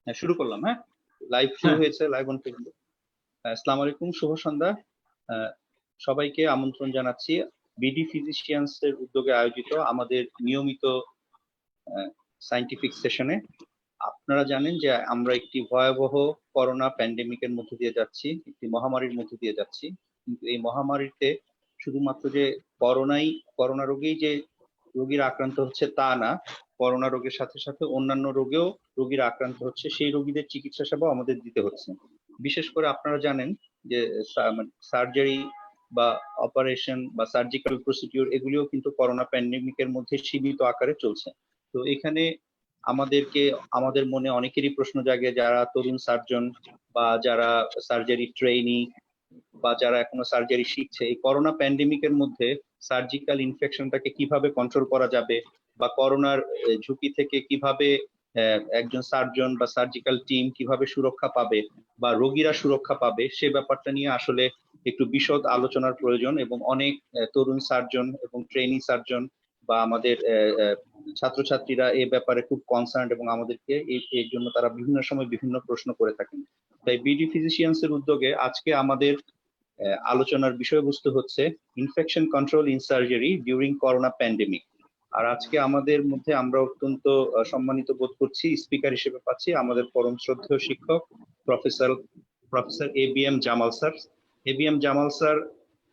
হ্যাঁ, শুরু করলাম। হ্যাঁ, লাইভ শুরু হ্যাঁ, হয়েছে, লাইভ অন ফেসবুক। আসসালামু আলাইকুম, শুভ সন্ধ্যা। আহ, সবাইকে আমন্ত্রণ জানাচ্ছি বিডি ফিজিশিয়ানস এর উদ্যোগে আয়োজিত আমাদের নিয়মিত সায়েন্টিফিক সেশনে। আপনারা জানেন যে আমরা একটি ভয়াবহ করোনা প্যান্ডেমিকের মধ্যে দিয়ে যাচ্ছি, একটি মহামারীর মধ্যে দিয়ে যাচ্ছি। কিন্তু এই মহামারীতে শুধুমাত্র যে করোনা রোগেই যে রোগীরা আক্রান্ত হচ্ছে তা না, করোনা রোগের সাথে সাথে অন্যান্য রোগেও রোগীরা আক্রান্ত হচ্ছে, সেই রোগীদের চিকিৎসা সেবাও আমাদের দিতে হচ্ছে। বিশেষ করে আপনারা জানেন যে সার্জারি বা অপারেশন বা সার্জিক্যাল প্রসিডিউর এগুলিও কিন্তু করোনা প্যান্ডেমিকের মধ্যে সীমিত আকারে চলছে। তো এখানে আমাদের মনে অনেকেরই প্রশ্ন জাগে, যারা তরুণ সার্জন বা যারা সার্জারি ট্রেইনি বা যারা এখনো সার্জারি শিখছে, এই করোনা প্যান্ডেমিকের মধ্যে সার্জিক্যাল ইনফেকশনটাকে কিভাবে কন্ট্রোল করা যাবে বা করোনার ঝুঁকি থেকে কিভাবে একজন সার্জন বা সার্জিক্যাল টিম কিভাবে সুরক্ষা পাবে বা রোগীরা সুরক্ষা পাবে, সে ব্যাপারটা নিয়ে আসলে একটু বিশদ আলোচনার প্রয়োজন। এবং অনেক তরুণ সার্জন এবং ট্রেনি সার্জন বা আমাদের ছাত্রছাত্রীরা এই ব্যাপারে খুব কনসার্ন এবং আমাদেরকে এর জন্য তারা বিভিন্ন সময় বিভিন্ন প্রশ্ন করে থাকেন। তাই বিডি ফিজিশিয়ানস এর উদ্যোগে আজকে আমাদের আলোচনার বিষয়বস্তু হচ্ছে infection control in surgery during corona pandemic. আর আজকে আমাদের মধ্যে আমরা অত্যন্ত সম্মানিত বোধ করছি, স্পিকার হিসেবে পাচ্ছি আমাদের পরম শ্রদ্ধেয় শিক্ষক professor professor A B M Jamal sir. ABM Jamal sir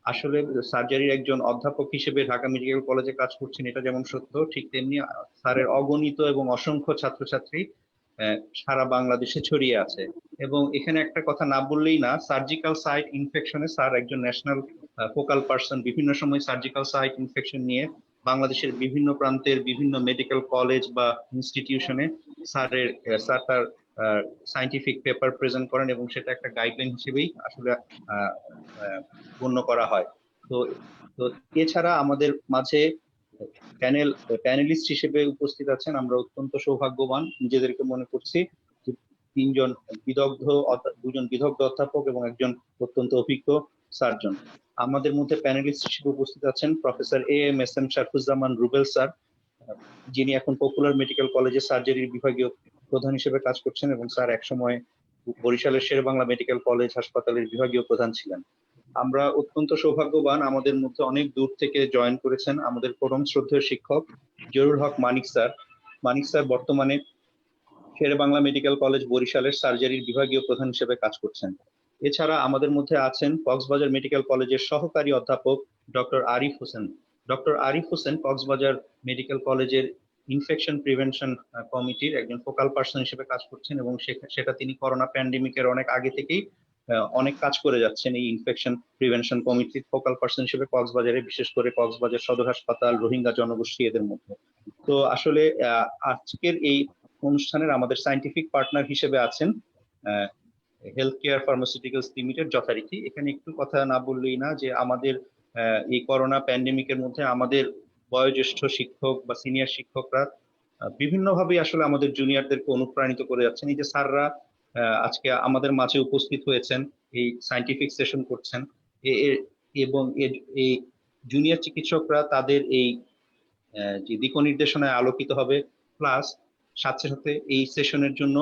আসলে সার্জারির একজন অধ্যাপক হিসেবে ঢাকা মেডিকেল কলেজে কাজ করছেন, এটা যেমন সত্য, ঠিক তেমনি স্যারের অগণিত এবং অসংখ্য ছাত্রছাত্রী সারা বাংলাদেশে ছড়িয়ে আছে। এবং এখানে একটা কথা না বললেই না, সার্জিক্যাল সাইট ইনফেকশনে স্যার একজন ন্যাশনাল ফোকাল পার্সন। বিভিন্ন সময় সার্জিক্যাল সাইট ইনফেকশন নিয়ে বাংলাদেশের বিভিন্ন প্রান্তের বিভিন্ন মেডিকেল কলেজ বা ইনস্টিটিউশনে স্যার তার সায়েন্টিফিক পেপার প্রেজেন্ট করেন এবং সেটা একটা গাইডলাইন হিসেবেই আসলে আহ, আহ, গণ্য করা হয়। তো তো এছাড়া আমাদের মাঝে প্যানেলিস্ট হিসেবে উপস্থিত আছেন, আমরা অত্যন্ত সৌভাগ্যবান নিজেদেরকে মনে করছি, যে তিনজন দুজন বিদগ্ধ অধ্যাপক এবং একজন অত্যন্ত অভিজ্ঞ সার্জন। আমাদের মধ্যে প্যানেলিস্ট হিসেবে উপস্থিত আছেন প্রফেসর এম শারফুজ্জামান রুবেল স্যার, যিনি এখন পপুলার মেডিকেল কলেজে সার্জারির বিভাগীয় প্রধান হিসেবে কাজ করছেন এবং স্যার একসময় বরিশালের শেরেবাংলা মেডিকেল কলেজ হাসপাতালের বিভাগীয় প্রধান ছিলেন। আমরা অত্যন্ত সৌভাগ্যবান, আমাদের মধ্যে অনেক দূর থেকে জয়েন করেছেন আমাদের পরম শ্রদ্ধেয় শিক্ষক জহুরুল হক মানিক স্যার। মানিক স্যার বর্তমানে শেরেবাংলা মেডিকেল কলেজ বরিশালের সার্জারির বিভাগীয় প্রধান হিসেবে কাজ করছেন। এছাড়া আমাদের মধ্যে আছেন কক্সবাজার মেডিকেল কলেজের সহকারী অধ্যাপক doctor Arif Hossain. Doctor Arif Hossain Cox's Bazar medical কলেজের ইনফেকশন প্রিভেনশন কমিটির একজন ফোকাল পার্সন হিসেবে কাজ করছেন এবং সেটা তিনি করোনা প্যান্ডেমিকের অনেক আগে থেকেই অনেক কাজ করে যাচ্ছেন এই ইনফেকশন প্রিভেনশন কমিটির ফোকাল পার্সন হিসেবে কক্সবাজারে, বিশেষ করে কক্সবাজার সদর হাসপাতাল, রোহিঙ্গা জনগোষ্ঠী এদের মধ্যে। তো আসলে আজকের এই অনুষ্ঠানের আমাদের সায়েন্টিফিক পার্টনার হিসেবে আছেন হেলথ কেয়ার ফার্মাসিউটিক্যালস লিমিটেড। যথারীতি এখানে একটু কথা না বললেই না, যে আমাদের এই করোনা প্যান্ডেমিকের মধ্যে আমাদের বয়োজ্যেষ্ঠ শিক্ষক বা সিনিয়র শিক্ষকরা বিভিন্নভাবে আসলে আমাদের জুনিয়রদেরকে অনুপ্রাণিত করে যাচ্ছেন। এই যে স্যাররা আজকে আমাদের মাঝে উপস্থিত হয়েছেন, এই সায়েন্টিফিক সেশন করছেন, এবং এই জুনিয়র চিকিৎসকরা তাদের এই যে দিক নির্দেশনায় আলোকিত হবে। প্লাস সাথে সাথে এই সেশনের জন্য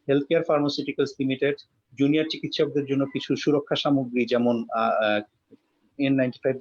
health care pharmaceuticals limited junior চিকিৎসকদের জন্য কিছু সুরক্ষা সামগ্রী, যেমন N95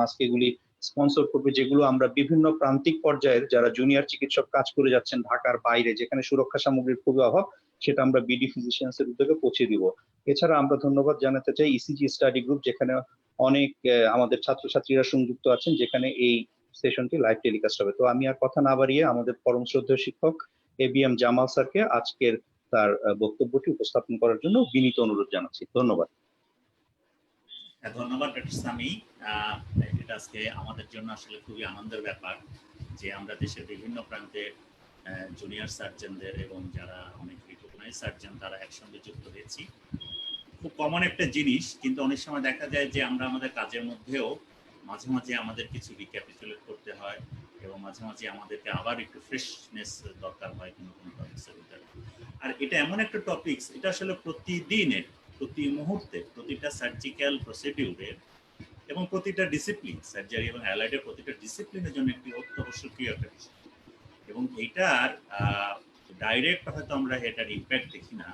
মাস্ক এগুলি স্পন্সর করবে, যেগুলো আমরা বিভিন্ন প্রান্তিক পর্যায়ের যারা জুনিয়র চিকিৎসক কাজ করে যাচ্ছেন ঢাকার বাইরে, যেখানে সুরক্ষা সামগ্রীর খুবই অভাব, সেটা আমরা বিডি ফিজিশিয়ানস এর উদ্যোগে পৌঁছে দিব। এছাড়া আমরা ধন্যবাদ জানাতে চাই ইসিজি স্টাডি গ্রুপ, যেখানে অনেক আমাদের ছাত্রছাত্রীরা সংযুক্ত আছেন, যেখানে এই সেশনটি লাইভ টেলিকাস্ট হবে। তো আমি আর কথা না বাড়িয়ে আমাদের পরম শ্রদ্ধেয় শিক্ষক এবিএম জামাল স্যারকে আজকের তার বক্তব্যটি উপস্থাপন করার জন্য বিনীত অনুরোধ জানাচ্ছি। ধন্যবাদ। ধন্যবাদ ডক্টর সামি। এটা আজকে আমাদের জন্য আসলে খুবই আনন্দের ব্যাপার যে আমরা দেশের বিভিন্ন প্রান্তে জুনিয়র সার্জনদের এবং যারা অনেক রিকগনাইজ সার্জন তারা একসঙ্গে যুক্ত হয়েছি। খুব কমন একটা জিনিস, কিন্তু অনেক সময় দেখা যায় যে আমরা আমাদের কাজের মধ্যেও মাঝে মাঝে আমাদের কিছু রিক্যাপিচুলেট করতে হয় এবং মাঝে মাঝে আমাদেরকে আবার একটু ফ্রেশনেস দরকার হয় কোনো কোনো টপিক্সের ভিতরে। আর এটা এমন একটা টপিকস, এটা আসলে প্রতিদিনের, প্রতি মুহূর্তে, প্রতিটা সার্জিক্যাল প্রসিডিউরের এবং প্রতিটা ডিসিপ্লিন, সার্জারি এবং অ্যালাইডের প্রতিটা ডিসিপ্লিনের জন্য একটি অত্যাবশ্যকীয় একটা বিষয়। এবং এইটার ডাইরেক্ট হয়তো আমরা এটার ইম্প্যাক্ট দেখি না,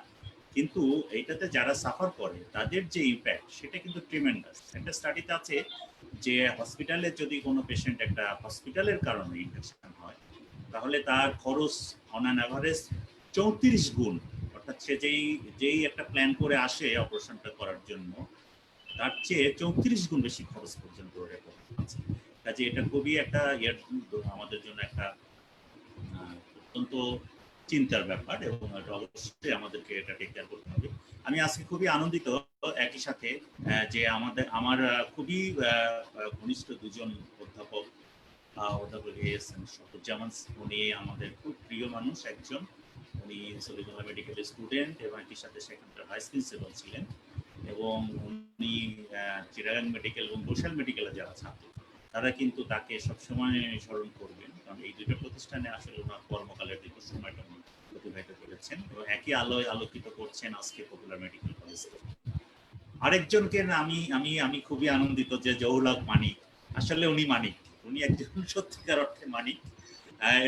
কিন্তু এইটাতে যারা সাফার করে তাদের যে ইম্প্যাক্ট সেটা কিন্তু ট্রিমেন্ডাস। একটা স্টাডিতে আছে যে হসপিটালে যদি কোনো পেশেন্ট একটা হসপিটালের কারণে ইনফেকশন হয়, তাহলে তার খরচ অন অ্যান অ্যাভারেজ 34 গুণ, অর্থাৎ সে যেই একটা প্ল্যান করে আসে অপারেশনটা করার জন্য, তার চেয়ে 34 গুণ বেশি খরচ পর্যন্ত রেকর্ড আছে। কাজে এটা খুবই একটা আমাদের জন্য একটা অত্যন্ত চিন্তার ব্যাপার, এবং এটা অবশ্যই আমাদেরকে এটা টেক কেয়ার করতে হবে। আমি আজকে খুবই আনন্দিত একই সাথে যে আমার খুবই ঘনিষ্ঠ দুজন অধ্যাপক এএসএম শফিউজ্জামান, উনি আমাদের খুব প্রিয় মানুষ একজন। উনি সলিমুল্লাহ মেডিকেল স্টুডেন্ট এবং একই সাথে সেখানকার ভাইস প্রিন্সিপাল ছিলেন, এবং উনি চিটাগাং মেডিকেল এবং বরিশাল মেডিকেলে যারা ছাত্র তারা কিন্তু তাকে সবসময় স্মরণ করবেন, কারণ এই দুটো প্রতিষ্ঠানে আসলে ওনার কর্মকালের দীর্ঘ সময়টা অতিবাহিত করেছেন এবং একই আলোয় আলোকিত করছেন আজকে পপুলার মেডিকেল কলেজে। আরেকজনকে আমি আমি আমি খুবই আনন্দিত যে জহুরুল হক মানিক, আসলে উনি মানিক, উনি একজন সত্যিকার অর্থে মানিক,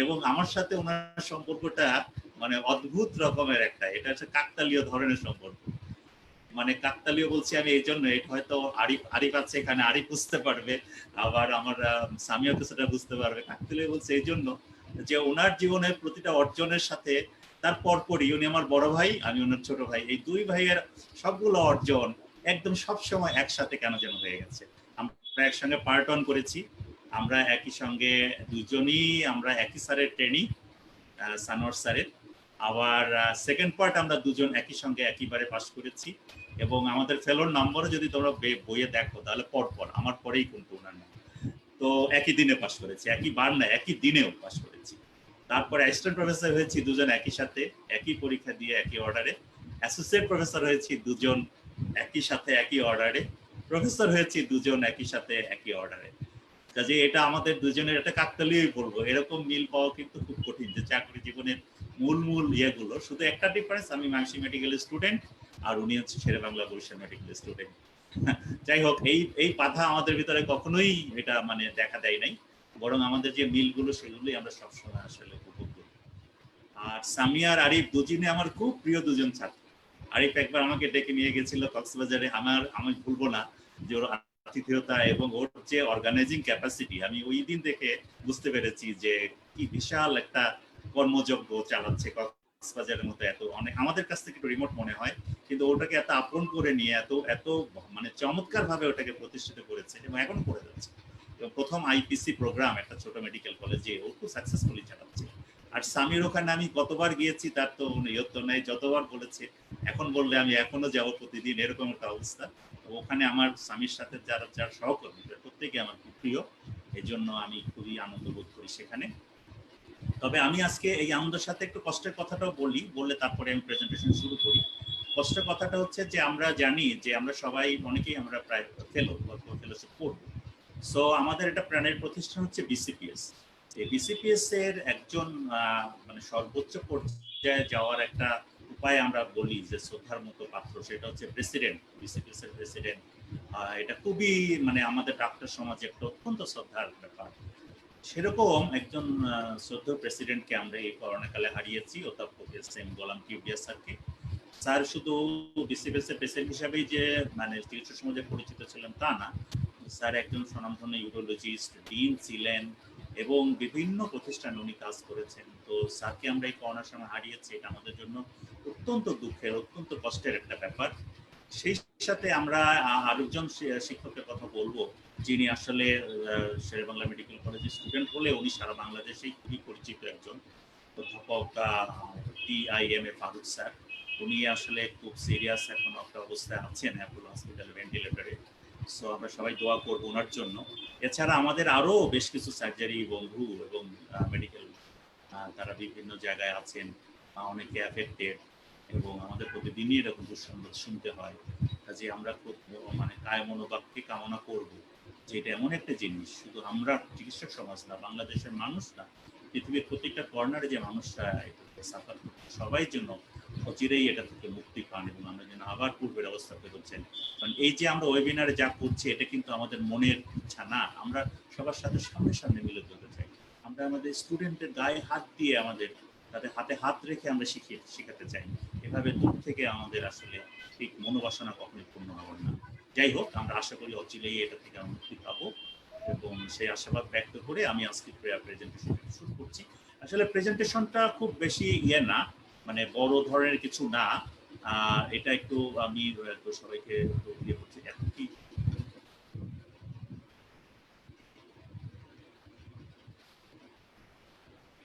এবং আমার সাথে ওনার সম্পর্কটা মানে অদ্ভুত রকমের একটা, এটা হচ্ছে কাকতালীয় ধরনের সম্পর্ক। মানে কাকতালীয় বলছি আমি এই জন্য, এটা হয়তো আরিফ আছে এখানে, আরিফ বুঝতে পারবে, আবার আমার সামিয়া কিছুটা বুঝতে পারবে। কাকতালীয় বলছে এই জন্য যে ওনার জীবনের প্রতিটা অর্জনের সাথে তার পরপরই, উনি আমার বড় ভাই, আমি ওনার ছোট ভাই, এই দুই ভাইয়ের সবগুলো অর্জন একদম সবসময় একসাথে কেন যেন হয়ে গেছে। আমরা একসঙ্গে পার্ট অন করেছি, আমরা একই সঙ্গে দুজনই আমরা একই স্যারের ট্রেনিং, সানোয়ার স্যারের। আবার সেকেন্ড পার্ট আমরা দুজন একই সঙ্গে একইবারে পাস করেছি, এবং আমাদের ফেলোর নম্বরও যদি তোমরা বইয়ে দেখো তাহলে পরপর আমার পরেই কিন্তু ওনার নাম। তো একই দিনে পাস করেছি, একই বার না একই দিনেও পাস করেছি। তারপরে অ্যাসিস্ট্যান্ট প্রফেসর হয়েছি দুজন একই সাথে একই পরীক্ষা দিয়ে একই অর্ডারে, অ্যাসোসিয়েট প্রফেসর হয়েছি দুজন একই সাথে একই অর্ডারে, প্রফেসর হয়েছি দুজন একই সাথে একই অর্ডারে। কাজে এটা আমাদের দুজনের একটা কাকতালীয়ই বলবো, এরকম মিল পাওয়া কিন্তু খুব কঠিন, যে চাকরি জীবনের মূল ইয়েগুলো। শুধু একটা ডিফারেন্স, আমি মানসি মেডিকেল স্টুডেন্ট আর উনি হচ্ছে শেরে বাংলা বরিশাল মেডিকেল স্টুডেন্ট। যাই হোক, এই বাধা আমাদের ভিতরে কখনোই এটা মানে দেখা দেয় নাই, বরং আমাদের যে মিলগুলো সেগুলোই আমরা সবসময় আসলে উপভোগ করি। আর সামিয়া আর আরিফ দুজনে আমার খুব প্রিয় দুজন ছাত্র। আরিফ একবার আমাকে ডেকে নিয়ে গেছিল কক্সবাজারে, আমি ভুলবো না যে ওর আতিথেয়তা এবং ওর যে অর্গানাইজিং ক্যাপাসিটি, আমি ওই দিন দেখে বুঝতে পেরেছি যে কি বিশাল একটা কর্মযজ্ঞ চালাচ্ছে কক্সবাজারের মতো। এত অনেক আমাদের কাছ থেকে একটু রিমোট মনে হয়, কিন্তু ওটাকে এত আপন করে নিয়ে এত মানে চমৎকার ভাবে ওটাকে প্রতিষ্ঠিত করেছে এবং এখনো করে যাচ্ছে। এবং প্রথম আইপিসি প্রোগ্রাম একটা ছোট মেডিকেল কলেজে ও খুব সাকসেসফুলি চালাচ্ছে। আর স্বামীর ওখানে আমি কতবার গিয়েছি তার তো ইয়ত্তর নেই, যতবার বলেছে, এখন বললে আমি এখনো যাবো প্রতিদিন, এরকম একটা অবস্থা। ওখানে আমার স্বামীর সাথে যারা সহকর্মী প্রত্যেকে আমার খুব প্রিয়, এই জন্য আমি খুবই আনন্দ বোধ করি সেখানে। তবে আমি আজকে এই আনন্দের সাথে একটু কষ্টের কথাটাও বললে তারপরে আমি প্রেজেন্টেশন শুরু করি। কষ্টের কথাটা হচ্ছে যে আমরা জানি যে আমরা সবাই অনেকেই আমরা প্রায় ফেলোশিপ করবো। সো আমাদের একটা প্রাণের প্রতিষ্ঠান হচ্ছে বিসিপিএস। এই বিসিপিএস এর একজন মানে সর্বোচ্চ পর্যায়ে যাওয়ার একটা উপায় আমরা বলি যে শ্রদ্ধার মতো পাত্র, সেটা হচ্ছে প্রেসিডেন্ট, বিসিপিএস এর প্রেসিডেন্ট। এটা খুবই মানে আমাদের ডাক্তার সমাজে একটা অত্যন্ত শ্রদ্ধার ব্যাপার। সেরকম একজন শ্রদ্ধেয় প্রেসিডেন্টকে আমরা এই করোনাকালে হারিয়েছি, অধ্যাপক এস.এম. গোলাম কিবরিয়া স্যারকে। স্যার শুধু বিসিপিএস এর প্রেসিডেন্ট হিসাবেই যে মানে চিকিৎসা সমাজে পরিচিত ছিলেন তা না, স্যার একজন স্বনামধন্য ইউরোলজিস্ট, ডিন ছিলেন এবং বিভিন্ন প্রতিষ্ঠানে উনি কাজ করেছেন। তো স্যারকে আমরা এই করোনার সময় হারিয়েছি, এটা আমাদের জন্য অত্যন্ত দুঃখের, অত্যন্ত কষ্টের একটা ব্যাপার। সেই সাথে আমরা আরেকজন শিক্ষকের কথা বলবো, যিনি আসলে শেরে বাংলা মেডিকেল কলেজের স্টুডেন্ট হলে উনি সারা বাংলাদেশেই খুবই পরিচিত একজন অধ্যাপক, টিআইএমএ ফারুক স্যার। উনি আসলে খুব সিরিয়াস এখন একটা অবস্থায় আছেন অ্যাপোলো হসপিটাল ভেন্টিলেটরে। সো আমরা সবাই দোয়া করবো ওনার জন্য। এছাড়া আমাদের আরো বেশ কিছু সার্জারি বন্ধু এবং মেডিকেল তারা বিভিন্ন জায়গায় আছেন, অনেকে অ্যাফেক্টেড, এবং আমাদের প্রতিদিনই এরকম দুঃসংবাদ শুনতে হয়। কাজে আমরা খুব মানে কায় মনোবাক্যে কামনা করব যে এটা এমন একটা জিনিস, শুধু আমরা চিকিৎসক সমাজ না, বাংলাদেশের মানুষ না, পৃথিবীর প্রত্যেকটা কর্নারে যে মানুষরা এটাকে সাফার করছে সবাই জন্য অচিরেই এটা থেকে মুক্তি পান, এবং আমরা যেন আবার পূর্বের অবস্থা পেরোচ্ছেন। কারণ এই যে আমরা ওয়েবিনারে যা করছি এটা কিন্তু আমাদের মনের ইচ্ছা না, আমরা সবার সাথে সামনে সামনে মিলিত হতে চাই। আমরা আমাদের স্টুডেন্টের গায়ে হাত দিয়ে আমাদের তাদের হাতে হাত রেখে আমরা শেখাতে চাই। এভাবে দূর থেকে আমাদের আসলে ঠিক মনোবাসনা কখনোই পূর্ণ হবে না। যাই হোক, আমরা আশা করি অচিরেই এটা থেকে আমরা মুক্তি পাবো, এবং সেই আশাবাদ ব্যক্ত করে আমি আজকে প্রেজেন্টেশন শুরু করছি। আসলে প্রেজেন্টেশনটা খুব বেশি না, মানে বড় ধরনের কিছু না। এটা একটু আমি একটু সবাইকে একটু ইয়ে করছি। এখন কি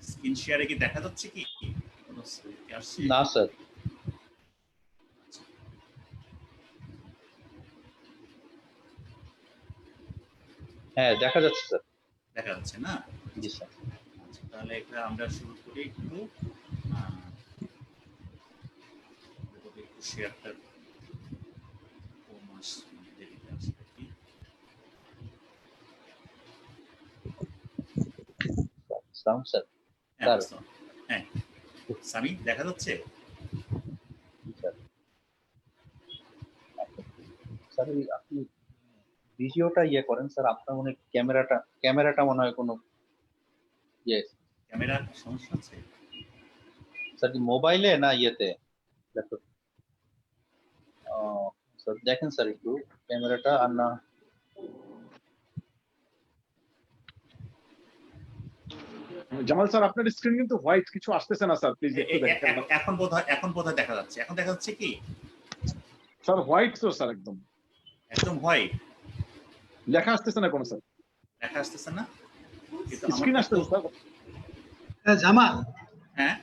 স্ক্রিন শেয়ারে কি দেখা যাচ্ছে কি কোনো কি আসছে? না স্যার। হ্যাঁ, দেখা যাচ্ছে স্যার। দেখা যাচ্ছে না? জি স্যার। আচ্ছা, তাহলে এটা আমরা শুরু করি একটু। একটু শেয়ারটা কম আসছে, দেরিতে আসছে কি? Sound sir. হ্যাঁ, স্যার। হ্যাঁ সামি দেখা যাচ্ছে? জি স্যার। স্যার আপনি ভিডিওটা ইয়ে করেন স্যার, আপনার মনে হয় ক্যামেরাটা মনে হয় কোনো ইয়ে। ক্যামেরা সমস্যা আছে? স্যার কি মোবাইলে না ইয়েতে, ল্যাপটপ? স্যার দেখেন স্যার একটু ক্যামেরাটা, আর না জামাল স্যার, আপনার স্ক্রিন কিন্তু হোয়াইট, কিছু আসতেছে না স্যার, প্লিজ একটু দেখেন। এখন বোধহয় দেখা যাচ্ছে। এখন দেখা যাচ্ছে কি? স্যার হোয়াইট তো স্যার, একদম একদম হোয়াইট লেখা আসতেছে না কোনো স্যার, দেখা আসতেছে না, কিন্তু স্ক্রিন আমার আসতেছে স্যার। জামাল, হ্যাঁ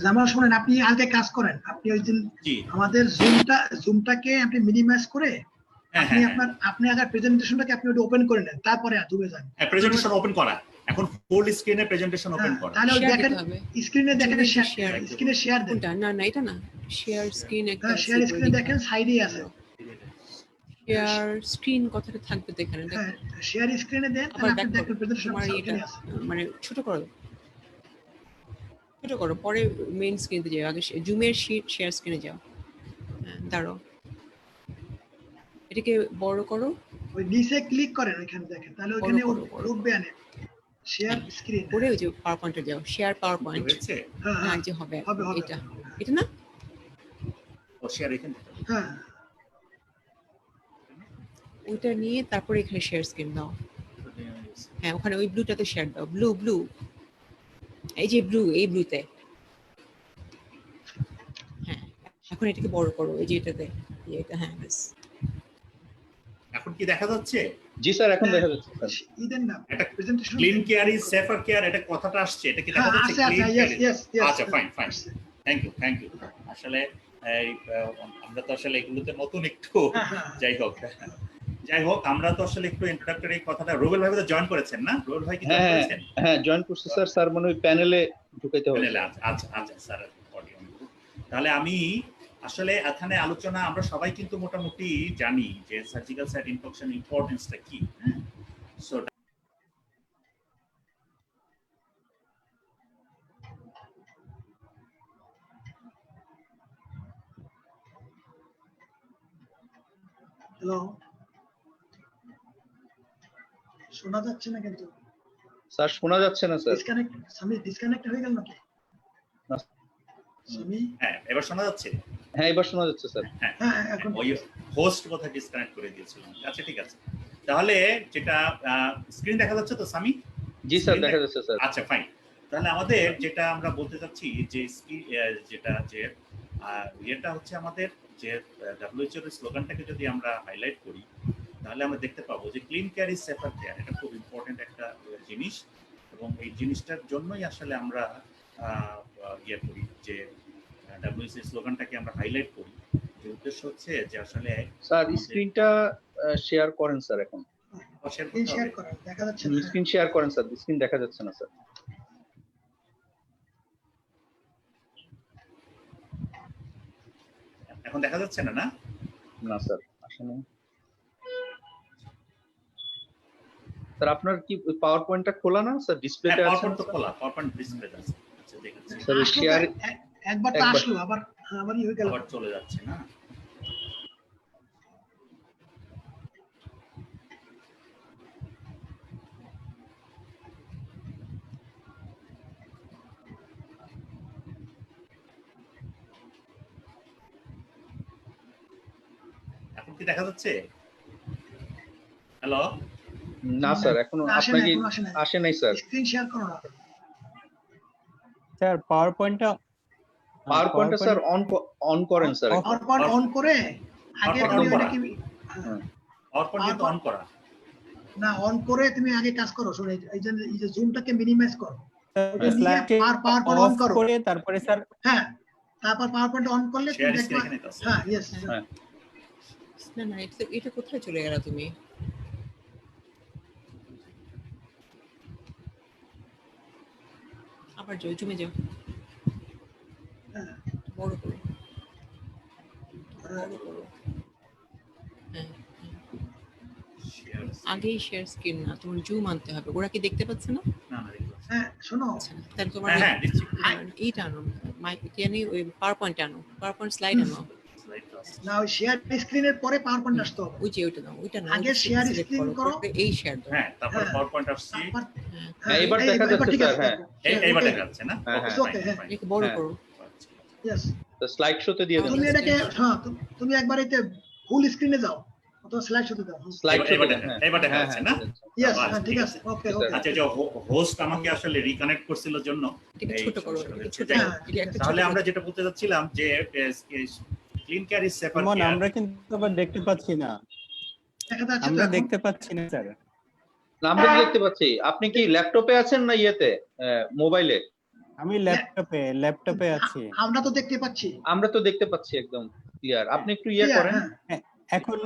জামাল শুনেন, আপনি আগে কাজ করেন। আপনি ওই দিন জি আমাদের জুমটাকে আপনি মিনিমাইজ করে হ্যাঁ আপনি হ্যাঁ আপনি আগে প্রেজেন্টেশনটাকে আপনি ওটা ওপেন করে নেন, তারপরে জুমে যান। হ্যাঁ প্রেজেন্টেশন ওপেন করা, এখন ফুল স্ক্রিনে প্রেজেন্টেশন ওপেন করা। তাহলে ওই শেয়ার দেখেন, দিতে হবে। স্ক্রিনে দেখেন, শেয়ার স্ক্রিনে শেয়ার দেন। কোনটা? না না, এটা না। শেয়ার স্ক্রিন একটা শেয়ার স্ক্রিনে দেখেন, সাইডে আছে। শেয়ার স্ক্রিন কথাটা থাকবে তো এখানে, হ্যাঁ, দেখো। শেয়ার স্ক্রিনে দেন, আবার তাহলে ব্যাক আপনি দেখেন করো প্রেজেন্টেশন তোমার এটা, সামনে আছে। মানে ছোট করো, ছোট করো, পরে মেইন স্ক্রিনে যাও। আগে জুমের শেয়ার স্ক্রিনে যাও। হ্যাঁ, দাঁড়াও, এটাকে বড় করো। ওই নিচে ক্লিক করেন, ওইখানে দেখেন, তাহলে ওইখানে উঠবে আনে শেয়ার স্ক্রিন। পরে ওই যে পাওয়ার পয়েন্টে যাও, শেয়ার পাওয়ার পয়েন্ট। হয়েছে? হ্যাঁ, যে হবে এটা, এটা না? ও শেয়ার এখানে হ্যাঁ, ওইটা নিয়ে তারপরে এখানে শেয়ার স্ক্রিন দাও। হ্যাঁ, ওখানে ওই ব্লুটাতে শেয়ার দাও। ব্লু, এই যে ব্লু, এই ব্লুতে। হ্যাঁ, এখন এটাকে বড় করো, এই যে এটাতে, এটা। হ্যাঁ, ব্যাস। এখন কি দেখা যাচ্ছে? জি স্যার, এখন দেখা যাচ্ছে স্যার। ইদেন না এটা presentation. Clean care is safer care, এটা কথাটা আসছে, এটা কি দেখা যাচ্ছে? আচ্ছা, আচ্ছা, ফাইন। Thank you. আসলে আমরা তো আসলে এগুলোতে নতুন একটু। যাই হোক, আমরা তো আসলে একটু ইন্ট্রোডাক্টরি কথাটা রুবেল ভাই তো জয়েন করেছেন না? রুবেল ভাই কি জয়েন করেছেন? হ্যাঁ, জয়েন করছে স্যার। স্যার মনে হয় প্যানেলে ঢুকাইতে হবে। আচ্ছা স্যার, তাহলে আমি আসলে এখানে আলোচনা, আমরা সবাই কিন্তু মোটামুটি জানি যে সার্জিক্যাল সাইট ইনফেকশন ইম্পর্টেন্সটা কি। সো হ্যালো, শোনা যাচ্ছে না কিন্তু স্যার, শোনা যাচ্ছে না স্যার। ডিসকানেক্ট হয়ে গেল নাকি? হ্যাঁ, এবার শোনা যাচ্ছে? হ্যাঁ, এবার শোনা যাচ্ছে স্যার। হ্যাঁ, এখন ওই হোস্ট কথা ডিসকানেক্ট করে দিয়েছিলাম। আচ্ছা, ঠিক আছে। তাহলে যেটা স্ক্রিন দেখা যাচ্ছে তো সামি? জি স্যার, দেখা যাচ্ছে স্যার। আচ্ছা, ফাইন। তাহলে আমাদের যেটা আমরা বলতে চাচ্ছি যে যেটা যে এটা হচ্ছে আমাদের যে WHO এর স্লোগানটাকে যদি আমরা হাইলাইট করি, তাহলে আমরা দেখতে পাবো যে clean care is safer care. এটা খুব ইম্পর্টেন্ট একটা জিনিস, এবং এই জিনিসটার জন্যই আসলে আমরা ইয়ে করি, যে WHO এর স্লোগানটাকে আমরা হাইলাইট করি। যে উদ্দেশ্য হচ্ছে যে আসলে স্যার স্ক্রিনটা শেয়ার করেন স্যার। এখন শেয়ার করেন, দেখা যাচ্ছে না? স্ক্রিন শেয়ার করেন স্যার, স্ক্রিন দেখা যাচ্ছে না স্যার। এখন দেখা যাচ্ছে না? না স্যার, আসলে স্যার আপনার কি পাওয়ার পয়েন্টটা খোলা না স্যার? ডিসপ্লেতে আছে? পাওয়ার পয়েন্ট তো খোলা, পাওয়ার পয়েন্ট ডিসপ্লেতে আছে। আচ্ছা, দেখাচ্ছি। স্যার শেয়ার একবার তো আসলো, আবার হয়ে গেল, আবার চলে যাচ্ছে না? এখন কি দেখা যাচ্ছে? হ্যালো, না স্যার, এখনো আসে নাই, আপনাকে এখনো আসে নাই। আসে নাই স্যার। স্ক্রিন শেয়ার করো না। স্যার পাওয়ার পয়েন্টটা পাওয়ার পয়েন্টটা স্যার অন করেন sir. Off- power point on করে আগে PowerPoint তুমি on করা। ওইটাকে হুম। PowerPoint কিন্তু অন করা। না অন করে তুমি আগে কাজ করো। শোনো এই যে জুমটাকে মিনিমাইজ করো। ওটা নিয়ে slide power point on of করো। করে তারপরে স্যার হ্যাঁ, তারপর পাওয়ার পয়েন্ট অন করলে তুমি শেয়ার দেখবা। স্ক্রিন এখানে তো আছে। হ্যাঁ, ইয়েস। হ্যাঁ। না না, এটা কোথায় চলে গেল তুমি? আবার যাও, জমে যাও, হ্যাঁ, বড় করো, বড় করো। হ্যাঁ, শেয়ার আগেই শেয়ার স্ক্রিন না, তোমার জুম আনতে হবে। ওরা কি দেখতে পাচ্ছে না? না না দেখতে পাচ্ছি। হ্যাঁ, শোনো আচ্ছা, তাহলে তোমার হ্যাঁ হ্যাঁ দিচ্ছি, এইটা আনো, মানে ওই পাওয়ার পয়েন্ট আনো, পাওয়ার পয়েন্ট স্লাইড আনো। স্লাইড তো আছে। না, ওই শেয়ার স্ক্রিনের পরে পাওয়ার পয়েন্ট আসতে হবে। ওই যে ওইটা দাও, ওইটা না, আগে share screen করো। এই শেয়ার দাও। হ্যাঁ, তারপর হ্যাঁ। PowerPoint আসছি। তারপর হ্যাঁ, হ্যাঁ, এবার এই- দেখা এবার যাচ্ছে ঠিক স্যার। আছে, হ্যাঁ, এইবার okay, দেখা যাচ্ছে না? হ্যাঁ, Okay, হ্যাঁ, fine, হ্যাঁ। fine. একটু বড় হ্যাঁ। করো। আচ্ছা। yes। তো স্লাইড শোতে দিয়ে দেন। তুমি এটাকে হ্যাঁ, তুমি একবার এতে ফুল স্ক্রিনে যাও অথবা স্লাইড শোতে দাও। স্লাইড শোতে এবার দেন। দেখা- হ্যাঁ, এবার দেখা হ্যাঁ, যাচ্ছে হ্যাঁ, না? ইয়েস, আচ্ছা, হ্যাঁ, ঠিক ঠিক আছে। আছে। ওকে, ঠিক আছে। ওকে। আচ্ছা, যে হোস্ট আমাকে আসলে রিকানেক্ট করছিল জন্য একটু এই ছোট করো, সমস্যাটা একটু হচ্ছে। ছোট যাই করো, হোক, এটা একটু ছোট তাহলে করো। আমরা যেটা বলতে যাচ্ছিলাম যে clean care is safer Suman, care. আমরা কিন্তু আবার দেখতে পাচ্ছি না, দেখা যাচ্ছে তো আমরা এখন? দেখতে পাচ্ছি না স্যার। না, আমরা তো দেখতে পাচ্ছি। আপনি কি ল্যাপটপে আছেন না ইয়েতে, মোবাইলে? আমি ল্যাপটপে আছি। আমরা তো দেখতে পাচ্ছি। আমরা তো দেখতে পাচ্ছি একদম ক্লিয়ার। আপনি একটু ইয়ে Clear, করেন। হ্যাঁ। এখন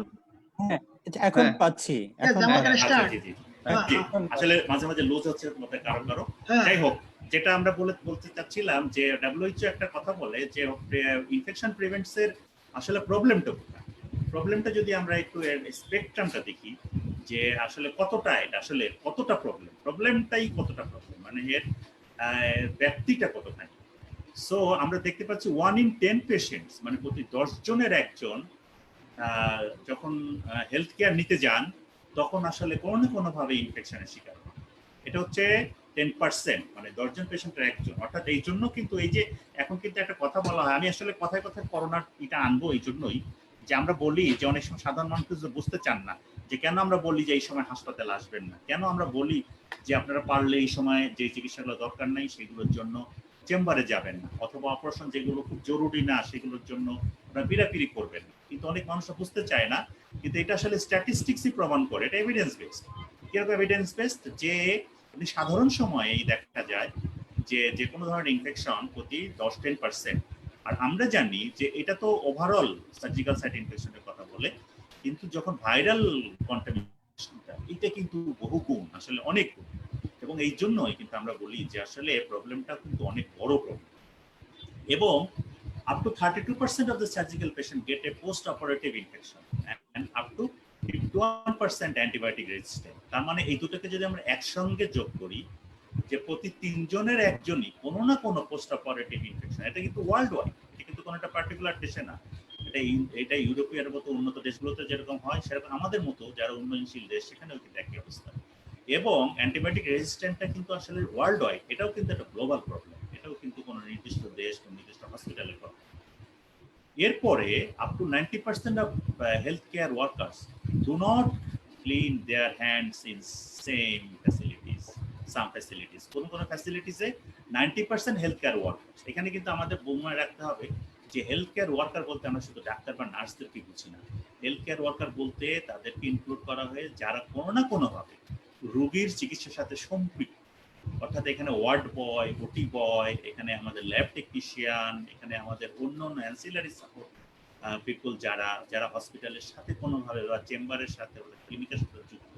হ্যাঁ, এখন হ্যাঁ। পাচ্ছি, এখন যেমন হ্যাঁ, এখানে আচ্ছা, start। জি, জি। হ্যাঁ, জি, হ্যাঁ, আসলে মাঝে মাঝে লুজ হচ্ছে মধ্যে কারো। হ্যাঁ। যাই হোক, যেটা আমরা বলতে চাচ্ছিলাম যে WHO একটা কথা বলে যে ইনফেকশন প্রিভেন্টস এর আসলে প্রবলেমটা কোথায়। প্রবলেমটা যদি আমরা একটু স্পেকট্রামটা দেখি যে আসলে কতটা প্রবলেমটাই কতটা প্রবলেম, মানে এর ব্যক্তিটা কতখানি। সো আমরা দেখতে পাচ্ছি 1 in 10 পেশেন্টস, মানে প্রতি 10 জনের একজন যখন হেলথ কেয়ার নিতে যান তখন আসলে কোনো না কোনো ভাবে ইনফেকশনের শিকার হয়। এটা হচ্ছে 10%, মানে 10 জন পেশেন্টের একজন। অর্থাৎ এই জন্য কিন্তু এই যে এখন কিন্তু একটা কথা বলা হয়, আমি আসলে কথায় কথায় করোনার এটা আনবো এই জন্যই যে আমরা বলি যে অনেক সময় সাধারণ মানুষ বুঝতে চান না যে কেন আমরা বলি যে এই সময় হাসপাতালে আসবেন না, কেন আমরা বলি যে আপনারা পারলে এই সময় যে চিকিৎসাগুলো দরকার নাই সেগুলোর জন্য চেম্বারে যাবেন না, অথবা অপারেশন যেগুলো খুব জরুরি না সেগুলোর জন্য আপনারা বিরাপিরি করবেন না। কিন্তু অনেক মানুষ বুঝতে চায় না, কিন্তু এটা আসলে স্ট্যাটিস্টিক্সই প্রমাণ করে, এটা এভিডেন্স বেসড। কিরকম এভিডেন্স বেসড? যে সাধারণ সময়ে দেখা যায় যে কোনো ধরনের ইনফেকশন প্রতি 10-10%। আর আমরা জানি যে এটা তো ওভারঅল সার্জিক্যাল সাইট ইনফেকশনের কথা বলে, কিন্তু যখন ভাইরাল কন্টামিনেশনটা এটা কিন্তু বহু গুণ, আসলে অনেক গুণ। এবং এই জন্যই কিন্তু আমরা বলি যে আসলে প্রবলেমটা কিন্তু অনেক বড় প্রবলেম। এবং up to 32% of the surgical patient get a post-operative infection and up to 51% antibiotic resistant. তার মানে এই দুটোকে যদি আমরা একসঙ্গে যোগ করি যে প্রতি 3 জনের একজনই কোনো না কোনো পোস্ট অপারেটিভ ইনফেকশন। এটা কিন্তু ওয়ার্ল্ড ওয়াইড, এটা কিন্তু কোনো একটা পার্টিকুলার দেশে না। এটা ইউরোপীয় মতো উন্নত দেশগুলোতে যেরকম হয় সেরকম আমাদের মতো যারা উন্নয়নশীল দেশ সেখানেও কিন্তু একই অবস্থা। এবং অ্যান্টিবায়োটিক রেজিস্ট্যান্টটা কিন্তু আসলে ওয়ার্ল্ড ওয়াইড, এটাও কিন্তু একটা গ্লোবাল প্রবলেম, এটাও কিন্তু কোনো নির্দিষ্ট দেশ কোনো নির্দিষ্ট হসপিটালের প্রবলেম। এরপরে up to 90% of health care workers do not clean their hands in same facilities. Some facilities, কোনো ফ্যাসিলিটিসে 90% হেলথ কেয়ার ওয়ার্কার্স। এখানে কিন্তু আমাদের মনে রাখতে হবে যে হেলথ কেয়ার ওয়ার্কার বলতে আমরা শুধু ডাক্তার বা নার্সদেরকে বুঝি না। হেলথ কেয়ার ওয়ার্কার বলতে তাদেরকে ইনক্লুড করা হয় যারা কোনো না কোনোভাবে রোগীর চিকিৎসার সাথে সম্পৃক্ত। অর্থাৎ এখানে ওয়ার্ড বয়, ওটি বয়, এখানে আমাদের ল্যাব টেকনিশিয়ান, এখানে আমাদের অন্য অ্যান্সিলারি সাপোর্ট পিপল যারা হসপিটালের সাথে কোনোভাবে বা চেম্বারের সাথে বা ক্লিনিকের সাথে যুক্ত,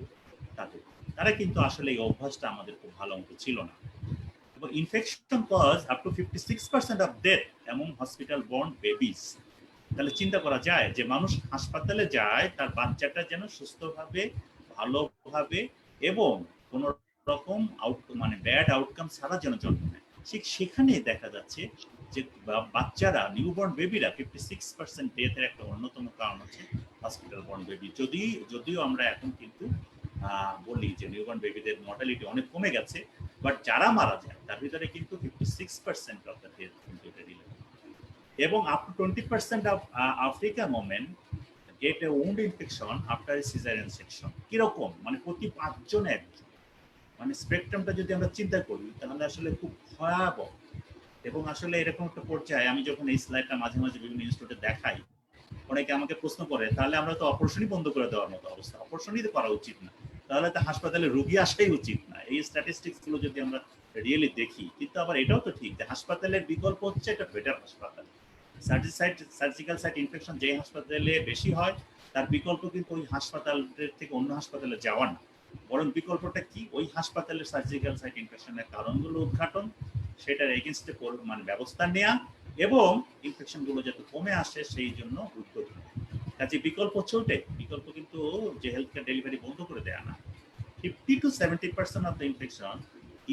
তারা কিন্তু আসলে এই অভ্যাসটা আমাদের খুব ভালো মতো ছিল না। এবং infection cause up to 56% of death among hospital born babies. তাহলে চিন্তা করা যায় যে মানুষ হাসপাতালে যায় তার বাচ্চাটা যেন সুস্থভাবে, ভালোভাবে এবং কোনো রকম মানে ব্যাড আউটকাম ছাড়া যেন জন্ম নেয়। ঠিক সেখানে দেখা যাচ্ছে যে বাচ্চারা, নিউবর্ন বেবিরা 56% ডেথের একটা অন্যতম কারণ হচ্ছে হসপিটাল বর্ন বেবি। যদিও আমরা এখন কিন্তু বলি যে নিউবর্ন বেবিদের মর্টালিটি অনেক কমে গেছে, বাট যারা মারা যায় তার ভিতরে কিন্তু 56% অফ দ্য ডেথ কিন্তু এটা রিলেটেড। এবং up to 20% of African women get a wound infection after a cesarean section কিরকম মানে প্রতি 5 জনে একজন মানে স্পেকট্রামটা যদি আমরা চিন্তা করি তাহলে আসলে খুব ভয়াবহ এবং আসলে এরকম একটা পর্যায়ে আমি যখন এই স্লাইডটা মাঝে মাঝে বিভিন্ন ইনস্টিটিউটে দেখাই অনেকে আমাকে প্রশ্ন করে তাহলে আমরা তো অপারেশনই বন্ধ করে দেওয়ার মতো অবস্থা অপারেশনই তো করা উচিত না তাহলে তো হাসপাতালে রোগী আসাই উচিত না এই স্ট্যাটিস্টিক্স গুলো যদি আমরা রিয়েলি দেখি কিন্তু আবার এটাও তো ঠিক যে হাসপাতালের বিকল্প হচ্ছে একটা বেটার হাসপাতাল সার্জিক্যাল সাইট ইনফেকশন যে হাসপাতালে বেশি হয় তার বিকল্প কিন্তু ওই হাসপাতালের থেকে অন্য হাসপাতালে যাওয়া না বরং বিকল্পটা কি ওই হাসপাতালের সার্জিক্যাল সাইট ইনফেকশনের কারণগুলো উদ্ঘাটন সেটার এগেইনস্টে মানে ব্যবস্থা নেওয়া এবং ইনফেকশন গুলো যাতে কমে আসে সেই জন্য উদ্যোগ নেওয়া কাজে বিকল্প হচ্ছে ওটাই বিকল্প কিন্তু যে হেলথ কেয়ার ডেলিভারি বন্ধ করে দেয়া না 50 to 70% of the infection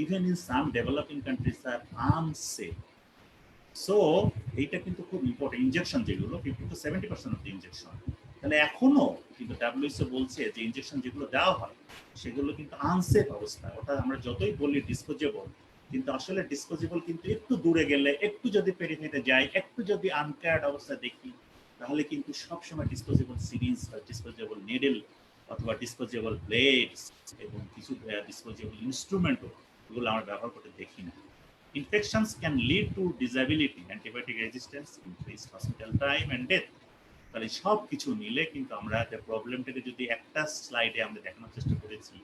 even in some developing countries are unsafe so এইটা কিন্তু খুব ইম্পর্টেন্ট ইনজেকশন যেগুলো 50 to 70% of the injection তাহলে এখনো কিন্তু WHO বলছে যে ইনজেকশন যেগুলো দেওয়া হয় সেগুলো কিন্তু আনসেফ অবস্থা অর্থাৎ আমরা যতই বলি ডিসপোজেবল কিন্তু আসলে ডিসপোজেবল কিন্তু একটু দূরে গেলে একটু যদি পেরিফেরিতে যাই একটু যদি আনকেয়ার্ড অবস্থা দেখি তাহলে কিন্তু সবসময় ডিসপোজেবল সিরিঞ্জ বা ডিসপোজেবল নিডল অথবা ডিসপোজেবল ব্লেডস এবং কিছু ডিসপোজেবল ইনস্ট্রুমেন্টও এগুলো আমরা ব্যবহার করতে দেখি না infections can lead to disability antibiotic resistance increase hospital time and death তাহলে সব কিছু মিলে কিন্তু আমরা প্রবলেমটাকে যদি একটা স্লাইডে আমরা দেখানোর চেষ্টা করেছি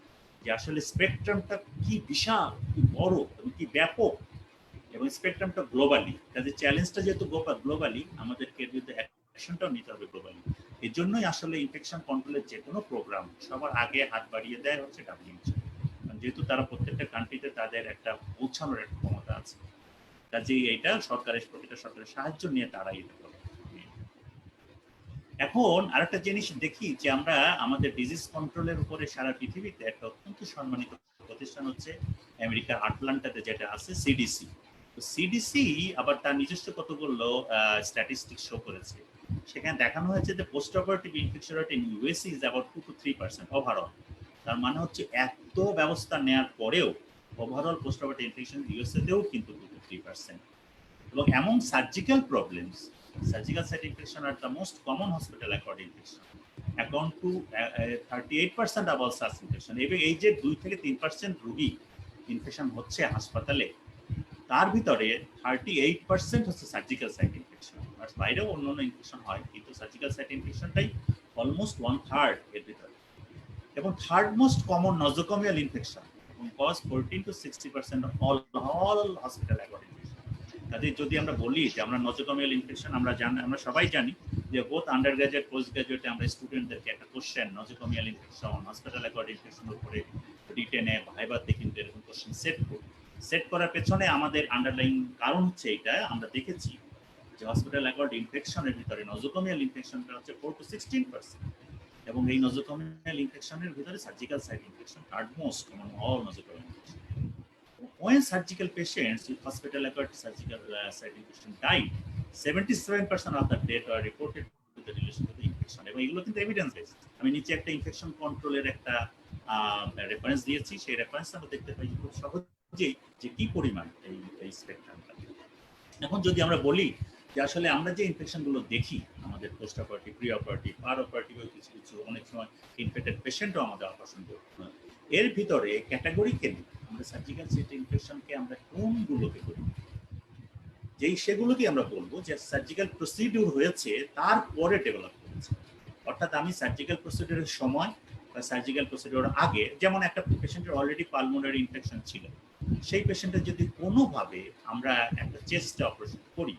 যে আসলে স্পেকট্রামটা কি বিশাল কি বড় এবং কি ব্যাপক এবং স্পেকট্রামটা গ্লোবালি কাজে চ্যালেঞ্জটা যেহেতু গ্লোবালি আমাদেরকে কিন্তু অ্যাকশনটাও নিতে হবে গ্লোবালি এর জন্যই আসলে ইনফেকশন কন্ট্রোলের যে কোনো প্রোগ্রাম সবার আগে হাত বাড়িয়ে দেয় হচ্ছে WHO যেহেতু তারা প্রত্যেকটা কান্ট্রিতে তাদের একটা পৌঁছানোর একটা ক্ষমতা আছে কাজেই এটা প্রতিটা সরকারের সাহায্য নিয়ে তারাই এটা করে এখন আরেকটা জিনিস দেখি যে আমরা আমাদের ডিজিজ কন্ট্রোলের উপরে সারা পৃথিবীতে একটা অত্যন্ত সম্মানিত প্রতিষ্ঠান হচ্ছে আমেরিকার আটলান্টাতে যেটা আছে সিডিসি তো সিডিসি আবার তার নিজস্ব কতগুলো স্ট্যাটিস্টিক্স শো করেছে সেখানে দেখানো হয়েছে যে post operative infection rate in USA is about 2 to 3% overall তার মানে হচ্ছে এত ব্যবস্থা নেওয়ার পরেও overall post operative infection USA তেও কিন্তু 2 to 3% এবং এমন surgical problems surgical site infection are the most common hospital acquired infection account to 38% of all such infection এবং এই যে 2 থেকে 3% রোগী ইনফেকশন হচ্ছে হাসপাতালে তার ভিতরে 38% হচ্ছে সার্জিক্যাল সাইট ইনফেকশন আর বাইরেও অন্যান্য ইনফেকশন হয় কিন্তু সার্জিক্যাল সাইট ইনফেকশনটাই অলমোস্ট 1/3 এর ভিতরে এবং থার্ড মোস্ট কমন নজোকোমিয়াল ইনফেকশন এবং cause 14 to 60% of all hospital acquired infection কাজে যদি আমরা বলি যে আমরা নজোকোমিয়াল ইনফেকশন আমরা সবাই জানি যে বোথ আন্ডার গ্রাজুয়েট পোস্ট গ্রাজুয়েটে আমরা স্টুডেন্টদেরকে একটা question nosocomial infection hospital acquired ইনফেকশনের উপরে রিটেনে ভাইবাতে কিন্তু এরকম কোশ্চেন সেট করার পেছনে আমাদের আন্ডারলাইং কারণ হচ্ছে এটা আমরা দেখেছি যে হসপিটাল অ্যাকোয়ার্ড ইনফেকশনের ভিতরে নজোকোমিয়াল ইনফেকশনটা হচ্ছে 4 to 16% এবং এই নজোকোমিয়াল ইনফেকশনের ভিতরে surgical site infection third most common all nosocomial infection when surgical patients with hospital acquired surgical site infection died 77% of the death are reported to the relation to the infection এবং এগুলো কিন্তু evidence based আমি নিচে একটা infection কন্ট্রোলের একটা reference দিয়েছি সেই রেফারেন্স আমরা দেখতে পাই খুব সহজেই যে কি পরিমাণ এই স্পেকট্রামটা এখন যদি আমরা বলি যে আসলে আমরা যে ইনফেকশন গুলো দেখি আমাদের পোস্ট অপারেটিভ প্রি অপারেটিভ আর অপারেটিভ কিছু কিছু অনেক সময় ইনফেক্টেড পেশেন্টও আমাদের অপারেশন করতে হয় এর ভিতরে ক্যাটাগরিক্যালি আমরা সার্জিক্যাল সাইট ইনফেকশনকে আমরা কোনগুলোকে করি সেগুলোকে আমরা বলবো যে সার্জিক্যাল প্রসিডিউর হয়েছে তারপরে ডেভেলপ করেছে অর্থাৎ আমি সার্জিক্যাল প্রসিডিউরের সময় বা সার্জিক্যাল প্রসিডিউর আগে যেমন একটা পেশেন্টের অলরেডি পালমোনারি ইনফেকশন ছিল সেই পেশেন্টের যদি কোনোভাবে আমরা একটা চেস্টে অপারেশন করি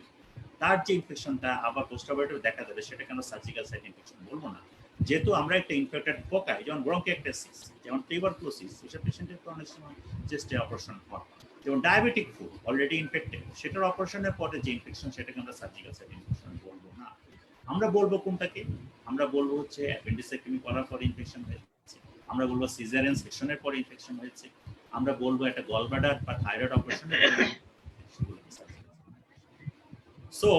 তার যে ইনফেকশনটা আবার পোস্ট অপারেটিভ দেখা যাবে সেটাকে আমরা সার্জিক্যাল সাইট ইনফেকশন বলবো না যেহেতু আমরা একটা ইনফেক্টেড পোকায় যেমন ব্রঙ্কিয়াক্টাসিস যেমন টিউবারকুলোসিস এসব পেশেন্টের অনেক সময় চেস্টে অপারেশন হয় যেমন ডায়াবেটিক ফুড অলরেডি ইনফেক্টেড সেটার অপারেশনের পরে যে ইনফেকশন সেটাকে আমরা সার্জিক্যাল সাইট ইনফেকশন বলবো না আমরা বলবো কোনটাকে আমরা বলবো হচ্ছে অ্যাপেন্ডিসেক্টমি করার পরে ইনফেকশন হয়েছে আমরা বলবো সিজারিয়ান সেকশনের পরে ইনফেকশন হয়েছে আমরা বলবো একটা গলব্লাডার বা থাইরয়েড অপারেশনের পরে So,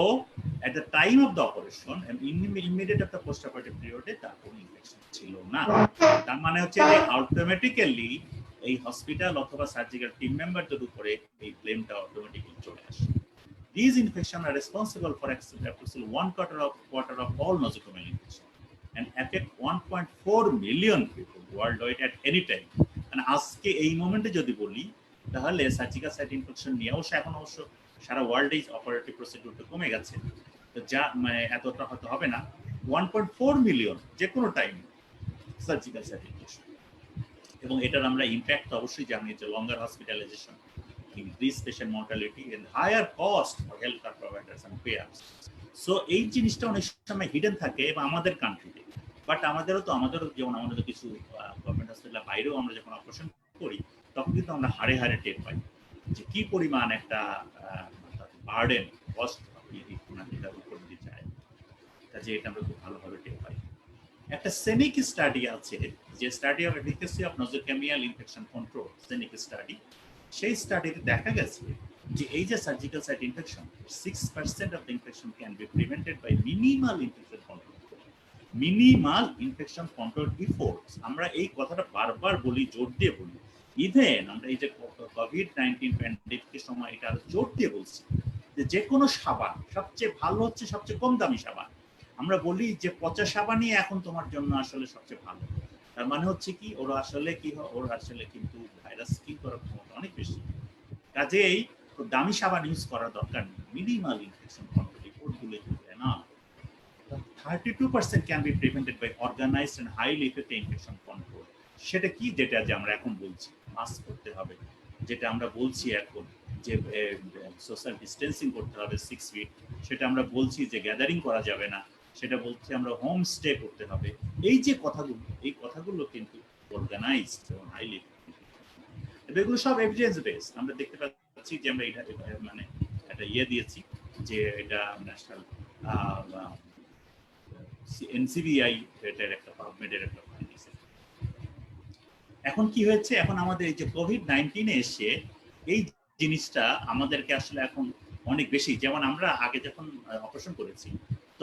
at the time of the operation, and immediate of the post-operative period, তার কোনো ইনফেকশন ছিল না। তার মানে হচ্ছে যে আলটিমেটিক্যালি এই হসপিটাল অথবা সার্জিক্যাল টিম মেম্বারদের উপরে এই ব্লেমটা অটোমেটিক্যালি চলে আসে। These infections are responsible for approximately 1/4 of all nosocomial infection. and affect 1.4 million people worldwide at any time. মানে আজকে এই মোমেন্টে যদি বলি তাহলে সার্জিক্যাল সাইট ইনফেকশন নিয়ে অবশ্য এখন অবশ্য সারা ওয়ার্ল্ডে অপারেটিভ প্রসিডিউরটা কমে গেছে, তো যা মানে এতটা হয়তো হবে না, 1.4 মিলিয়ন যে কোনো টাইম সার্জিক্যাল সাইট ইনফেকশন। এবং এটার আমরা ইম্প্যাক্ট অবশ্যই জানি যে লঙ্গার hospitalisation, increase patient mortality and higher cost for healthcare providers and payers. So এই জিনিসটা অনেক সময় হিডেন থাকে এবং আমাদের কান্ট্রিতে, বাট আমাদেরও যেমন আমাদের কিছু গভর্নমেন্ট হসপিটালের বাইরেও আমরা যখন অপারেশন করি তখন কিন্তু আমরা হাড়ে হাড়ে টের পাই যে কি পরিমাণ একটা বার্ডেন কস্ট এটার উপর দিয়ে যায়, কাজে এটা আমরা খুব ভালোভাবে টের পাই। একটা সেনিক স্টাডি আছে, যে study of efficacy of nosocomial infection control, SENIC study. সেই স্টাডিতে দেখা গেছে যে এই যে surgical site infection, 6% of the infection can be prevented by minimal infection control. Minimal infection control efforts, আমরা এই কথাটা বারবার বলি, জোর দিয়ে বলি। ইভেন আমরা এই যে কোভিড-19 প্যান্ডেমিকের সময় এটা আরো জোর দিয়ে বলছি যে কোনো সাবান সবচেয়ে ভালো হচ্ছে সবচেয়ে কম দামি সাবান। আমরা বলি যে পচা সাবানই এখন তোমার জন্য আসলে সবচেয়ে ভালো। তার মানে হচ্ছে কি, ওরা আসলে কি হয়, ওরা আসলে কিন্তু ভাইরাস কি করার ক্ষমতা অনেক বেশি, কাজেই দামি সাবান ইউজ করার দরকার নেই। মিনিমাল ইনফেকশন কন্ট্রোল রিপোর্টগুলো না, 32% can be prevented by organized and highly effective infection control. সেটা কি, যেটা যে আমরা এখন বলছি মাস্ক করতে হবে, যেটা আমরা বলছি এখন যে সোশ্যাল ডিস্টেন্সিং করতে হবে 6 ফিট, সেটা আমরা বলছি যে গ্যাদারিং করা যাবে না, সেটা বলছি আমরা হোম স্টে করতে হবে। এই যে কথাগুলো, এই কথাগুলো কিন্তু অর্গানাইজড এবং হাইলি এগুলো সব এভিডেন্স বেস। আমরা দেখতে পাচ্ছি যে আমরা এটা মানে একটা দিয়েছি যে এটা ন্যাশনাল এনসিবিআই এটার একটা পাবমেডের একটা ফাইন্ডিংস। এখন কি হয়েছে, এখন আমাদের এই যে কোভিড-19 এসে এই জিনিসটা আমাদেরকে আসলে এখন অনেক বেশি, যেমন আমরা আগে যখন অপারেশন করেছি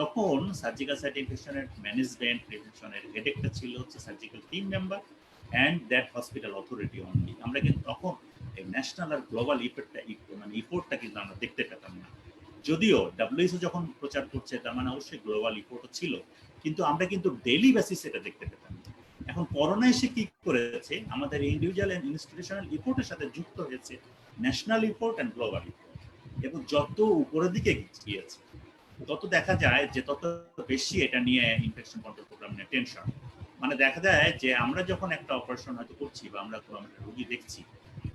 তখন সার্জিক্যাল সাইট ইনফেকশনের ম্যানেজমেন্ট প্রিভেনশনের হেডেকটা ছিল হচ্ছে surgical team member and that hospital authority only. আমরা কিন্তু তখন এই ন্যাশনাল আর গ্লোবাল ইফোর্টটা কিন্তু আমরা দেখতে পেতাম না। যদিও ডাব্লিউএইচও যখন প্রচার করছে তার মানে অবশ্যই গ্লোবাল ইফোর্টও ছিল, কিন্তু আমরা কিন্তু ডেইলি বেসিস এটা দেখতে পেতাম না। এখন করোনা এসে কি করেছে, আমাদের ইন্ডিভিজুয়াল এন্ড ইনস্টিটিউশনাল ইফোর্টের সাথে যুক্ত হয়েছে national effort and global effort, এবং যত উপরের দিকে গিয়েছে তত দেখা যায় যে তত বেশি এটা নিয়ে ইনফেকশন কন্ট্রোল প্রোগ্রাম নিয়ে টেনশন। মানে দেখা যায় যে আমরা যখন একটা অপারেশন হয়তো করছি বা আমরা রোগী দেখছি,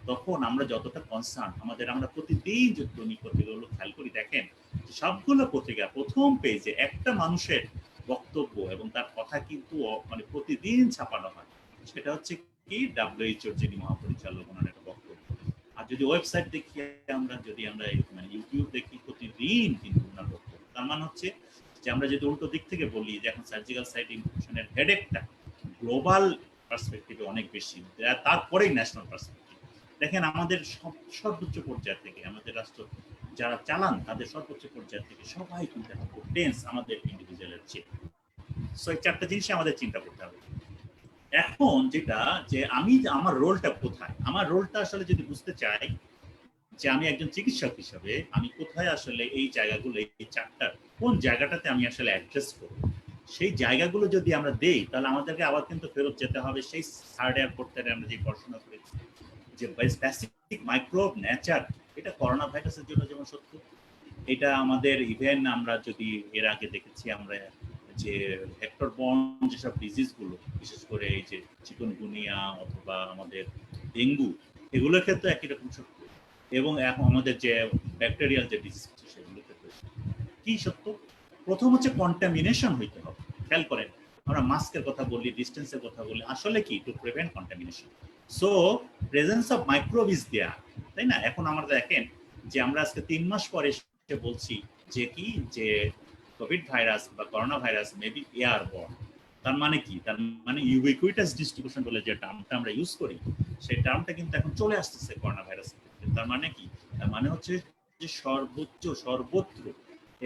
তখন আমরা যতটা কনসার্ন আমরা প্রতিদিন যে দৈনিক পত্রিকাগুলো খেয়াল করি, দেখেন সবগুলো পত্রিকা প্রথম পেজে একটা মানুষের বক্তব্য এবং তার কথা কিন্তু মানে প্রতিদিন ছাপানো হয়। সেটা হচ্ছে কি, ডাব্লিউএইচওর যিনি মহাপরিচালক ওনার একটা বক্তব্য। আর যদি ওয়েবসাইট দেখি আমরা, যদি আমরা মানে ইউটিউব দেখি, প্রতিদিন কিন্তু ওনার বক্তব্য। তার মানে হচ্ছে যে আমরা যদি উল্টো দিক থেকে বলি যে এখন সার্জিক্যাল সাইট ইনফেকশনের হেডেকটা গ্লোবাল পার্সপেক্টিভে অনেক বেশি, তারপরেই ন্যাশনাল পার্সপেক্টিভ। দেখেন আমাদের সর্বোচ্চ পর্যায় থেকে, আমাদের রাষ্ট্র যারা চালান তাদের সর্বোচ্চ পর্যায় থেকে সবাই কিন্তু টেন্স আমাদের ইন্ডিভিজুয়ালের চেয়ে। সো এই চারটা জিনিস আমাদের চিন্তা করতে হবে। এখন যেটা যে আমি আমার রোলটা কোথায়, আমার রোলটা আসলে যদি বুঝতে চাই যে আমি একজন চিকিৎসক হিসেবে আমি কোথায় আসলে এই জায়গাগুলো, এই চারটার কোন জায়গাটাতে আমি আসলে অ্যাড্রেস করব, সেই জায়গাগুলো যদি আমরা দেই তাহলে আমাদেরকে আবার কিন্তু ফেরত যেতে হবে সেই থার্ড ইয়ার ফোর্থ ইয়ারে আমরা যে পড়াশোনা করেছি যে স্পেসিফিক মাইক্রোব নেচার। এটা করোনা ভাইরাসের জন্য যেমন সত্য, এটা আমাদের ইভেন আমরা যদি এর আগে দেখেছি আমরা যে ভেক্টর বর্ন যেসব ডিজিজগুলো, বিশেষ করে এই যে চিকুনগুনিয়া অথবা আমাদের ডেঙ্গু, এগুলোর ক্ষেত্রে একই রকম সত্য। এবং এখন আমাদের যে ব্যাকটেরিয়াল যে ডিজিজ আছে সেগুলোর ক্ষেত্রে কি সত্য, প্রথম হচ্ছে কন্টামিনেশন হইতে হবে। খেয়াল করেন আমরা মাস্কের কথা বলি, ডিস্টেন্সের কথা বলি, আসলে কি to prevent contamination. So presence of microbe is there, তাই না? এখন আমরা দেখেন যে আমরা আজকে 3 মাস পরে বলছি যে কি, যে কোভিড ভাইরাস বা করোনা ভাইরাস মেবি এয়ারবর্ন। তার মানে কি, তার মানে ইউবিকুইটাস ডিস্ট্রিবিউশন বলে যে টার্মটা আমরা ইউজ করি, সেই টার্মটা কিন্তু এখন চলে আসতেছে করোনা ভাইরাস। তার মানে কি, তার মানে হচ্ছে যে সর্বত্র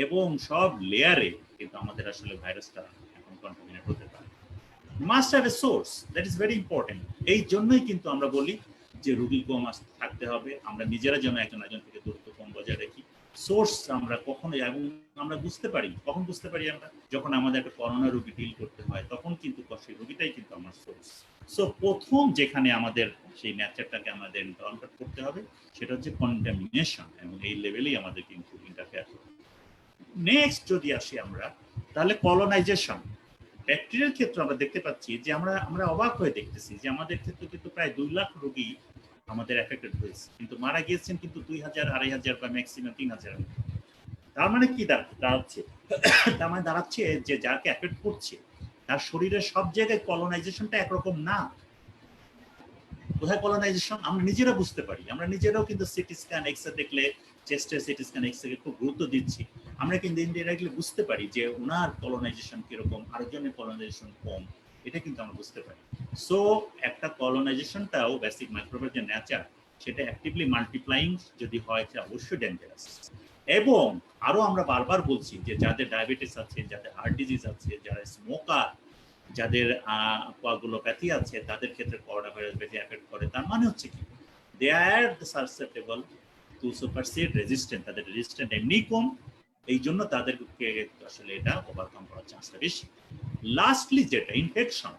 এবং সব লেয়ারে কিন্তু আমাদের আসলে ভাইরাসটা এখন কন্টামিনেট হতে পারে। Must have a source, that is very important. এই জন্যই কিন্তু আমরা বলি যে রোগী কম থাকতে হবে, আমরা নিজেরা যেন একজন থেকে দূরত্ব কম বজায় রাখি, সোর্স আমরা কখনোই, এবং আমরা বুঝতে পারি কখন বুঝতে পারি আমরা, যখন আমাদের একটা করোনা রোগী ডিল করতে হয় তখন কিন্তু সেই রোগীটাই কিন্তু আমার সোর্স। সো প্রথম যেখানে আমাদের সেই নেচারটাকে আমাদের এনকাউন্টার করতে হবে সেটা হচ্ছে কন্টামিনেশন, এবং এই লেভেলেই আমাদের কিন্তু ইন্টারফেয়ার করতে হবে। নেক্সট যদি আসি আমরা, তাহলে কলোনাইজেশন। ব্যাকটেরিয়ার ক্ষেত্রে আমরা দেখতে পাচ্ছি যে আমরা অবাক হয়ে দেখতেছি যে আমাদের ক্ষেত্রে কিন্তু প্রায় 2 লাখ রোগী আমাদের এফেক্টেড হয়েছে, কিন্তু মারা গিয়েছেন কিন্তু 2000, 2500 বা ম্যাক্সিমাম 3000। তার মানে কি দাঁড়াচ্ছে? তার মানে দাঁড়াচ্ছে যে যাকে এফেক্ট করছে তার শরীরের সব জায়গায় কলোনাইজেশনটা একরকম না। কোথায় কলোনাইজেশন আমরা নিজেরা বুঝতে পারি, আমরা নিজেরাও কিন্তু সিটি স্ক্যান, এক্সরে দেখলে, চেস্টের সিটি স্ক্যান, এক্সরে খুব গুরুত্ব দিচ্ছি, আমরা কিন্তু ইনডাইরেক্টলি বুঝতে পারি যে ওনার কলোনাইজেশন কিরকম, আরেকজনের কলোনাইজেশন কম, এটা কিন্তু আমরা বুঝতে পারি। সো একটা কলোনাইজেশনটাও বেসিক মাইক্রোবের যে নেচার সেটা অ্যাক্টিভলি মাল্টিপ্লাইং যদি হয় সেটা অবশ্যই ডেঞ্জারাস। এবং আরো আমরা বারবার বলছি যে যাদের ডায়াবেটিস আছে, যাদের হার্ট ডিজিজ আছে, যারা স্মোকার, যাদের কোয়াগুলোপ্যাথি আছে, তাদের ক্ষেত্রে করোনা ভাইরাস বেশি এফেক্ট করে। তার মানে হচ্ছে কি, দে আর সাসেপ্টেবল টু সুপারসিড রেজিস্ট্যান্ট, তাদের রেজিস্ট্যান্ট এমনি কম, এই জন্য তাদেরকে আসলে এটা ওভারকাম করার চান্সটা বেশি। লাস্টলি যেটা ইনফেকশন,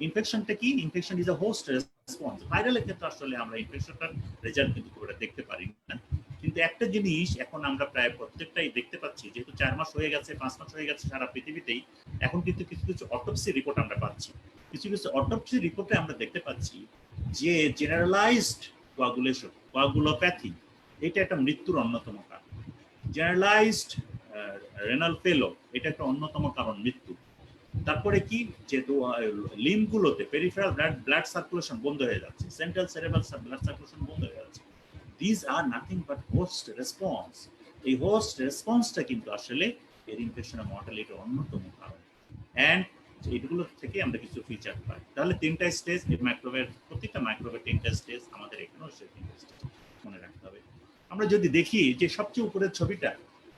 ইনফেকশনটা কি? Infection is a host response. ভাইরালের ক্ষেত্রে আসলে আমরা ইনফেকশনটার রেজাল্ট কিন্তু খুব একটা দেখতে পারি না, কিন্তু একটা জিনিস এখন আমরা প্রায় প্রত্যেকটাই দেখতে পাচ্ছি, যেহেতু 4 মাস হয়ে গেছে, 5 মাস হয়ে গেছে সারা পৃথিবীতেই, এখন কিন্তু কিছু কিছু অটোপসি রিপোর্ট আমরা পাচ্ছি। কিছু কিছু অটোপসি রিপোর্টে আমরা দেখতে পাচ্ছি যে জেনারেলাইজড কোয়াগুলেশন, কোয়াগুলোপ্যাথি, এটা একটা মৃত্যুর অন্যতম কারণ। জেনারেলাইজড রেনাল ফেলো, এটা একটা অন্যতম কারণ মৃত্যু। তারপরে কি, যে লিম্বগুলোতে পেরিফেরাল ব্লাড সার্কুলেশন বন্ধ হয়ে যাচ্ছে, সেন্ট্রাল সেরেব্রাল ব্লাড সার্কুলেশন বন্ধ হয়ে যাচ্ছে। These are nothing but host response. এই হোস্ট রেসপন্সটা কিন্তু আসলে এর ইনফেকশন মর্টালিটির অন্যতম কারণ। অ্যান্ড এইগুলো থেকে আমরা কিছু ফিচার পাই। তাহলে 3টা স্টেজ, এই মাইক্রোবের প্রত্যেকটা মাইক্রোবের 3টা স্টেজ, আমাদের এখানেও সেই 3টা স্টেজ মনে রাখতে হবে। আমরা যদি দেখি যে সবচেয়ে উপরের ছবিটা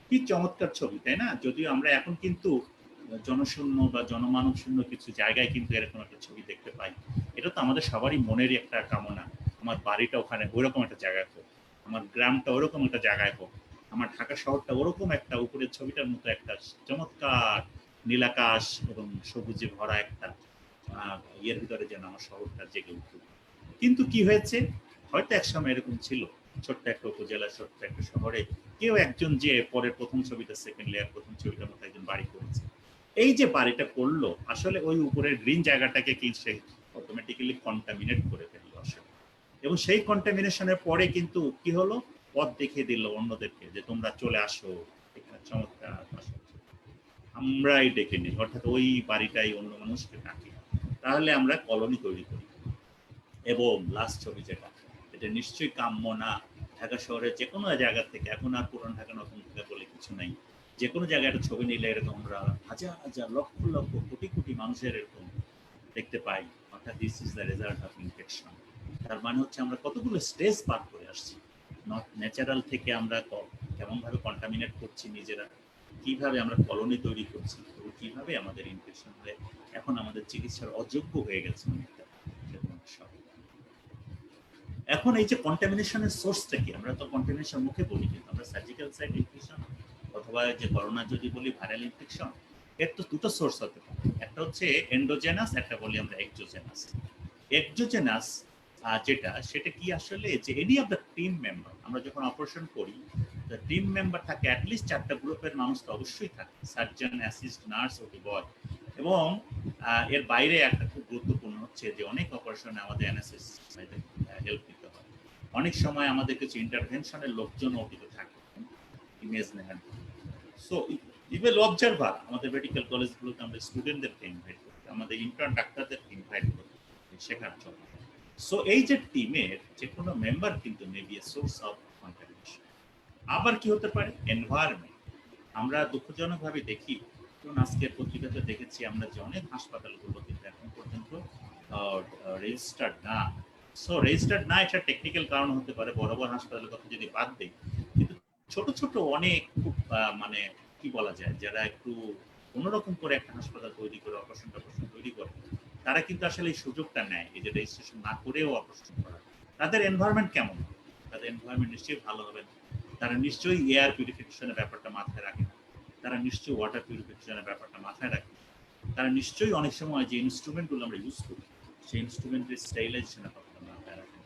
কি চমৎকার ছবি, তাই না? যদিও আমরা এখন কিন্তু জনশূন্য বা জনমানব শূন্য কিছু জায়গায় কিন্তু এরকম একটা ছবি দেখতে পাই। এটা তো আমাদের সবারই মনেরই একটা কামনা, আমার বাড়িটা ওখানে ওইরকম একটা জায়গায় হোক, আমার গ্রামটা ওরকম একটা জায়গায় হোক, আমার ঢাকা শহরটা ওরকম একটা উপরের ছবিটার মতো একটা চমৎকার নীলাকাশ এবং সবুজে ভরা একটা ইয়ের ভিতরে যেন আমার শহরটা জেগে উঠুক। কিন্তু কি হয়েছে, হয়তো একসময় এরকম ছিল, ছোট্ট একটা উপজেলা, ছোট্ট একটা শহরে কেউ একজন যে পরের প্রথম ছবিটা, সেকেন্ড লেয়ার প্রথম ছবিটার মতো একজন বাড়ি করেছে। এই যে বাড়িটা করলো আসলে ওই উপরের গ্রিন জায়গাটাকে কি সে অটোমেটিক্যালি কন্টামিনেট করে ফেললো আসলে। এবং সেই কন্টামিনেশনের পরে কিন্তু কি হলো, পথ দেখিয়ে দিল অন্যদেরকে যে তোমরা চলে আসো, এখানে চমৎকার আমরাই ডেকে নিই, অর্থাৎ ওই বাড়িটাই অন্য মানুষকে ডাকে, তাহলে আমরা কলোনি তৈরি করি। এবং লাস্ট ছবি যেটা, এটা নিশ্চয়ই কাম্য না। ঢাকা শহরের যে কোনো জায়গা থেকে, এখন আর পুরান ঢাকা নতুন ঢাকা বলে কিছু নাই, যে কোনো জায়গায় একটা ছবি নিলে এরকম আমরা হাজার হাজার লক্ষ লক্ষ কোটি কোটি মানুষের এরকম দেখতে পাই। অর্থাৎ this is the result of infection. তার মানে হচ্ছে আমরা কতগুলো স্টেজ পার করে আসছি, নট ন্যাচারাল থেকে আমরা কেমন ভাবে কন্টামিনেট করছি নিজেরা, কিভাবে আমরা কলোনি তৈরি করছি, কিভাবে আমাদের ইনফেকশন হয়ে এখন আমাদের চিকিৎসার অযোগ্য হয়ে গেছে অনেকটা। এখন এই যে কন্টামিনেশনের সোর্সটা কি, আমরা তো কন্টামিনেশন মুখে বলি, কিন্তু আমরা সার্জিক্যাল সাইট ইনফেকশন অথবা যে করোনা যদি বলি ভাইরাল ইনফেকশন, এর তো দুটো সোর্স হতে পারে। একটা হচ্ছে এন্ডোজেনাস, একটা বলি আমরা এক্সোজেনাস। এক্সোজেনাস যেটা, সেটা কি আসলে যে any of the team member, আমরা যখন অপারেশন করি টিম মেম্বার থাকে, অ্যাটলিস্ট 4টা গ্রুপের মানুষ তো অবশ্যই থাকে, সার্জন, অ্যাসিস্ট, নার্স, ওটি বয়। এবং এর বাইরে একটা খুব গুরুত্বপূর্ণ হচ্ছে যে অনেক অপারেশনে আমাদের এনএসএস হেল্প নিতে হয়, অনেক সময় আমাদের কিছু ইন্টারভেনশনের লোকজন ওটিতে থাকে, ইমেজ নেন। সো ইভেল অবজারভার আমাদের মেডিকেল কলেজগুলোতে আমরা স্টুডেন্টদেরকে ইনভাইট করি, আমাদের ইন্টার্ন ডাক্তারদেরকে ইনভাইট করি শেখার জন্য। সো এই যে টিমের যে কোনো মেম্বার কিন্তু may B a source of contamination. আবার কি হতে পারে, এনভায়রনমেন্ট। আমরা দুঃখজনকভাবে দেখি, কারণ আজকের পত্রিকাতে দেখেছি আমরা যে অনেক হাসপাতালগুলো কিন্তু এখন পর্যন্ত রেজিস্টার্ড না। সো রেজিস্টার্ড না, এটা টেকনিক্যাল কারণ হতে পারে, বড় বড় হাসপাতালের কথা যদি বাদ দেই, কিন্তু ছোট ছোট অনেক খুব মানে কি বলা যায়, যারা একটু কোনোরকম করে একটা হাসপাতাল তৈরি করে অপারেশন তৈরি করে, তারা কিন্তু আসলে এই সুযোগটা নেয়, এই যে রেজিস্ট্রেশন না করেও অপারেশন করা। তাদের এনভায়রনমেন্ট কেমন? তাদের এনভায়রনমেন্ট নিশ্চয়ই ভালো হবে না। তারা নিশ্চয়ই এয়ার পিউরিফিকেশনের ব্যাপারটা মাথায় রাখে, তারা নিশ্চয়ই ওয়াটার পিউরিফিকেশনের ব্যাপারটা মাথায় রাখে, তারা নিশ্চয়ই অনেক সময় যে ইনস্ট্রুমেন্টগুলো আমরা ইউজ করি সেই ইনস্ট্রুমেন্টের স্টাইলাইজেশনের ব্যাপারটা মাথায় রাখে।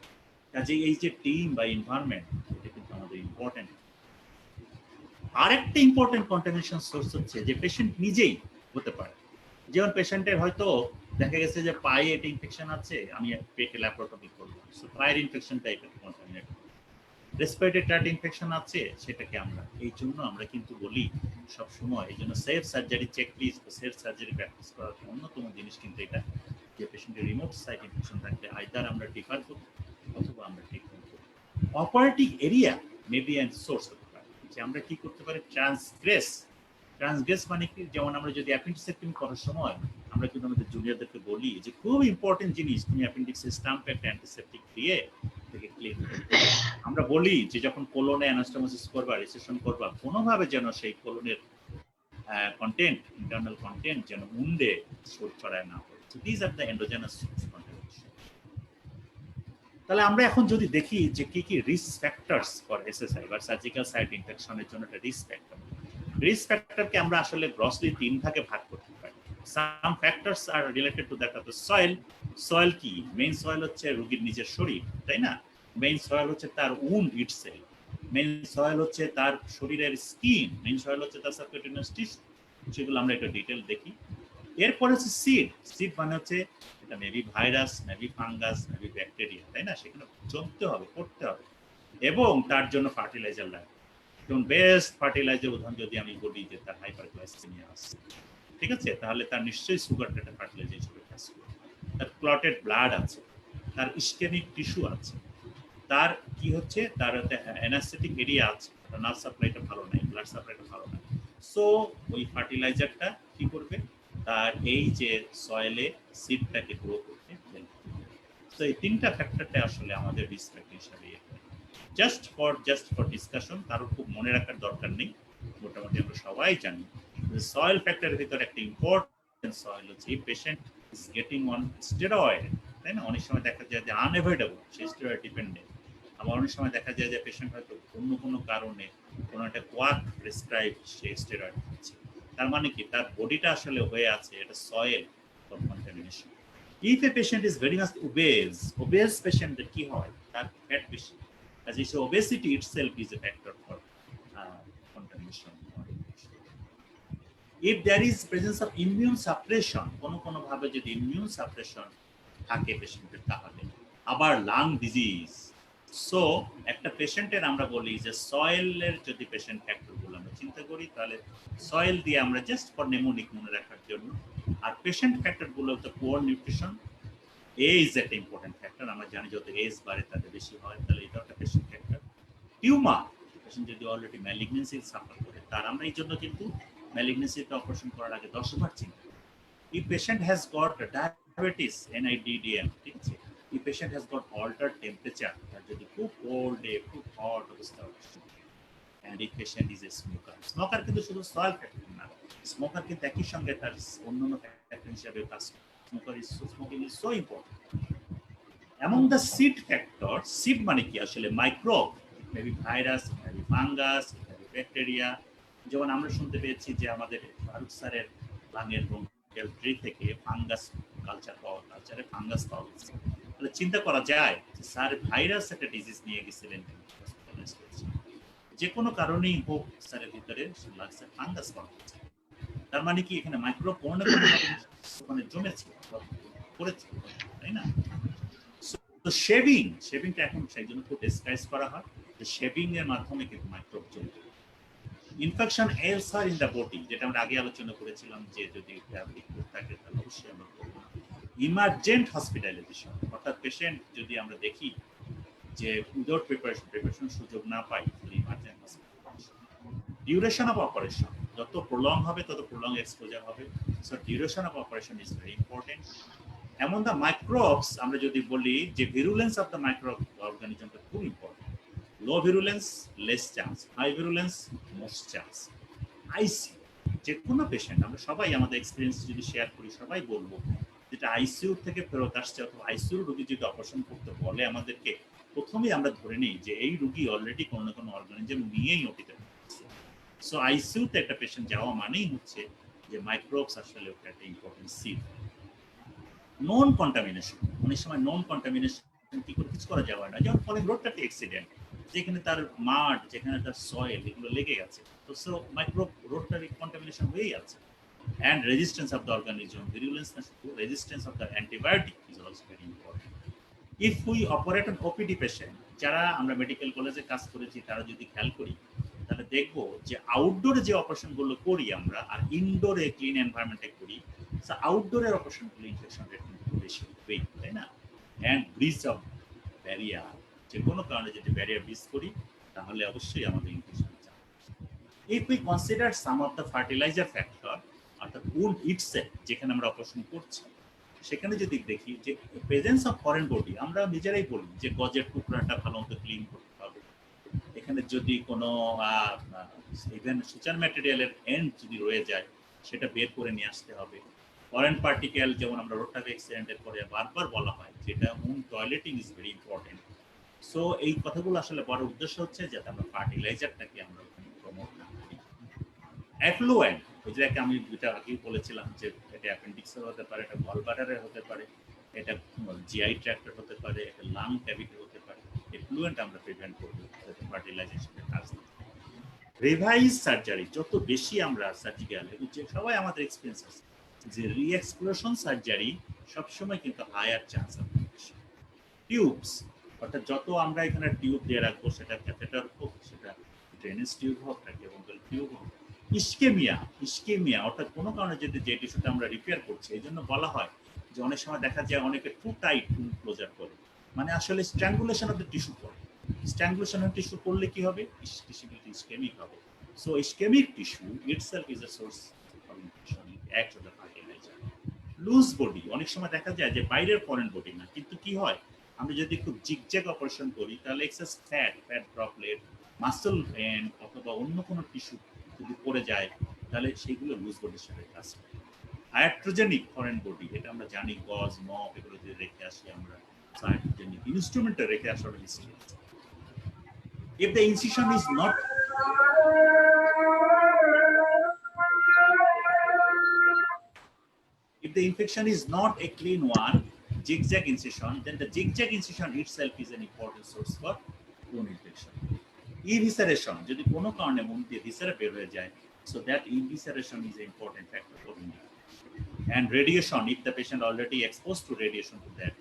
কাজে এই যে টিম বা এনভায়রনমেন্ট, এটা কিন্তু আমাদের ইম্পর্টেন্ট। আরেকটা ইম্পর্টেন্ট কন্টামিনেশন সোর্স হচ্ছে যে পেশেন্ট নিজেই হতে পারে। যেমন পেশেন্টের হয়তো দেখা গেছে যে পায়ে একটা ইনফেকশন আছে, আমি পেটে ল্যাপারোটমি করবো, সো পায়ের ইনফেকশন টাইপের কন্টামিনেট। রেসপিরেটরি ট্র্যাক্ট ইনফেকশন আছে, সেটাকে আমরা এই জন্য আমরা কিন্তু বলি সব সময়, এই জন্য সেফ সার্জারি চেকলিস্ট বা সেফ সার্জারি প্র্যাকটিস করার অন্যতম জিনিস কিন্তু এটা, যে পেশেন্টের রিমোট সাইট ইনফেকশন থাকলে আইদার আমরা ডিফার করি অথবা আমরা ট্রিটমেন্ট করি। Operating area maybe and source হতে পারে যে আমরা কি করতে পারি, ট্রান্সগ্রেস মানে কি, যেমন আমরা যদি অ্যাপেন্ডিসেক্টমি করার সময় আমরা কিন্তু আমাদের জুনিয়রদেরকে বলি যে খুব ইম্পর্টেন্ট জিনিস, তুমি অ্যাপেন্ডিক্সের স্টাম্পে একটা অ্যান্টিসেপ্টিক দিয়ে থেকে ক্লিন করবে। আমরা বলি যে যখন কোলনে অ্যানাস্টোমোসিস করবা, রিসেকশন করবা, কোনোভাবে যেন সেই কোলনের কন্টেন্ট, ইন্টারনাল কন্টেন্ট যেন উন্ডে ছড়ায় না পড়ে। So this are the endogenous contamination. তাহলে আমরা এখন যদি দেখি যে কি কি রিস্ক ফ্যাক্টরস ফর এসএসআই বা সার্জিক্যাল সাইট ইনফেকশনের জন্য একটা রিস্ক ফ্যাক্টর। রিস্ক ফ্যাক্টরকে আমরা আসলে গ্রসলি 3 ভাগে ভাগ করতে পারি। Some factors are related to that of the soil. Soil কি? মেইন সয়েল হচ্ছে রোগীর নিজের শরীর, তাই না? মেইন সয়েল হচ্ছে তার উন্ড ইটসেলফ, মেইন সয়েল হচ্ছে তার শরীরের স্কিন, মেইন সয়েল হচ্ছে তার সাবকিউটেনিয়াস টিস্যু, সেগুলো আমরা একটু ডিটেল দেখি। এরপর হচ্ছে সিড। সিড মানে হচ্ছে এটা maybe virus, maybe fungus, maybe bacteria, তাই না? সেখানে জমতে হবে, পড়তে হবে, এবং তার জন্য ফার্টিলাইজার লাগে। যেমন বেস্ট ফার্টিলাইজার উদাহরণ যদি আমি বলি যে তার হাইপারগ্লাইসেমিয়া আছে, ঠিক আছে, তাহলে তার নিশ্চয়ই সুগারটা একটা ফার্টিলাইজার হিসেবে কাজ করবে। তার ক্লটেড ব্লাড আছে, তার ইস্কেমিক টিস্যু আছে, তার কি হচ্ছে, তার অ্যানাস্থেটিক এরিয়া আছে, তার নার্ভ সাপ্লাইটা ভালো নাই, ব্লাড সাপ্লাইটা ভালো নাই। সো ওই ফার্টিলাইজারটা কি করবে, তার এই যে সয়েলে সিডটাকে গ্রো করতে হেল্প করবে। সো এই 3টা ফ্যাক্টরটা আসলে আমাদের রিস্ক ফ্যাক্টর হিসাবে জাস্ট ফর ডিসকাশন, কারো খুব মনে রাখার দরকার নেই, মোটামুটি আমরা সবাই জানি। সয়েল ফ্যাক্টরের ভিতরে একটা ইম্পর্টেন্ট সয়েল হচ্ছে এই patient is getting on steroid, তাই না? অনেক সময় দেখা যায় যে আনএভয়েডেবল, সেই স্টেরয়েড ডিপেন্ডেন্ট। আবার অনেক সময় দেখা যায় যে পেশেন্ট হয়তো অন্য কোনো কারণে কোনো একটা কোয়াক প্রেসক্রাইব সেই স্টেরয়েড হচ্ছে, তার মানে কি তার বডিটা আসলে হয়ে আছে এটা soil contamination. If a patient is very much obese পেশেন্টদের কি হয়, তার ফ্যাট বেশি, as is obesity itself is a factor for contamination. If there is presence of immune suppression, কোনো ভাবে যদি immune suppression থাকে পেশেন্টের, তাহলে আবার লাং ডিজিজ। সো একটা পেশেন্টের আমরা বলি যে সয়েলের যদি পেশেন্ট ফ্যাক্টরগুলো আমরা চিন্তা করি, তাহলে সয়েল দিয়ে আমরা জাস্ট ফর নেমোনিক মনে রাখার জন্য, আর পেশেন্ট ফ্যাক্টরগুলো হচ্ছে পুয়ার নিউট্রিশন, এজ একটা ইম্পর্টেন্ট ফ্যাক্টর, আমরা জানি যত এজ বাড়ে তাতে বেশি হয়, তাহলে এটা একটা পেশেন্ট ফ্যাক্টর। টিউমার, পেশেন্ট যদি অলরেডি ম্যালিগনেন্সি সাফার করে, তার আমরা এই জন্য কিন্তু ম্যালিগনেন্সিতে অপারেশন করার আগে 10 বার চিন্তা করি। If patient has got diabetes, NIDDM, ঠিক আছে, if patient has got altered temperature, তার যদি খুব কোল্ড ডে, খুব হট অবস্থা হচ্ছে, and if patient is a smoker কিন্তু শুধু সয়েল ফ্যাক্টর না, স্মোকার কিন্তু একই সঙ্গে তার অন্যান্য ফ্যাক্টর হিসেবে কাজ করে। Smoking is so important. Among the seed factors, seed মানে কি আসলে microbe, maybe virus, maybe fungus, maybe bacteria. যেমন আমরা শুনতে পেয়েছি যে আমাদের ফারুক স্যারের লাঙের ব্রঙ্কিয়াল ট্রি থেকে ফাঙ্গাস কালচারে ফাঙ্গাস পাওয়া গেছে। তাহলে চিন্তা করা যায় যে স্যার ভাইরাস একটা ডিজিজ নিয়ে গেছিলেন, যে কোনো কারণেই হোক স্যারের ভিতরে ফাঙ্গাস পাওয়া গেছে। তার মানে কি এখানে মাইক্রোব ওখানে জমেছে, করেছে, তাই না? তো শেভিংটা এখন সেই জন্য খুব ডিসকাইজ করা হয় যে শেভিং এর মাধ্যমে কিন্তু মাইক্রোব জমে। ইনফেকশন এলসার ইন দ্য বডি, যেটা আমরা আগে আলোচনা করেছিলাম যে যদি থাকে তাহলে অবশ্যই আমরা করবো। ইমার্জেন্ট হসপিটালাইজেশন, অর্থাৎ পেশেন্ট যদি আমরা দেখি যে উইদাউট প্রিপারেশন সুযোগ না পাই, emergent hospitalization. Duration of operation, যত প্রলং হবে তত প্রলং এক্সপোজার হবে, so duration of operation is very important. Among the microbes, আমরা যদি বলি যে ভিরুলেন্স অফ দ্য মাইক্রো অর্গানিজমটা খুব important. Low virulence less chance, high virulence most chance. ICU, যে কোনো পেশেন্ট, আমরা সবাই আমাদের এক্সপিরিয়েন্স যদি শেয়ার করি সবাই বলবো যেটা আইসিইউ থেকে ফেরত আসছে অথবা আইসিইউ রোগী যদি অপারেশন করতে বলে আমাদেরকে, প্রথমেই আমরা ধরে নিই যে এই রোগী অলরেডি কোনো না কোনো অর্গানিজম নিয়েই ওটিতে ভুগছে। সো আইসিইউতে একটা পেশেন্ট যাওয়া মানেই হচ্ছে যে মাইক্রোবস আসলে ওটা একটা ইম্পর্টেন্ট সিল। নন কন্টামিনেশন, অনেক সময় নন কন্টামিনেশন কি করে কিছু করা যাবে না, যেমন ফলিং রোডটা একটা অ্যাক্সিডেন্ট, যেখানে তার মাড, যেখানে তার সয়েল, এগুলো লেগে গেছে, তো সো মাইক্রোব রোডটার কন্টামিনেশন হয়েই আছে। And resistance of the organism, virulence, resistance of the antibiotic is also very important. If we operate on OPD patient, যারা আমরা মেডিকেল কলেজে কাজ করেছি তারা যদি খেয়াল করি, তাহলে দেখবো যে আউটডোরে যে অপারেশন গুলো করি আমরা আর ইনডোরে ক্লিন এনভায়রনমেন্টে করি, আউটডোরের অপারেশন গুলো ইনফেকশন রেট কিন্তু বেশি হবেই, তাই না? অ্যান্ড ব্রিজ অফ ব্যারিয়ার, যে কোনো কারণে যদি ব্যারিয়ার ব্রিজ করি তাহলে অবশ্যই আমাদের ইনফেকশন যায়। If we consider some of the fertilizer factor, অর্থাৎ উড ইটসেলফ যেখানে আমরা অপারেশন করছি, সেখানে যদি দেখি যে প্রেজেন্স অফ ফরেন বডি, আমরা নিজেরাই বলি যে গজের টুকরাটা ভালো মতো ক্লিন করতে হবে, এখানে যদি কোনো ইভেন সুচার ম্যাটেরিয়ালের এন্ড যদি রয়ে যায় সেটা বের করে নিয়ে আসতে হবে। ফরেন পার্টিকেল, যেমন আমরা রোটারি অ্যাক্সিডেন্টের পরে বারবার বলা হয় যেটা toileting is very important. So এই কথাগুলো আসলে বড় উদ্দেশ্য হচ্ছে যাতে আমরা ফার্টিলাইজারটাকে আমরা প্রমোট না করি। অ্যাফ্লুয়েন্ট, যেটাকে আমি যেটা আগেই বলেছিলাম যে এটা অ্যাপেন্ডিক্সের হতে পারে, এটা গলব্লাডারের হতে পারে, এটা জিআই ট্র্যাক্টের হতে পারে, এটা লাং ক্যাভিটি হতে পারে। এফ্লুয়েন্ট আমরা প্রিভেন্ট করব যাতে ফার্টিলাইজেশনের কাজ না। রিভাইজ সার্জারি, যত বেশি আমরা সার্জিক্যাল, যে সবাই আমাদের এক্সপিরিয়েন্স আছে যে রিএক্সপ্লোশন সার্জারি সবসময় কিন্তু higher chance of infection. Tubes, অর্থাৎ যত আমরা এখানে টিউব দিয়ে রাখবো, সেটা ক্যাথেটার হোক, সেটা ড্রেনেজ টিউব হোক, ট্র্যাকিওভেন্ট্রাল টিউব হোক। ইস্কেমিয়া অর্থাৎ কোনো কারণে যদি যে টিস্যুটা আমরা রিপেয়ার করছি, এই জন্য বলা হয় যে অনেক সময় দেখা যায় অনেকে টু টাইট ক্লোজার করে, মানে আসলে স্ট্র্যাঙ্গুলেশন অফ দ্য টিস্যু করে। স্ট্র্যাঙ্গুলেশন অফ টিস্যু করলে কি হবে? টিস্যুটি ইস্কেমিক হবে। So ischemic tissue itself is a source of infection, act of the fertilizer. Loose body, অনেক সময় দেখা যায় যে বাইরের ফরেন বডি না, কিন্তু কি হয় আমরা যদি খুব জিগজ্যাগ অপারেশন করি তাহলে excess fat droplet, muscle and অথবা অন্য কোনো টিস্যু যদি পড়ে যায় তাহলে সেইগুলো লুজ বডির সাথে কাজ করে। হায়াট্রোজেনিক ফরেন বডি, এটা আমরা জানি গজ, মপ, এগুলো যদি রেখে আসি আমরা, হায়াট্রোজেনিক ইনস্ট্রুমেন্টে রেখে আসার হিস্ট্রি আছে। If the incision is not if the infection is not a clean one, zigzag incision, then the zigzag incision itself is an important source for wound infection. Evisceration, যদি কোনো কারণে মুখ দিয়ে ভিসেরা বের হয়ে যায়, so that evisceration is an important factor for wound infection. And radiation, if the patient already exposed to radiation to that.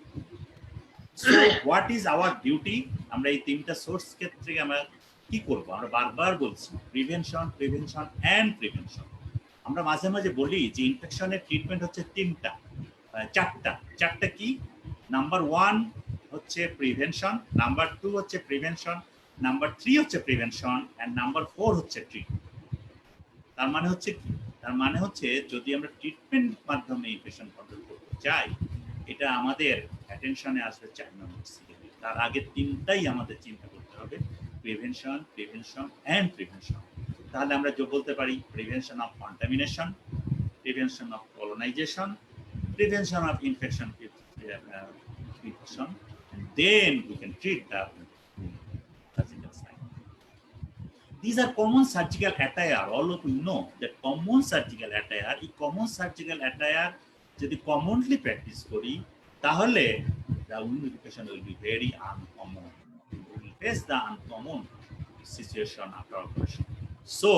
So what is our duty? আমরা এই তিনটা সোর্স ক্ষেত্রে আমরা কি করব? আমরা বারবার বলছি প্রিভেনশন, প্রিভেনশন এন্ড প্রিভেনশন। আমরা মাঝে মাঝে বলি যে ইনফেকশনের ট্রিটমেন্ট হচ্ছে চারটা কি? নাম্বার 1 হচ্ছে প্রিভেনশন, নাম্বার 2 হচ্ছে প্রিভেনশন, নাম্বার 3 হচ্ছে প্রিভেনশন, এন্ড নাম্বার 4 হচ্ছে ট্রিটমেন্ট। তার মানে হচ্ছে কি? তার মানে হচ্ছে যদি আমরা ট্রিটমেন্ট মাধ্যমে ইনফেকশন কন্ট্রোল করতে চাই, এটা আমাদের অ্যাটেনশনে আসবে 4 নম্বর সিরিয়ালে। তার আগে তিনটাই আমাদের চিন্তা করতে হবে, প্রিভেনশন, প্রিভেনশন এন্ড প্রিভেনশন। তাহলে আমরা যে বলতে পারি prevention of contamination, prevention of colonisation, prevention of infection, and then we can treat the surgical side. These are common surgical attire. All of you know that common surgical attire, এই common surgical attire যদি commonly practice করি তাহলে the wound infection will be very uncommon. We will face the uncommon situation after operation. So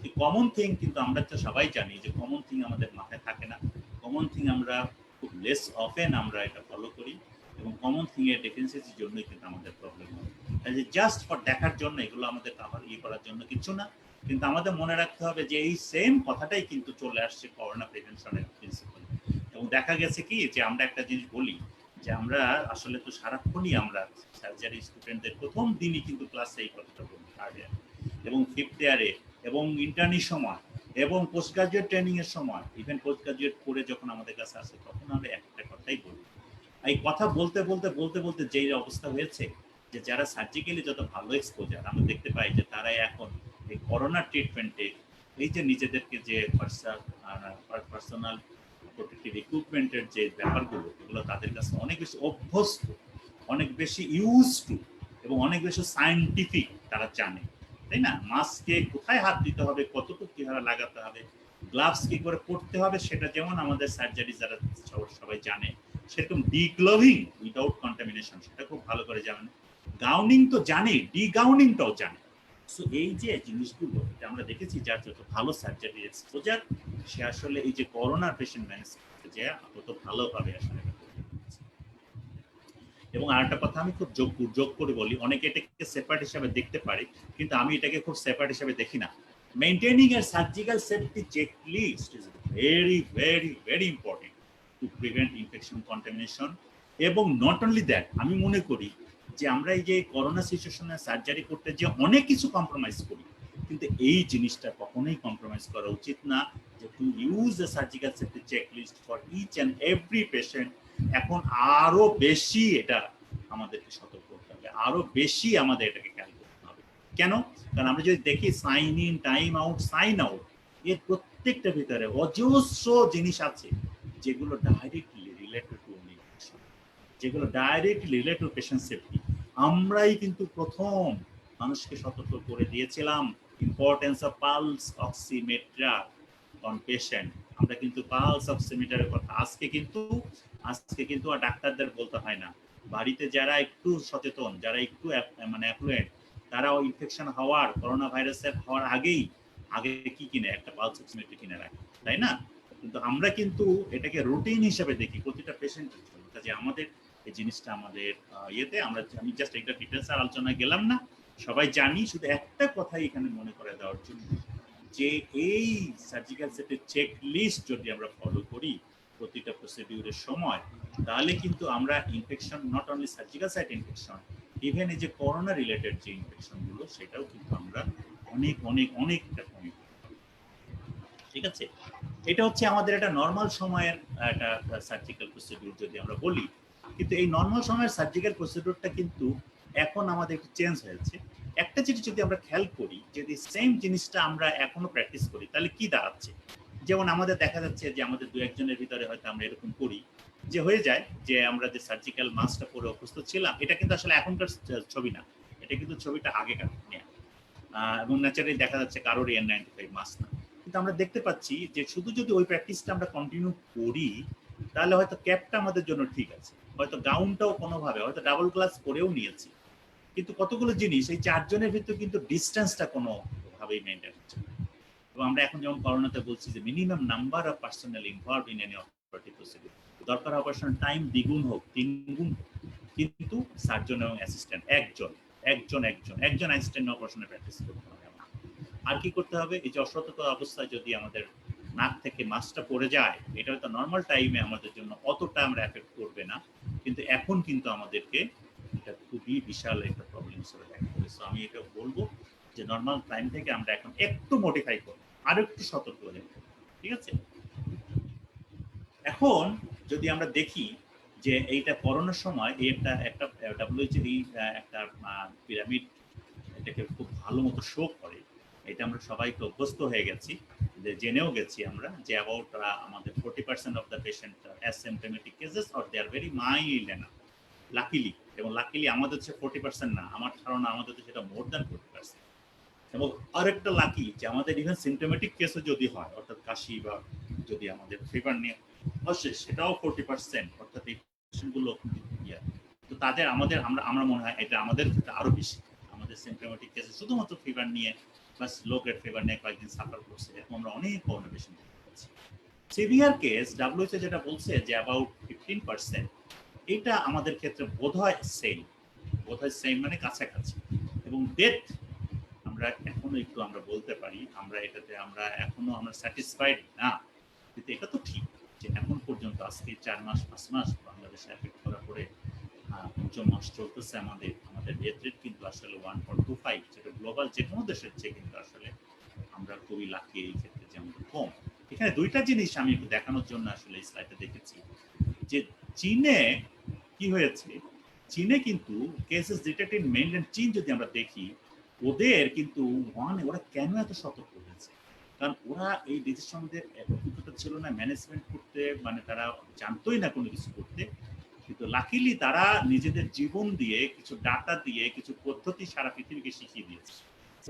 the common thing কিন্তু আমরা তো সবাই জানি যে common thing আমাদের মাথায় থাকে না। common thing আমরা খুব less often আমরা এটা ফলো করি, এবং common thing এর ডেফিসিয়েন্সির জন্যই কিন্তু আমাদের প্রবলেম হয়। তাই জাস্ট ফর দেখার জন্য এগুলো আমাদের কভার করার জন্য কিছু না, কিন্তু আমাদের মনে রাখতে হবে যে এই সেম কথাটাই কিন্তু চলে আসছে করোনা প্রিভেনশনের প্রিন্সিপাল। এবং দেখা গেছে কি যে আমরা একটা জিনিস বলি যে আমরা আসলে তো সারাক্ষণই আমরা সার্জারি স্টুডেন্টদের প্রথম দিনই কিন্তু ক্লাসে এই কথাটা বলি, থার্ড ইয়ার এবং ফিফথ ইয়ারে এবং ইন্টার্নির সময় এবং পোস্ট গ্রাজুয়েট ট্রেনিং এর সময়, ইভেন পোস্ট গ্রাজুয়েট করে যখন আমাদের কাছে আসে তখন আমরা একটা কথাই বলি। এই কথা বলতে বলতে বলতে বলতে যেই অবস্থা হয়েছে যে যারা সার্জিক্যালি যত ভালো এক্সপোজার, আমরা দেখতে পাই যে তারাই এখন এই করোনা ট্রিটমেন্টে এই যে নিজেদেরকে যে পার্সোনাল প্রোটেক্টিভ ইকুইপমেন্টের যে ব্যাপারগুলো, এগুলো তাদের কাছে অনেক বেশি অভ্যস্ত, অনেক বেশি ইউজ টু, এবং অনেক বেশি সায়েন্টিফিক তারা জানে, তাই না? মাস্কে কোথায় হাত দিতে হবে, কতটুকু কিভাবে লাগাতে হবে, গ্লাভস কি করে পরতে হবে, সেটা যেমন আমাদের সার্জারি যারা সবাই জানে, সেরকম ডিগ্লোভিং উইদাউট কন্টামিনেশন সেটা খুব ভালো করে জানেন। গাউনিং তো জানে, ডিগাউনিংটাও জানে। সো এই যে জিনিসগুলো এটা আমরা দেখেছি, যার যত ভালো সার্জারি এক্সপোজার, সে আসলে এই যে করোনা পেশেন্ট ম্যানেজ করতে যে তত ভালোভাবে আসলে এটা করতে পারছে। এবং আরেকটা কথা আমি খুব যোগ করে বলি, অনেকে এটাকে সেপারেট হিসাবে দেখতে পারে, কিন্তু আমি এটাকে খুব সেপারেট হিসাবে দেখি না। Maintaining A surgical safety checklist is very very very important to prevent infection, contamination. এবং নট অনলি দ্যাট, আমি মনে করি যে আমরা এই যে করোনা সিচুয়েশনে সার্জারি করতে যে অনেক কিছু কম্প্রোমাইজ করি, কিন্তু এই জিনিসটা কখনোই কম্প্রোমাইজ করা উচিত না, যে to use the surgical safety checklist for each and every patient. এখন আরো বেশি এটা আমাদেরকে সতর্ক করতে হবে, আরো বেশি আমাদের এটাকে খেয়াল করতে হবে। কেন? কারণ আমরা যদি দেখি sign in, time out, sign out, এর প্রত্যেকটা ভিতরে অজস্র জিনিস আছে যেগুলো ডাইরেক্টলি রিলেটেড টু ইনফেকশন, যেগুলো directly related to patient safety. আমরাই কিন্তু প্রথম মানুষকে সতর্ক করে দিয়েছিলাম importance of pulse oximeter on patient. আমরা কিন্তু পালস অক্সিমিটারের কথা আজকে কিন্তু আর ডাক্তারদের বলতে হয় না। বাড়িতে যারা একটু সচেতন, যারা একটু মানে অ্যাফ্লুয়েন্ট, তারা ইনফেকশন হওয়ার, করোনা ভাইরাসের হওয়ার আগে কি কিনে, একটা পালস অক্সিমিটার কিনে রাখে, তাই না? কিন্তু আমরা কিন্তু এটাকে রুটিন হিসেবে দেখি প্রতিটা পেশেন্টের জন্য। কাজে আমাদের এই জিনিসটা আমাদের ইয়েতে আমি জাস্ট একটা ডিটেলস আর আলোচনায় গেলাম না, সবাই জানি। শুধু একটা কথাই এখানে মনে করে দেওয়ার জন্য, যে এই সার্জিক্যাল সেটের চেক লিস্ট যদি আমরা ফলো করি প্রতিটা প্রসিডিউরের সময়, তাহলে কিন্তু আমরা infection, not only surgical site infection, even এই যে করোনা রিলেটেড যে ইনফেকশন গুলো, সেটাও কিন্তু আমরা অনেকটা কমে। ঠিক আছে, এটা হচ্ছে আমাদের একটা নর্মাল সময়ের একটা সার্জিক্যাল প্রসিডিউর যদি আমরা বলি। কিন্তু এই নর্মাল সময়ের সার্জিক্যাল প্রসিডিউরটা কিন্তু এখন আমাদের একটু চেঞ্জ হয়েছে। একটা জিনিস যদি আমরা খেয়াল করি, যদি সেম জিনিসটা আমরা এখনো প্র্যাকটিস করি, তাহলে কি দাঁড়াচ্ছে? যেমন আমাদের দেখা যাচ্ছে যে আমাদের দু একজনের ভিতরে হয়তো আমরা এরকম করি যে হয়ে যায় যে আমরা যে সার্জিক্যাল মাস্কটা পরে অভ্যস্ত ছিলাম, এটা কিন্তু আসলে এখনকার ছবি না, এটা কিন্তু ছবিটা আগেকার নেয়া। এবং ন্যাচারালি দেখা যাচ্ছে কারোর N95 মাস্ক না। কিন্তু আমরা দেখতে পাচ্ছি যে শুধু যদি ওই প্র্যাকটিসটা আমরা কন্টিনিউ করি, তাহলে হয়তো ক্যাপটা আমাদের জন্য ঠিক আছে, হয়তো গাউনটাও কোনোভাবে হয়তো ডাবল গ্লাস করেও নিয়েছি, কিন্তু কতগুলো জিনিস এই চারজনের ভিতরে কিন্তু ডিস্টেন্সটা কোনোভাবেই মেনটেন হচ্ছে না। এবং আমরা এখন যেমন করোনাতে বলছি যে minimum number of personal involve in any operative procedure, দরকার অপারেশন টাইম দ্বিগুণ হোক, 3 গুণ, কিন্তু সার্জন এবং অ্যাসিস্ট্যান্ট একজন অ্যাসিস্ট্যান্ট অপারেশনে প্র্যাকটিস করতে হবে। আর কি করতে হবে? এই যে অসতর্ক অবস্থায় যদি আমাদের নাক থেকে মাস্কটা পড়ে যায়, এটা হয়তো নর্মাল টাইমে আমাদের জন্য অতটা আমরা এফেক্ট করবে না, কিন্তু এখন কিন্তু আমাদেরকে এটা খুবই বিশাল একটা প্রবলেম হিসেবে দেখা যাবে। সো আমি এটা বলবো যে নর্মাল টাইম থেকে আমরা এখন একটু মডিফাই করব, আরো একটু সতর্ক হয়ে যাব। ঠিক আছে, এখন যদি আমরা দেখি যে এইটা করোনার সময় এই একটা WHO একটা পিরামিড এটাকে খুব ভালো মতো শো করে, এটা আমরা সবাই অভ্যস্ত হয়ে গেছি, যে জেনেও গেছি আমরা যে অ্যাবাউট আমাদের 40% of the patient asymptomatic cases or they are very mild enough, luckily. এবং লাকিলি আমাদের হচ্ছে 40% না, আমার ধারণা আমাদের সেটা মোর দ্যান 40%। এবং আরেকটা লাকি যে আমাদের ইভেন সিমটোমেটিক কেসও যদি হয়, অর্থাৎ কাশি বা যদি আমাদের ফিভার নিয়ে আসে, সেটাও 40%, অর্থাৎ এই পেশেন্টগুলো তো তাদের আমরা মনে হয় এটা আমাদের আরো বেশি। আমাদের সিমটোমেটিক কেসে শুধুমাত্র ফিভার নিয়ে বা লো গ্রেড ফিভার নিয়ে কয়েকদিন সাফার করছে, এরকম আমরা অনেক করোনা পেশেন্ট দেখতে পাচ্ছি। সিভিয়ার কেস WHO যেটা বলছে যে অ্যাবাউট 15%, এটা আমাদের ক্ষেত্রে বোধহয় সেম মানে কাছাকাছি। এবং ডেথ আমরা এখনো একটু আমরা বলতে পারি আমরা এটাতে আমরা এখনো আমরা স্যাটিসফাইড না, কিন্তু এটা তো ঠিক যে এখন পর্যন্ত আজকে 4 মাস 5 মাস বাংলাদেশে এফেক্ট করার পরে 5 মাস চলতেছে, আমাদের ডেথ রেট কিন্তু আসলে 1.25, যেটা গ্লোবাল যে কোনো দেশের চেয়ে কিন্তু আসলে আমরা খুবই লাকি এই ক্ষেত্রে যে আমাদের কম। এখানে দুইটা জিনিস আমি একটু দেখানোর জন্য আসলে এই স্লাইডে দেখেছি যে চীনে কি হয়েছে। চীনে কিন্তু কেসেস ডিটেক্টেড ইন মেইনল্যান্ড চীন যদি আমরা দেখি, ওদের কিন্তু ওরা কেন এত সতর্ক হয়েছে, কারণ ওরা এই ডিজিজ সম্বন্ধে অভিজ্ঞতা ছিল না ম্যানেজমেন্ট করতে, মানে তারা জানতোই না কোনো কিছু করতে। কিন্তু লাকিলি তারা নিজেদের জীবন দিয়ে, কিছু ডাটা দিয়ে, কিছু পদ্ধতি সারা পৃথিবীকে শিখিয়ে দিয়েছে।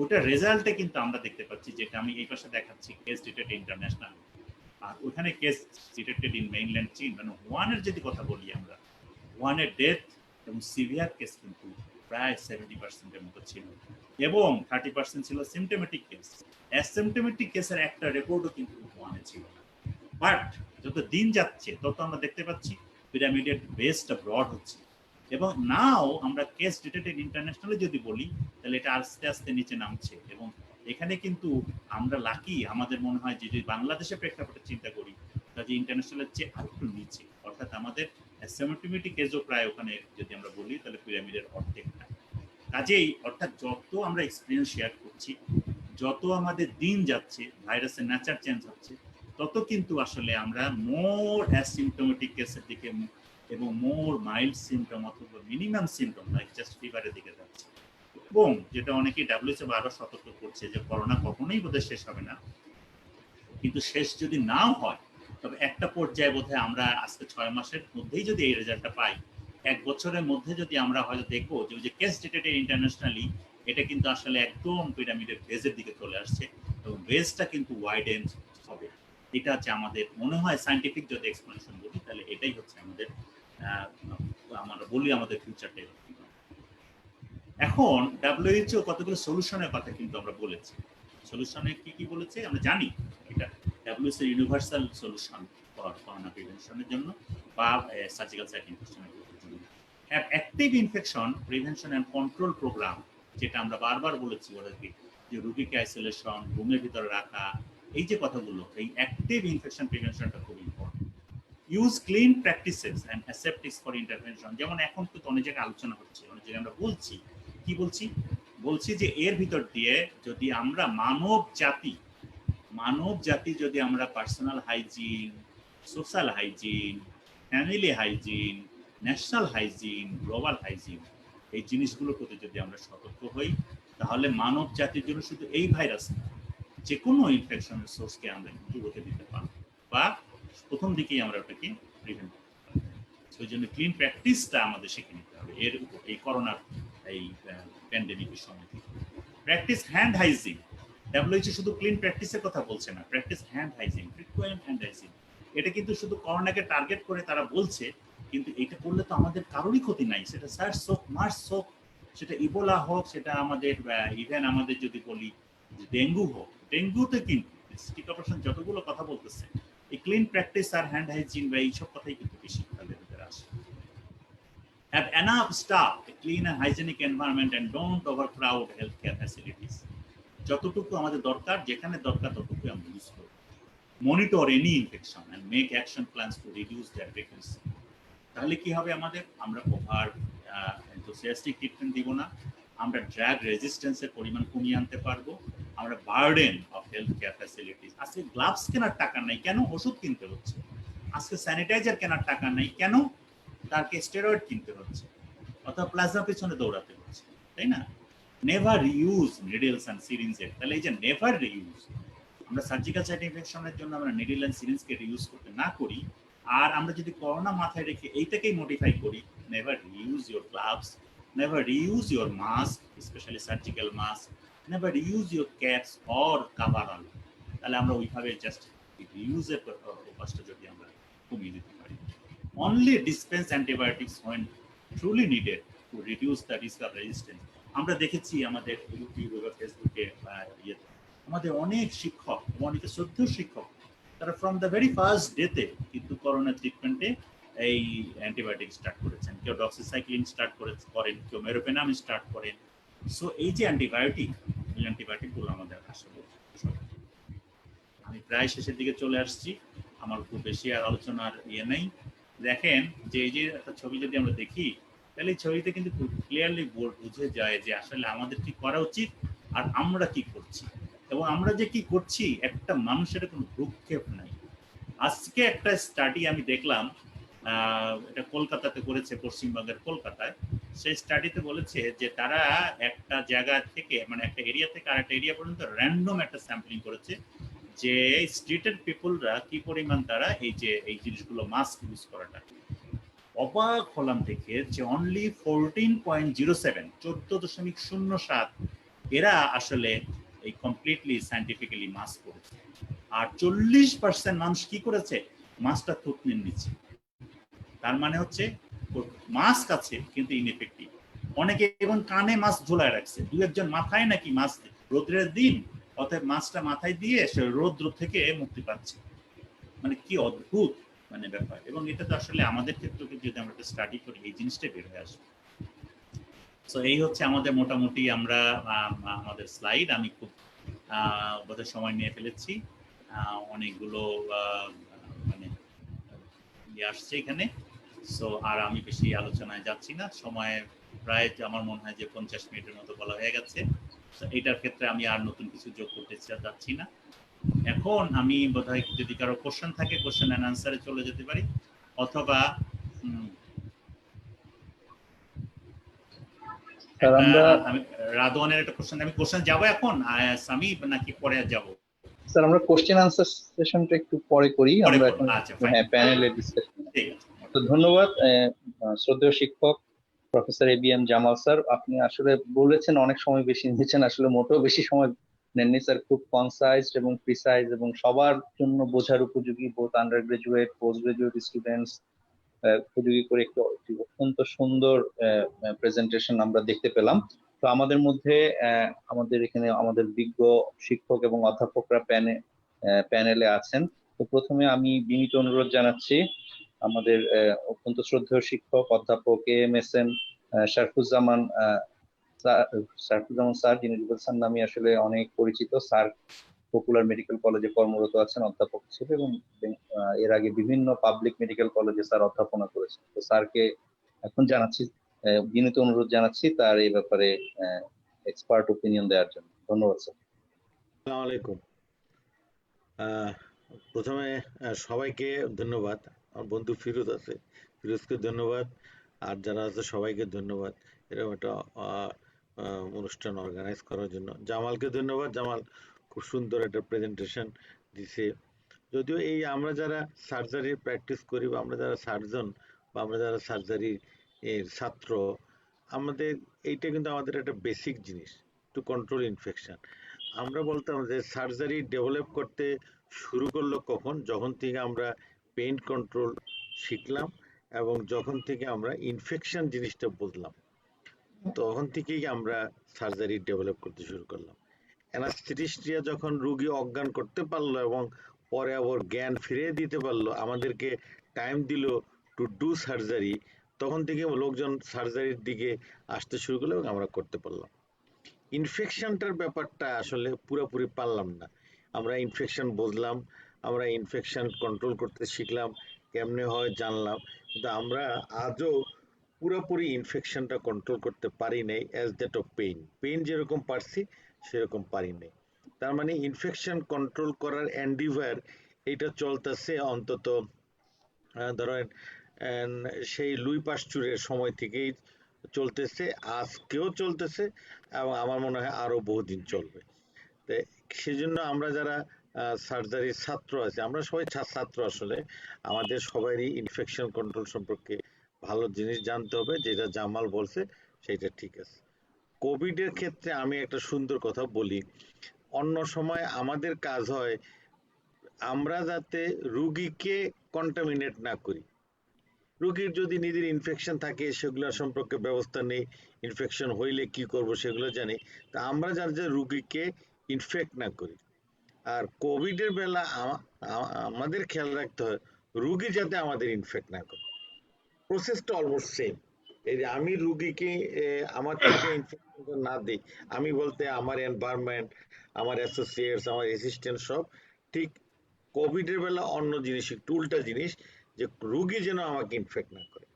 ওটার রেজাল্টে কিন্তু আমরা দেখতে পাচ্ছি, যেটা আমি এই পাশে দেখাচ্ছি, কেস ডিটেক্টেড ইন্টারন্যাশনাল, আর ওখানে কেস ডিটেক্টেড ইন মেইনল্যান্ড চীন, মানে ওয়ানের যদি কথা বলি আমরা, ওয়ানের ডেথ এবং সিভিয়ার কেস কিন্তু প্রায় 70%-এর মতো ছিল, এবং 30% ছিল সিমটোমেটিক কেস। অ্যাসিমটোমেটিক কেসের একটা রেকর্ডও কিন্তু ওয়ানে ছিল না। বাট যত দিন যাচ্ছে তত আমরা দেখতে পাচ্ছি পিরামিডের বেসটা ব্রড হচ্ছে, এবং নাও আমরা কেস ডিটেক্টেড ইন্টারন্যাশনালে যদি বলি তাহলে এটা আস্তে আস্তে নিচে নামছে। এবং এখানে কিন্তু আমরা লাকি, আমাদের মনে হয় যে যদি বাংলাদেশের প্রেক্ষাপটে চিন্তা করি তাহলে ইন্টারন্যাশনালের চেয়ে আর একটু নিচে, অর্থাৎ আমাদের অ্যাসিমটোমেটিক কেসও প্রায় ওখানে যদি আমরা বলি তাহলে পিরামিডের অর্ধেক না। কাজেই অর্থাৎ যত আমরা এক্সপিরিয়েন্স শেয়ার করছি, যত আমাদের দিন যাচ্ছে, ভাইরাসের নেচার চেঞ্জ হচ্ছে, তত কিন্তু আসলে আমরা মোর অ্যাসিমটোমেটিক কেসের দিকে এবং মোর মাইল্ড সিমটম অথবা মিনিমাম সিমটম লাইক জাস্ট ফিভারের দিকে যাচ্ছে। এবং যেটা অনেকেই ডাব্লিউএইচও আরো সতর্ক করছে যে করোনা কখনোই বোধহয় শেষ হবে না, কিন্তু শেষ যদি নাও হয় তবে একটা পর্যায়ে বোধহয় আমরা আজকে 6 মাসের মধ্যেই যদি এই রেজাল্টটা পাই, 1 বছরের মধ্যে যদি আমরা হয়তো দেখবো যে ওই যে কেস ডিটেক্টেড ইন্টারন্যাশনালি, এটা কিন্তু আসলে একদম পিরামিডের বেজের দিকে চলে আসছে, এবং বেজটা কিন্তু ওয়াইডেন হবে। এটা হচ্ছে আমাদের মনে হয় সায়েন্টিফিক যদি এক্সপ্লেনেশন বলি তাহলে এটাই হচ্ছে আমাদের আমরা বলি আমাদের ফিউচারটা। এখন ডাব্লিউএইচও কতগুলো সলিউশনের কথা কিন্তু আমরা বলেছি। সলিউশনে কি কি বলেছে আমরা জানি, এটা WHO universal solution for corona প্রিভেনশনের জন্য বা সার্জিক্যাল সাইট ইনফেকশনের জন্য। Active infection prevention and control programme, যেটা আমরা বারবার বলেছি ওদেরকে, যে রোগীকে আইসোলেশন, রুমের ভিতরে রাখা, এই যে কথাগুলো, এই অ্যাক্টিভ ইনফেকশন প্রিভেনশনটা খুব important. Use clean practices and aseptics for intervention, যেমন এখন তো অনেক জায়গায় আলোচনা হচ্ছে, অনেক জায়গায় আমরা বলছি, কি বলছি যে এর ভিতর দিয়ে যদি আমরা মানব জাতি যদি আমরা personal hygiene, social hygiene, family hygiene, national hygiene, global hygiene, এই জিনিসগুলোর প্রতি যদি আমরা সতর্ক হই, তাহলে মানব জাতির জন্য শুধু এই ভাইরাস না, যে কোনো ইনফেকশনের সোর্সকে আমরা কিন্তু রুখে দিতে পারবো, বা প্রথম দিকেই আমরা ওটাকে প্রিভেন্ট করতে পারবো। সেই জন্য ক্লিন প্র্যাকটিসটা আমাদের শিখে নিতে হবে এর উপর, এই করোনার এই প্যান্ডেমিকের সময় থেকে। প্র্যাকটিস হ্যান্ড হাইজিন, ডাব্লিউএইচও শুধু ক্লিন প্র্যাকটিসের কথা বলছে না, practice hand hygiene, frequent hand hygiene. এটা কিন্তু শুধু করোনাকে টার্গেট করে তারা বলছে, কিন্তু এটা করলে তো আমাদের কারোরই ক্ষতি নাই, সেটা সার্স হোক, মার্স হোক, সেটা ইবোলা হোক, সেটা আমাদের ইভেন আমাদের যদি বলি ডেঙ্গু হোক, ডেঙ্গুতে কিন্তু স্টিক অপারেশন যতগুলো কথা বলতেছে, এই ক্লিন প্র্যাকটিস আর হ্যান্ড হাইজিন বা এইসব কথাই কিন্তু বেশি তাদের ভিতরে আসে। Have enough staff, a clean and hygienic environment, and don't overcrowd healthcare facilities. যতটুকু আমাদের দরকার, যেখানে দরকার ততটুকু আমরা ইউজ করব। Monitor any infection and make action plans to reduce their frequency. তাহলে কি হবে আমাদের, আমরা ওভার এনথুসিয়াস্টিক ট্রিটমেন্ট দিব না, আমরা ড্রাগ রেজিস্ট্যান্সের পরিমাণ কমিয়ে আনতে পারবো, আমরা burden of health care facilities, আজকে গ্লাভস কেনার টাকা নাই কেন, ওষুধ কিনতে হচ্ছে, আজকে স্যানিটাইজার কেনার টাকা নাই কেন, তাকে স্টেরয়েড কিনতে হচ্ছে, অথবা প্লাজমা পেছনে দৌড়াতে হচ্ছে, তাই না? নেভার রিউজ নিডলস অ্যান্ড সিরিঞ্জের, তাহলে এই যে নেভার রিউজ, আমরা সার্জিক্যাল সাইট ইনফেকশনের জন্য আমরা নিডল অ্যান্ড সিরিঞ্জকে রিউজ করতে না করি, আর আমরা যদি করোনা মাথায় রেখে এইটাকেই মডিফাই করি, never reuse your gloves, never reuse your mask, especially surgical mask, never reuse your caps or coverall, তাহলে আমরা ওইভাবে জাস্ট রিউজের কষ্ট যদি আমরা কমিয়ে দিতে পারি। Only dispense antibiotics when truly needed to reduce the risk of resistance. আমরা দেখেছি আমাদের ইউটিউবে, ফেসবুকে বা ইয়েতে, আমাদের অনেক শিক্ষক, অনেকে শ্রদ্ধেয় শিক্ষক, তারা ফ্রম দ্য ভেরি ফার্স্ট ডেতে কিন্তু করোনা ট্রিটমেন্টে এই অ্যান্টিবায়োটিক স্টার্ট করেছেন, কেউ ডক্সিসাইক্লিন স্টার্ট করেন, কেউ মেরোপেনাম স্টার্ট করেন। সো এই যে অ্যান্টিবায়োটিক, এই অ্যান্টিবায়োটিকগুলো আমাদের আসলে, আমি প্রায় শেষের দিকে চলে আসছি, আমার খুব বেশি আর আলোচনার ইয়ে নেই। দেখেন যে এই যে একটা ছবি যদি আমরা দেখি, তাহলে এই ছবিতে কিন্তু খুব ক্লিয়ারলি বুঝে যায় যে আসলে আমাদের কি করা উচিত আর আমরা কি করছি, এবং আমরা যে কি করছি একটা মানুষের কোনো ভ্রুক্ষেপ নাই। আজকে একটা স্টাডি আমি দেখলাম, এটা কলকাতাতে করেছে, পশ্চিমবঙ্গের কলকাতায়। সেই স্টাডিতে বলেছে যে তারা একটা জায়গা থেকে, মানে একটা এরিয়া থেকে আর একটা এরিয়া পর্যন্ত র্যান্ডম একটা স্যাম্পলিং করেছে, যে স্ট্রিটের পিপলরা কি পরিমাণ তারা এই যে এই জিনিসগুলো মাস্ক ইউজ করাটা, অবাক হলাম দেখে যে অনলি 14.07 14.07 এরা আসলে এই কমপ্লিটলি সায়েন্টিফিক্যালি মাস্ক করেছে। আর 40% মানুষ কি করেছে, মাস্কটা থুতনির নিচে। তার মানে হচ্ছে মাস্ক আছে কিন্তু ইনএফেক্টিভ। অনেকে এবং কানে মাস্ক ঝোলায় রাখছে, দু একজন মাথায় নাকি মাস্ক, রোদ্রের দিন অতএব মাস্কটা মাথায় দিয়ে সে রোদ্র থেকে মুক্তি পাচ্ছে। মানে কি অদ্ভুত মানে ব্যাপার। এবং এটা তো আসলে আমাদের ক্ষেত্রে যদি আমরা স্টাডি করি এই জিনিসটা বের হয়ে আসবে। তো এই হচ্ছে আমাদের মোটামুটি আমরা আমাদের স্লাইড। আমি খুব বোধহয় সময় নিয়ে ফেলেছি, অনেকগুলো মানে আসছে এখানে। সো আর আমি বেশি আলোচনায় যাচ্ছি না, সময় প্রায় আমার মনে হয় যে 50 মিনিটের মতো বলা হয়ে গেছে। তো এটার ক্ষেত্রে আমি আর নতুন কিছু যোগ করতে যাচ্ছি না। এখন আমি বোধহয় যদি কারো কোশ্চেন থাকে কোশ্চেন এন্ড আনসারে চলে যেতে পারি, অথবা আমি রাদওয়ানের একটা কোশ্চেন, আমি কোশ্চেন যাব এখন সামি নাকি পরে যাব? স্যার আমরা কোশ্চেন আনসার সেশনটা একটু পরে করি, আমরা এখন হ্যাঁ প্যানেলে ডিসকাশন। তো ধন্যবাদ শ্রদ্ধেয় শিক্ষক প্রফেসর ABM জামাল স্যার, আপনি আসলে বলেছেন অনেক সময় বেশি নিয়েছেন, আসলে মোটেও বেশি সময় নেননি স্যার। খুব কনসাইজ এবং প্রিসাইজ এবং সবার জন্য বোঝার উপযোগী, both undergraduate post graduate students উপযোগী করে একটি অত্যন্ত সুন্দর প্রেজেন্টেশন আমরা দেখতে পেলাম। তো আমাদের মধ্যে আমাদের এখানে আমাদের বিজ্ঞ শিক্ষক এবং অধ্যাপকরা প্যানেলে আছেন। তো প্রথমে আমি বিনীত অনুরোধ জানাচ্ছি আমাদের অত্যন্ত শ্রদ্ধেয় শিক্ষক অধ্যাপক AMSN শারফুজ্জামান স্যার, যিনি রুবেল স্যার নামে আসলে অনেক পরিচিত। স্যার পপুলার মেডিকেল কলেজে কর্মরত আছেন অধ্যাপক হিসেবে এবং এর আগে বিভিন্ন পাবলিক মেডিকেল কলেজে স্যার অধ্যাপনা করেছেন। তো স্যারকে এখন জানাচ্ছি, বিনীত অনুরোধ জানাচ্ছি তার এই ব্যাপারে এক্সপার্ট ওপিনিয়ন দেওয়ার জন্য। ধন্যবাদ স্যার। আসসালামু আলাইকুম। প্রথমে সবাইকে ধন্যবাদ। আমার বন্ধু ফিরোজ আছে, ফিরোজকে ধন্যবাদ, আর যারা আছে সবাইকে ধন্যবাদ এরকম একটা অনুষ্ঠান অর্গানাইজ করার জন্য। জামালকে ধন্যবাদ, জামাল খুব সুন্দর একটা প্রেজেন্টেশন দিছে। যদিও এই আমরা যারা সার্জারি প্র্যাকটিস করি বা আমরা যারা সার্জন বা আমরা যারা সার্জারি এর ছাত্র, আমাদের এইটা কিন্তু আমাদের একটা বেসিক জিনিস, টু কন্ট্রোল ইনফেকশন। আমরা বলতাম যে সার্জারি ডেভেলপ করতে শুরু করলো কখন, যখন থেকে আমরা পেইন কন্ট্রোল শিখলাম এবং যখন থেকে আমরা ইনফেকশন জিনিসটা বুঝলাম, তখন থেকেই আমরা সার্জারি ডেভেলপ করতে শুরু করলাম। অ্যানাস্থেটিস্টিয়া যখন রুগী অজ্ঞান করতে পারলো এবং পরে আবার জ্ঞান ফিরিয়ে দিতে পারলো, আমাদেরকে টাইম দিল টু ডু সার্জারি, তখন থেকে লোকজন সার্জারির দিকে আসতে শুরু করলো এবং আমরা করতে পারলাম। ইনফেকশনটার ব্যাপারটা আসলে পুরোপুরি পারলাম না। আমরা ইনফেকশন বুঝলাম, আমরা ইনফেকশন কন্ট্রোল করতে শিখলাম, কেমনে হয় জানলাম, কিন্তু আমরা আজও পুরোপুরি ইনফেকশনটা কন্ট্রোল করতে পারি নাই অ্যাজ দ্যাট অফ পেইন যেরকম পারছি সেরকম পারি নাই। তার মানে ইনফেকশন কন্ট্রোল করার এন্ডিভার এটা চলতেছে অন্তত ধরেন সেই লুই পাস্চুরের সময় থেকেই চলতেছে, আজকেও চলতেছে এবং আমার মনে হয় আরো বহুদিন চলবে। সেজন্য আমরা যারা সার্জারির ছাত্র আছে, আমরা সবাই ছাত্র, আসলে আমাদের সবারই ইনফেকশন কন্ট্রোল সম্পর্কে ভালো জিনিস জানতে হবে। যেটা জামাল বলছে সেটা ঠিক আছে। কোভিড এর ক্ষেত্রে আমি একটা সুন্দর কথা বলি, অন্য সময় আমাদের কাজ হয় আমরা যাতে রুগীকে কন্টামিনেট না করি। রোগীর যদি নিজের ইনফেকশন থাকে সেগুলো সম্পর্কে ব্যবস্থা নেই, ইনফেকশন হইলে কি করব সেগুলো জানি, তা আমরা যাতে রুগীকে ইনফেক্ট না করি। আর কোভিডের বেলা আমাদের খেয়াল রাখতে হয় রুগী যাতে আমাদের ইনফেক্ট না করে। প্রসেসটা অলমোস্ট সেম। এই যে আমি রুগীকে আমার থেকে ইনফেকশন না দিই, আমি বলতে আমার এনভায়রনমেন্ট, আমার অ্যাসোসিয়েটস, আমার অ্যাসিস্ট্যান্ট সব ঠিক। কোভিডের বেলা অন্য জিনিস, একটু উল্টা জিনিস, যে রুগী যেন আমাকে ইনফেক্ট না করে।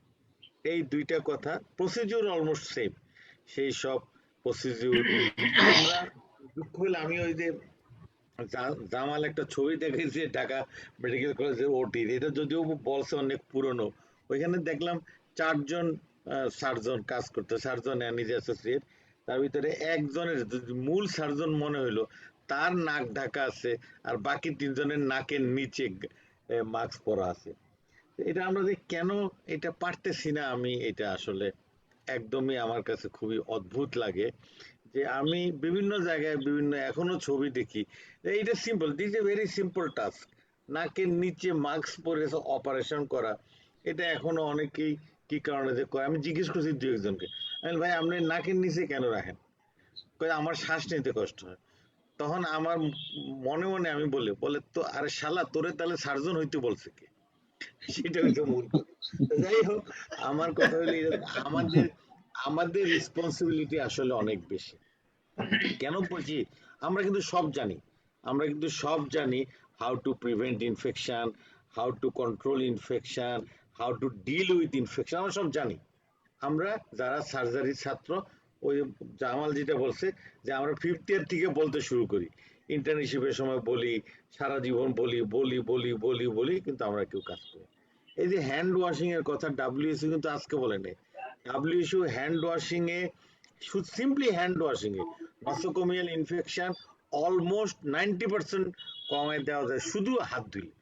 এই দুইটা কথা, প্রসিডিউর অলমোস্ট সেম। সেই সব প্রসিডিউর আমরা দুঃখ হলে আমি ওই যে জামাল একটা ছবি দেখেছি ঢাকা মেডিকেল কলেজের ওটির, এটা যদিও বলছে অনেক পুরনো, ওইখানে দেখলাম 4 জন সার্জন কাজ করতে, সার্জন অ্যান্ড অ্যাসোসিয়েট। তার ভিতরে একজনের মূল সার্জন মনে হইলো তার নাক ঢাকা আছে আর বাকি 3 জনের নাকের নিচে মাস্ক পরা আছে। এটা আমরা যে কেন এটা পারতেছি না, আমি এটা আসলে একদমই আমার কাছে খুবই অদ্ভুত লাগে যে আমি বিভিন্ন জায়গায় বিভিন্ন এখনো ছবি দেখি এইটা simple, this a very simple task. নাকের নিচে মাস্ক পরে অপারেশন করা, এটা এখনো অনেকেই কি কারণে যে করে। আমি জিজ্ঞেস করছি দু একজনকে, আমি বলি, ভাই আপনি নাকের নিচে কেন রাখেন? কয় আমার শ্বাস নিতে কষ্ট হয়। তখন আমার মনে মনে আমি বলে তো আরে শালা তোরে তাহলে সার্জন হইতে বলছে কে? সেটা হইতো মূল কথা। তো যাই হোক, আমার কথা হলো আমাদের আমাদের রেসপন্সিবিলিটি আসলে অনেক বেশি। কেন বলছি, আমরা কিন্তু সব জানি, আমরা কিন্তু সব জানি how to prevent infection, how to control infection, how to deal with infection, আমরা সব জানি। আমরা যারা সার্জারির ছাত্র, ওই জামাল যেটা বলছে যে আমরা 5th ইয়ার থেকে বলতে শুরু করি, ইন্টার্নশিপের সময় বলি, সারা জীবন বলি বলি বলি বলি বলি, কিন্তু আমরা কেউ কাজ করি। এই যে হ্যান্ড ওয়াশিং এর কথা ডাব্লিউএসও কিন্তু আজকে বলে নেই। ডাব্লিউএসও হ্যান্ড ওয়াশিং এ, শুধু সিম্পলি হ্যান্ড ওয়াশিং এ নসোকোমিয়াল ইনফেকশন অলমোস্ট 90% কমায় দেওয়া যায় শুধু হাত ধুলে।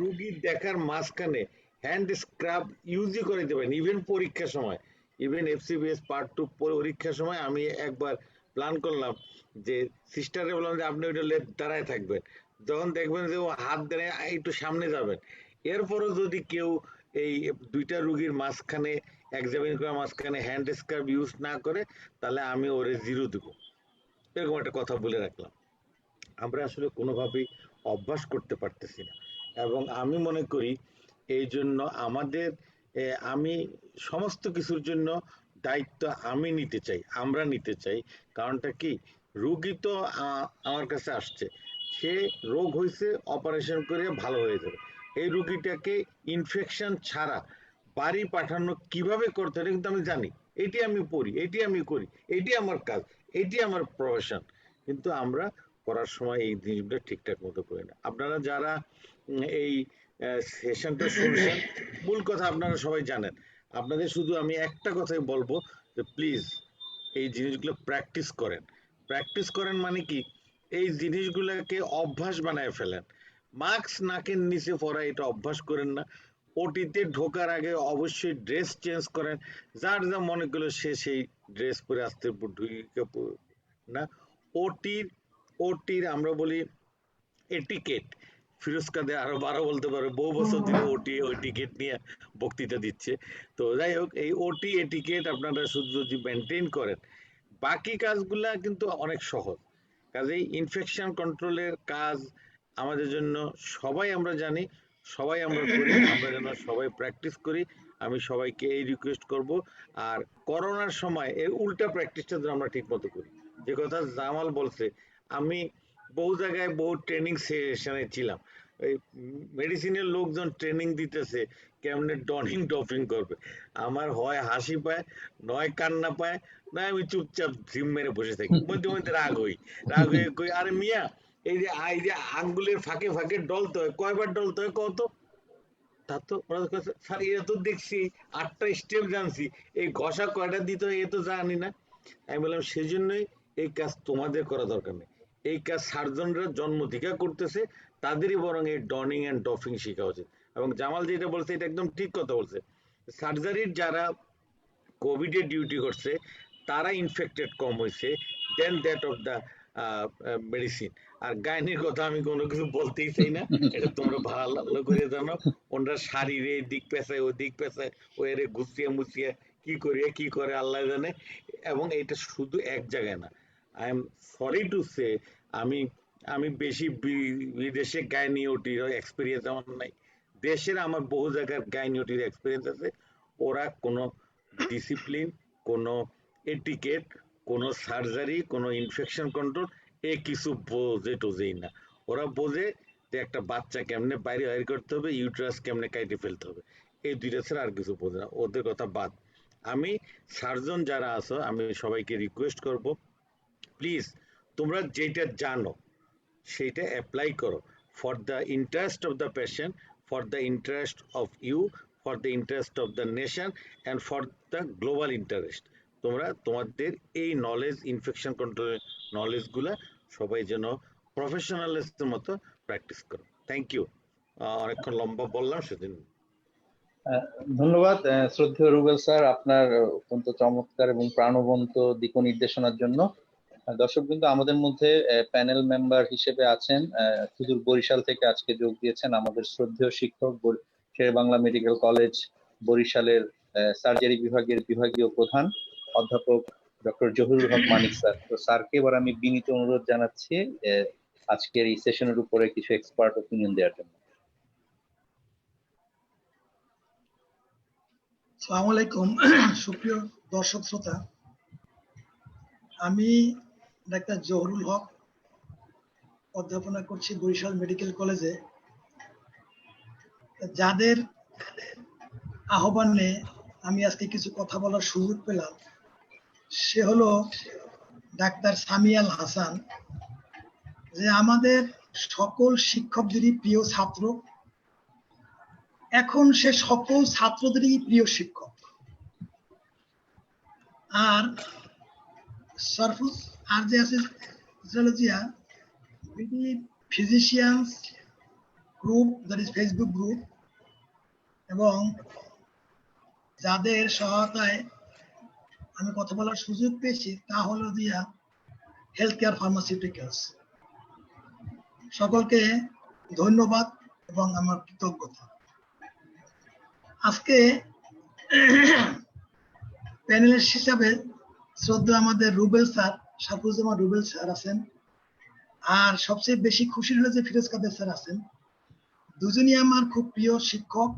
রুগীর দেখার মাঝখানে হ্যান্ড স্ক্রাব ইউজই করে দেবেন, ইভেন পরীক্ষার সময়, ইভেন FCBS পার্ট 2 পরীক্ষার সময় আমি একবার প্ল্যান করলাম যে সিস্টারে বললাম যে আপনি ওইটা দাঁড়ায় থাকবেন, যখন দেখবেন যে ও হাত দাঁড়ায় একটু সামনে যাবেন। এরপরও যদি কেউ এই দুইটা রুগীর মাঝখানে এক্সামিন করার মাঝখানে হ্যান্ড স্ক্রাব ইউজ না করে, তাহলে আমি ওরে 0 দেবো, এরকম একটা কথা বলে রাখলাম। আমরা আসলে কোনোভাবেই অভ্যাস করতে পারতেছি না, এবং আমি মনে করি এই জন্য আমাদের আমি সমস্ত কিছুর জন্য দায়িত্ব আমি নিতে চাই, আমরা নিতে চাই। কারণটা কি, রুগী তো আমার কাছে আসছে, সে রোগ হয়েছে, অপারেশন করে ভালো হয়ে যাবে। এই রুগীটাকে ইনফেকশন ছাড়া বাড়ি পাঠানো কিভাবে করতে হয় কিন্তু আমি জানি, এটি আমি পড়ি, এটি আমি করি, এটি আমার কাজ, এটি আমার প্রফেশন, কিন্তু আমরা করার সময় এই জিনিসগুলো ঠিকঠাক মতো করি না। আপনারা যারা এই সেশনটা শুনছেন, মূল কথা আপনারা সবাই জানেন। আপনাদের শুধু আমি একটা কথাই বলবো যে প্লিজ এই জিনিসগুলো প্র্যাকটিস করেন। প্র্যাকটিস করেন মানে কি, এই জিনিসগুলোকে অভ্যাস বানায় ফেলেন। মাস্ক নাকের নিচে পরা এটা অভ্যাস করেন না। ওটিতে ঢোকার আগে অবশ্যই ড্রেস চেঞ্জ করেন, যার যা মনে করলো সে সেই ড্রেস পরে আসতে ঢুকে না। ওটির আমরা বলি এটিকেট, ফিরোজ কাদের আরো 12 বলতে পারবে, বহু বছর ধরে ওই টিকেট নিয়ে বক্তৃতা দিচ্ছে। তো যাই হোক, এই ওটি এটিকেট আপনারা শুধু যদি মেনটেন করেন, বাকি কাজগুলা কিন্তু অনেক সহজ। কাজেই ইনফেকশন কন্ট্রোলের কাজ আমাদের জন্য সবাই আমরা জানি, সবাই আমরা করি, আমরা যেন সবাই প্র্যাকটিস করি। আমি সবাইকে এই রিকোয়েস্ট করব। আর করোনার সময় এর উল্টা প্র্যাকটিসটা যেন আমরা ঠিক মতো করি। যে কথা জামাল বলছে, আমি বহু জায়গায় বহু ট্রেনিং সেশনে ছিলাম, এই মেডিসিনের লোকজন ট্রেনিং দিতেছে কেমনে ডনিং ডফিং করবে, আমার হয় হাসি পায়, নয় কান্না পায়, না আমি চুপচাপ ঝিম মেরে বসে থাকি। মধ্যে মধ্যে রাগ হয়ে কই, আরে মিয়া এই যে আঙ্গুলের ফাঁকে ফাঁকে ডলতে হয়, কয়বার ডলতে হয় কত? তা তো ওরা স্যার এটা তো দেখছি 8টা স্টেপ জানছি, এই ঘষা কয়টা দিতে হয় এ তো জানি না। আমি বললাম সেজন্যই এই কাজ তোমাদের করা দরকার নেই, এই কাজ সার্জনরা জন্ম থেকে করতেছে, তাদেরই বরং এই ডনিং অ্যান্ড ডফিং শেখা উচিত। এবং জামাল যেটা বলছে এটা একদম ঠিক কথা বলছে, সার্জারির যারা কোভিড এর ডিউটি করছে তারা ইনফেক্টেড কম হয়েছে দেন দ্যাট অফ দ্য মেডিসিন। আর গাইনির কথা আমি কোনো কিছু বলতেই চাই না, এটা তোমরা ভালো করে জানো। ওনারা শারীরে দিক পেঁচায়, ওই দিক পেঁচায়, ওই এর গুছিয়ে মুছিয়ে কি করে আল্লাহ জানে। এবং এটা শুধু এক জায়গায় না, I am sorry to say, আমি বেশি বিদেশে গাইনিওটির এক্সপিরিয়েন্স আমার নাই, দেশের আমার বহু জায়গার গাইনিওটির এক্সপিরিয়েন্স আছে। ওরা কোনো ডিসিপ্লিন, কোনো এটিকেট, কোনো সার্জারি, কোনো ইনফেকশন কন্ট্রোল এ কিছু বোঝেই না। ওরা বোঝে যে একটা বাচ্চা কেমনে বাইরে বাইর করতে হবে, ইউট্রাস কেমনে কাইটে ফেলতে হবে, এই দুইটা ছাড়া আর কিছু বোঝে না। ওদের কথা বাদ। আমি সার্জন যারা আছো, আমি সবাইকে রিকোয়েস্ট করব, প্লিজ তোমরা যেটা জানো সেইটা অ্যাপ্লাই করো, for the interest of the patient, for the interest of you, for the interest of the nation and for the global interest. তোমরা তোমাদের এই নলেজ, ইনফেকশন কন্ট্রোলের নলেজগুলা সবাই যেন প্রফেশনালিস্টের মতো প্র্যাকটিস করো। Thank you. অনেকক্ষণ লম্বা বললাম সেদিন। ধন্যবাদ শ্রদ্ধেয় রুবেল স্যার, আপনার অত্যন্ত চমৎকার এবং প্রাণবন্ত দিক নির্দেশনার জন্য। দর্শক কিন্তু আমাদের মধ্যে প্যানেল মেম্বার হিসেবে আছেন সুদূর বরিশাল থেকে আজকে যোগ দিয়েছেন আমাদের শ্রদ্ধেয় শিক্ষক, শেরেবাংলা মেডিকেল কলেজ বরিশালের সার্জারি বিভাগের বিভাগীয় প্রধান অধ্যাপক ডক্টর জহুরুল হক মানিক স্যার। তো স্যারকে এবার আমি বিনীত অনুরোধ জানাচ্ছি আজকের এই সেশনের উপরে কিছু এক্সপার্ট ওপিনিয়ন দেওয়ার জন্য। আসসালামু আলাইকুম সুপ্রিয় দর্শক শ্রোতা, আমি ডাক্তার জহুরুল হক, অধ্যাপনা করছি বরিশাল মেডিকেল কলেজে। যাদের আহ্বানে আমি আজকে কিছু কথা বলার সুযোগ পেলাম সে হলো ডাক্তার সামিয়াল হাসান, যে আমাদের সকল শিক্ষকদেরই প্রিয় ছাত্র, এখন সে সকল ছাত্রদেরই প্রিয় শিক্ষক। আর সরফুজ আর যে আছে Zia physicians group, that is Facebook group, এবং যাদের সহায়তায় আমি কথা বলার সুযোগ পেয়েছি তা হলো দিয়া হেলথ কেয়ার ফার্মাসিউটিক্যালস। সকলকে ধন্যবাদ এবং আমার কৃতজ্ঞতা। আজকে প্যানেলিস্ট হিসাবে শ্রদ্ধা আমাদের রুবেল স্যার, সাফুজ্জামান রুবেল স্যার আছেন, আর সবচেয়ে বেশি খুশি হলে যে ফিরোজ কাদের স্যার আছেন। দুজনই আমার খুব প্রিয় শিক্ষক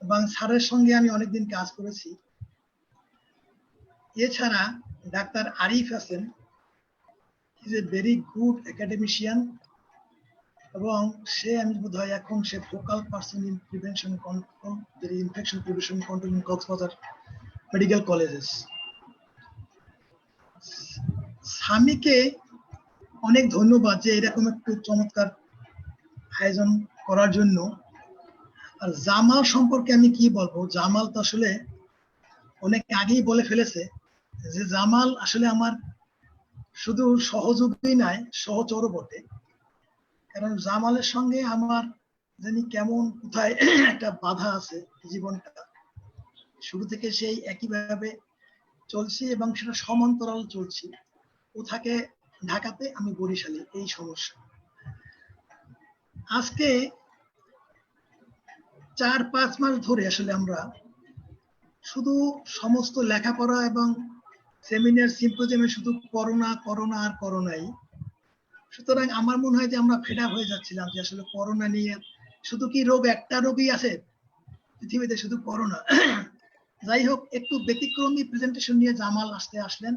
এবং স্যারের সঙ্গে আমি অনেকদিন কাজ করেছি। এছাড়া ডাক্তার আরিফ আছেন, is a very good academician, এবং সে আমি বোধহয় এখন সে focal person in prevention control, infection prevention control in Cox's Bazar medical colleges. স্বামীকে অনেক ধন্যবাদ যে এরকম একটু চমৎকার আয়োজন করার জন্য। আর জামাল সম্পর্কে আমি কি বলবো, জামাল তো আসলে অনেক আগেই বলে ফেলেছে যে জামাল আসলে আমার শুধু সহযোগী নয়, সহচরও বটে। কারণ জামালের সঙ্গে আমার জানি কেমন কোথায় একটা বাধা আছে জীবনটা, শুরু থেকে সেই একইভাবে চলছি এবং সেটা সমান্তরাল চলছি। ও থাকে ঢাকাতে, আমি বরিশালে, এই সমস্যা। আজকে 4-5 মাস ধরে আসলে আমরা শুধু সমস্ত লেখাপড়া এবং সেমিনার সিম্পোজিয়ামে শুধু করোনা করোনা আর করোনাই। সুতরাং আমার মনে হয় যে আমরা ফেড আপ হয়ে যাচ্ছিলাম যে আসলে করোনা নিয়ে শুধু কি রোগ, একটা রোগই আছে পৃথিবীতে, শুধু করোনা। যাই হোক, একটু ব্যতিক্রমী প্রেজেন্টেশন নিয়ে জামাল আসলেন,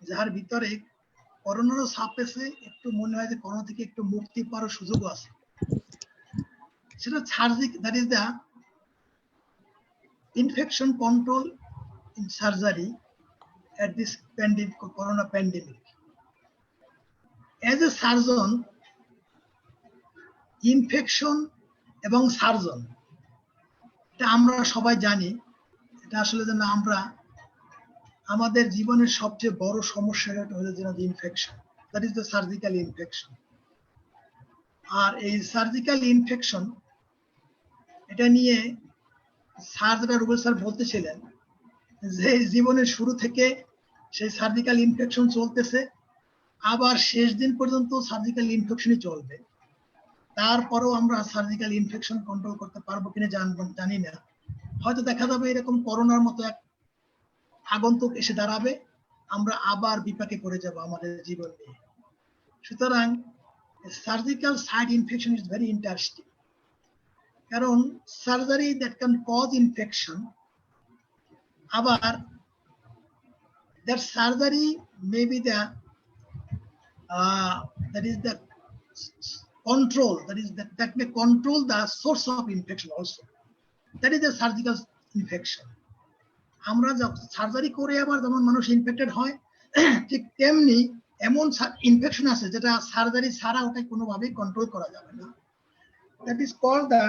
যার ভিতরে করোনারও ছাপ আছে, একটু মনে হয় যে করোনা থেকে একটু মুক্তি পাওয়ার সুযোগও আছে। সেটা সার্জিক, that is the infection control in surgery at this pandemic, corona pandemic. As a surgeon, infection এবং সার্জন, এটা আমরা সবাই জানি। এটা আসলে যেন আমরা আমাদের জীবনের সবচেয়ে বড় সমস্যা হলো যেন infection, that is the surgical infection. আর এই সার্জিক্যাল ইনফেকশন, এটা নিয়ে স্যার যেটা রুবেল স্যার বলতেছিলেন যে জীবনের শুরু থেকে সেই সার্জিক্যাল ইনফেকশন চলতেছে, আবার শেষ দিন পর্যন্ত সার্জিক্যাল ইনফেকশনই চলবে। তারপরেও আমরা সার্জিক্যাল ইনফেকশন কন্ট্রোল করতে পারবো কিনা জানি না। হয়তো দেখা যাবে এরকম করোনার মতো এক আগন্তুক এসে দাঁড়াবে, আমরা আবার বিপাকে পড়ে যাব আমাদের জীবন নিয়ে। সুতরাং surgical side infection is very interesting, কারণ surgery that can cause infection, আবার that surgery may be the that is the control, that may control the source of infection also. That is the surgical infection. আমরা surgery করে আবার যেমন মানুষ infected হয়, ঠিক তেমনি এমন ইনফেকশন আছে যেটা সার্জারি ছাড়া ওটা কোনোভাবেই কন্ট্রোল করা যাবে না। That is called the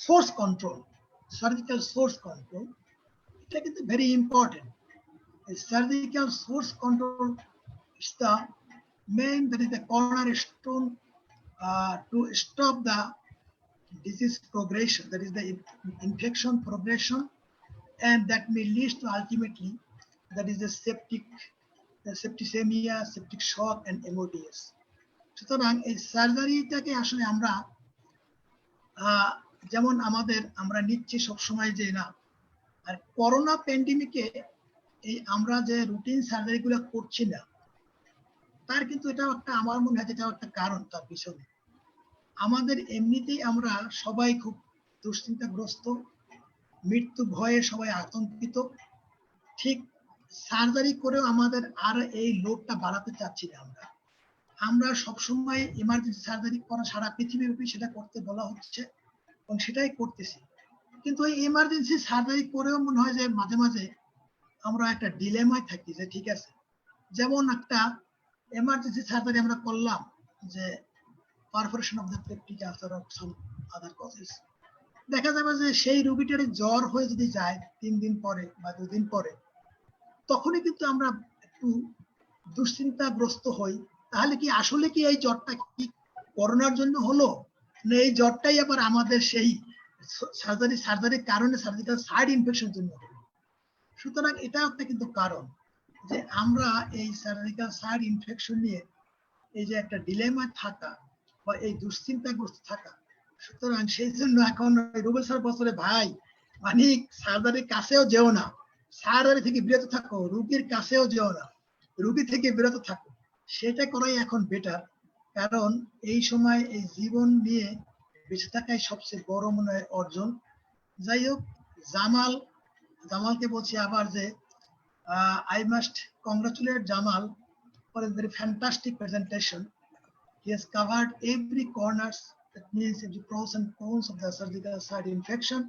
source control, surgical source control. এটা কিন্তু very important. Surgical source control is the main, that is the cornerstone to stop the disease progression, that is the infection progression, and that may lead to ultimately that is the septicemia, septic shock, and MODS. সুতরাং এই সার্জারিটাকে আসলে আমরা যেমন আমরা নিচ্ছি সবসময় যে না, আর করোনা প্যান্ডেমিকে এই আমরা যে রুটিন সার্জারি গুলো করছি না, তার কিন্তু এটা একটা আমার মনে হয় এটা একটা কারণ তার পিছনে। আমাদের এমনিতেই আমরা সবাই খুব দুশ্চিন্তাগ্রস্ত, মৃত্যু ভয়ে সবাই আতঙ্কিত, ঠিক সার্জারি করেও আমাদের আর এই লোডটা বাড়াতে চাচ্ছি না। আমরা সবসময় ইমার্জেন্সি সার্জারি করা সারা পৃথিবীব্যাপী সেটা করতে বলা হচ্ছে এবং সেটাই করতেছি, কিন্তু এই ইমার্জেন্সি সার্জারি করেও মনে হয় যে মাঝে মাঝে আমরা একটা ডিলেমায় থাকি যে ঠিক আছে, যেমন একটা এমার্জেন্সি সার্জারি আমরা করলাম যে perforation of the peptic ulcer of some other causes, দেখা যাবে যে সেই রোগীটার জ্বর হয়ে যদি যায় 3 দিন পরে বা 2 দিন পরে, তখনই কিন্তু আমরা একটু দুশ্চিন্তাগ্রস্ত হই। তাহলে কি আসলে কি এই জ্বরটা কি করোনার জন্য হলো, না এই জ্বরটাই আবার আমাদের সেই সার্জারির কারণে সার্জিক্যাল সাইড ইনফেকশন জন্য হলো? সুতরাং এটা একটা কিন্তু কারণ যে আমরা এই সার্জিক্যাল সাইড ইনফেকশন নিয়ে এই যে একটা ডিলেমা থাকা বা এই দুশ্চিন্তাগ্রস্ত থাকা। সুতরাং সেই জন্য এখন রুবেল স্যার বছরে ভাই মানে সার্জারির কাছেও যেও না, সার্জারি থেকে বিরত থাকো, রুগীর কাছেও যেও না, রুগী থেকে বিরত থাকো, সেটা করাই এখন বেটার। কারণ এই সময় এই জীবন নিয়ে বেঁচে থাকাই সবচেয়ে বড় মনে হয় অর্জন। যাই হোক, জামালকে বলছি আবার যে I must congratulate Jamal for a very fantastic presentation. He has covered every corners, that means every pros and cons of the surgical site infection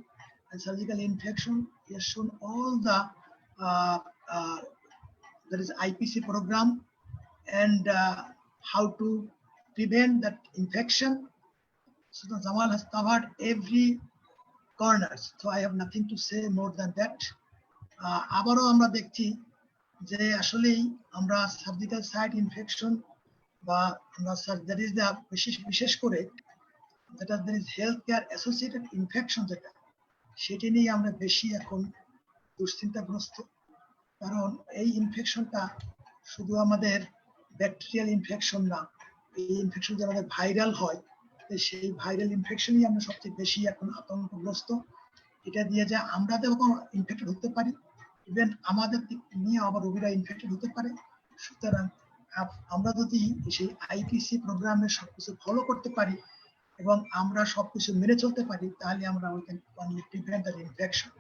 and surgical infection. He has shown all the there is IPC program and how to prevent that infection. So Jamal has covered every corners, so I have nothing to say more than that. আবারও আমরা দেখছি যে আসলেই আমরা surgical site infection বা that is the বিশেষ করে যেটা that is health care associated infection, যেটা সেটি নিয়ে আমরা বেশি এখন দুশ্চিন্তাগ্রস্ত। কারণ এই ইনফেকশনটা শুধু আমাদের ব্যাকটেরিয়াল ইনফেকশন না, এই ইনফেকশন যে আমাদের ভাইরাল হয়, সেই ভাইরাল ইনফেকশনই আমরা সবচেয়ে বেশি এখন আতঙ্কগ্রস্ত। এটা দিয়ে যে আমরা যখন ইনফেক্টেড হতে পারি, ইভেন আমাদের নিয়ে আবার রোগীরা ইনফেক্টেড হতে পারে। সুতরাং আমরা যদি সেই আইপিসি প্রোগ্রামে সবকিছু ফলো করতে পারি এবং আমরা সবকিছু মেনে চলতে পারি, তাহলে আমরা we can only prevent the infection.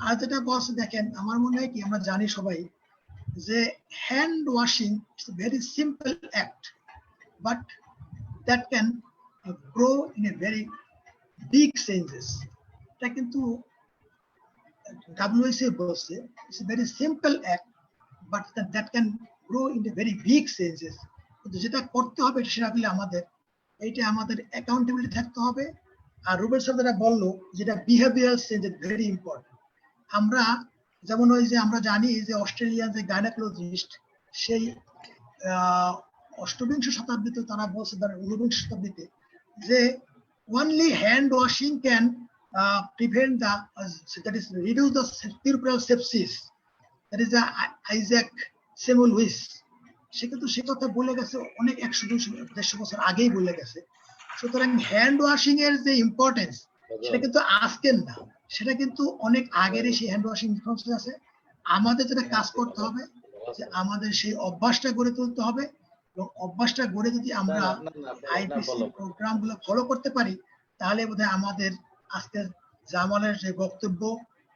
আর যেটা বস দেখেন, আমার মনে হয় কি আমরা জানি সবাই যে hand washing is a very simple act, but that can grow in a very big changes. এটা কিন্তু WHO বলছে it's a very simple act, but that can grow in a very big changes. কিন্তু যেটা করতে হবে সেটা হলে আমাদের অ্যাকাউন্টেবিলিটি থাকতে হবে। আর রুবেল স্যার যেটা বললো, যেটা বিহেভিয়ারাল চেঞ্জ ভেরি ইম্পর্টেন্ট। আমরা যেমন ওই যে আমরা জানি যে অস্ট্রেলিয়ান যে গাইনোকোলজিস্ট, সেই 8বিংশ শতাব্দীতে তারা বলছে, 19বিংশ শতাব্দীতে, যে only hand washing can prevent the that is reduce the puerperal sepsis. That is the Isaac Semmelweis. সে কিন্তু সে কথা বলে গেছে অনেক 100-150 বছর আগেই বলে গেছে। সুতরাং হ্যান্ড ওয়াশিং এর যে ইম্পর্টেন্স, সেটা কিন্তু আজকের না, সেটা কিন্তু অনেক আগেরই সেই হ্যান্ড ওয়াশিং ইম্পর্টেন্স আছে। আমাদের যেটা কাজ করতে হবে যে আমাদের সেই অভ্যাসটা গড়ে তুলতে হবে, এবং অভ্যাসটা গড়ে যদি আমরা আইপিসি প্রোগ্রাম গুলো ফলো করতে পারি, তাহলে বোধহয় আমাদের আজকের জামালের যে বক্তব্য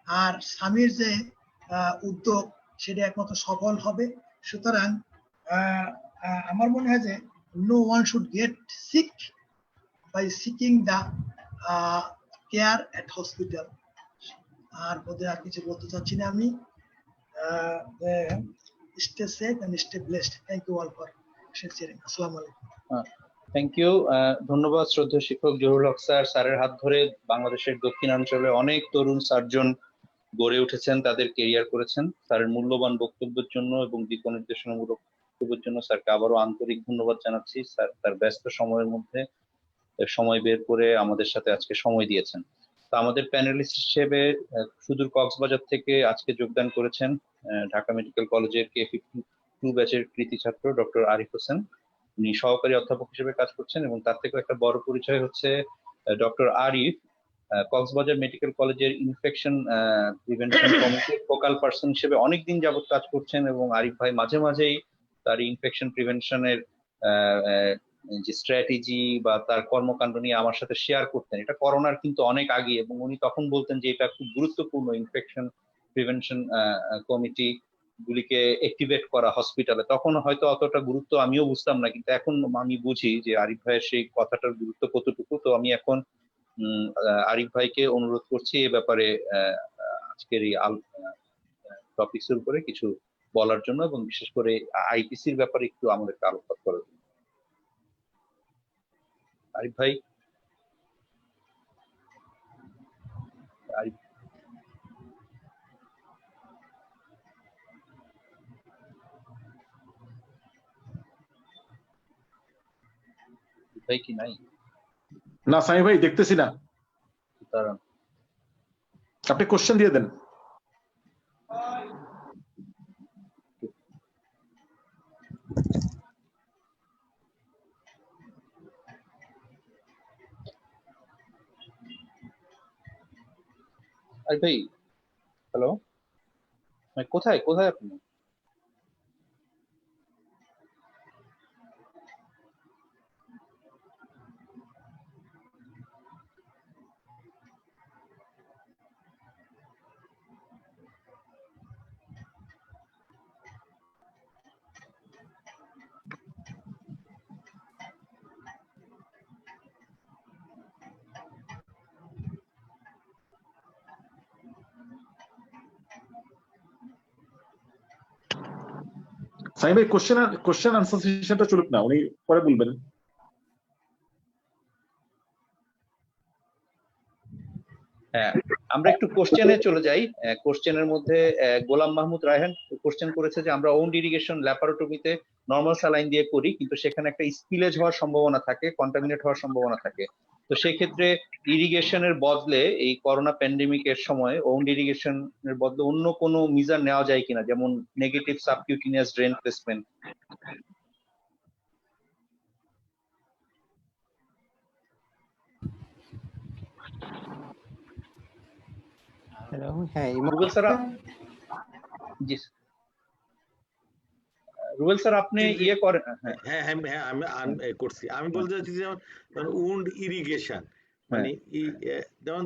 আর স্বামীর যে উদ্যোগ, সেটা একমাত্র সফল হবে। সুতরাং আমার মনে হয় যে no one should get sick by seeking the care at hospital. আর বোধহয় আর কিছু বলতে চাচ্ছি না আমি। Stay safe and stay blessed. Thank you all for sharing. আসসালামু আলাইকুম। Thank you. ধন্যবাদ শ্রদ্ধেয় শিক্ষক জহুরুল হক স্যার। স্যারের হাত ধরে বাংলাদেশের দক্ষিণাঞ্চলে অনেক তরুণ সার্জন গড়ে উঠেছেন, তাদের কেরিয়ার করেছেন। স্যারের মূল্যবান বক্তব্যের জন্য এবং দিক নির্দেশনামূলক বক্তব্যের জন্য স্যারকে আবারও আন্তরিক ধন্যবাদ জানাচ্ছি। স্যার তার ব্যস্ত সময়ের মধ্যে সময় বের করে আমাদের সাথে আজকে সময় দিয়েছেন। তো আমাদের প্যানেলিস্ট হিসেবে সুদূর কক্সবাজার থেকে আজকে যোগদান করেছেন ঢাকা মেডিকেল কলেজের K52 ব্যাচের কৃতি ছাত্র ডক্টর আরিফ হোসেন। উনি সহকারী অধ্যাপক হিসেবে কাজ করছেন এবং তার থেকে একটা বড় পরিচয় হচ্ছে ডক্টর আরিফ কক্সবাজার মেডিকেল কলেজের ইনফেকশন প্রিভেনশন কমিটির ফোকাল পার্সন হিসেবে অনেকদিন যাবত কাজ করছেন এবং আরিফ ভাই মাঝে মাঝেই তার ইনফেকশন প্রিভেনশনের যে স্ট্র্যাটেজি বা তার কর্মকাণ্ড নিয়ে আমার সাথে শেয়ার করতেন। এটা করোনার কিন্তু অনেক আগে, এবং উনি তখন বলতেন যে এটা খুব গুরুত্বপূর্ণ ইনফেকশন প্রিভেনশন কমিটি গুলিকে অ্যাক্টিভেট করা হসপিটালে। তখন হয়তো অতটা গুরুত্ব আমিও বুঝতাম না, কিন্তু এখন আমি বুঝি যে আরিফ ভাইয়ের সেই কথাটার গুরুত্ব কতটুকু। তো আমি এখন আরিফ ভাইকে অনুরোধ করছি এ ব্যাপারে আজকের এই টপিকসের উপরে কিছু বলার জন্য, এবং বিশেষ করে আইপিসির ব্যাপারে একটু আমাদেরকে আলোকপাত করার জন্য। আরিফ ভাই। আরিফ ভাই কি নাই? না সামি ভাই দেখতেছি না, দাঁড়ান। আপনি কোশ্চেন দিয়ে দেন। আরিফ ভাই, হ্যালো, কোথায় কোথায় আপনি? সামি ভাই কোশ্চেন আনসার সেশনটা চলুক না, উনি পরে বলবেন। হ্যাঁ, আমরা একটু কোশ্চেনে চলে যাই। কোশ্চেনের মধ্যে গোলাম মাহমুদ রায়হান কোশ্চেন করেছে যে আমরা ওন্ড ইরিগেশন ল্যাপারোটমিতে নর্মাল স্যালাইন দিয়ে করি, কিন্তু সেখানে একটা স্পিলেজ হওয়ার সম্ভাবনা থাকে, কন্টামিনেট হওয়ার সম্ভাবনা থাকে। তো সেক্ষেত্রে ইরিগেশনের বদলে এই করোনা প্যান্ডেমিকের সময় ওন্ড ইরিগেশনের বদলে অন্য কোনো মেজার নেওয়া যায় কিনা, যেমন negative subcutaneous drain placement. Hello, হ্যাঁ রুবেল স্যার, জি রুবেল স্যার আপনি ইয়ে করেন? হ্যাঁ হ্যাঁ হ্যাঁ আমি করছি। আমি বলতে চাচ্ছি যেমন উন্ড ইরিগেশন মানে যেমন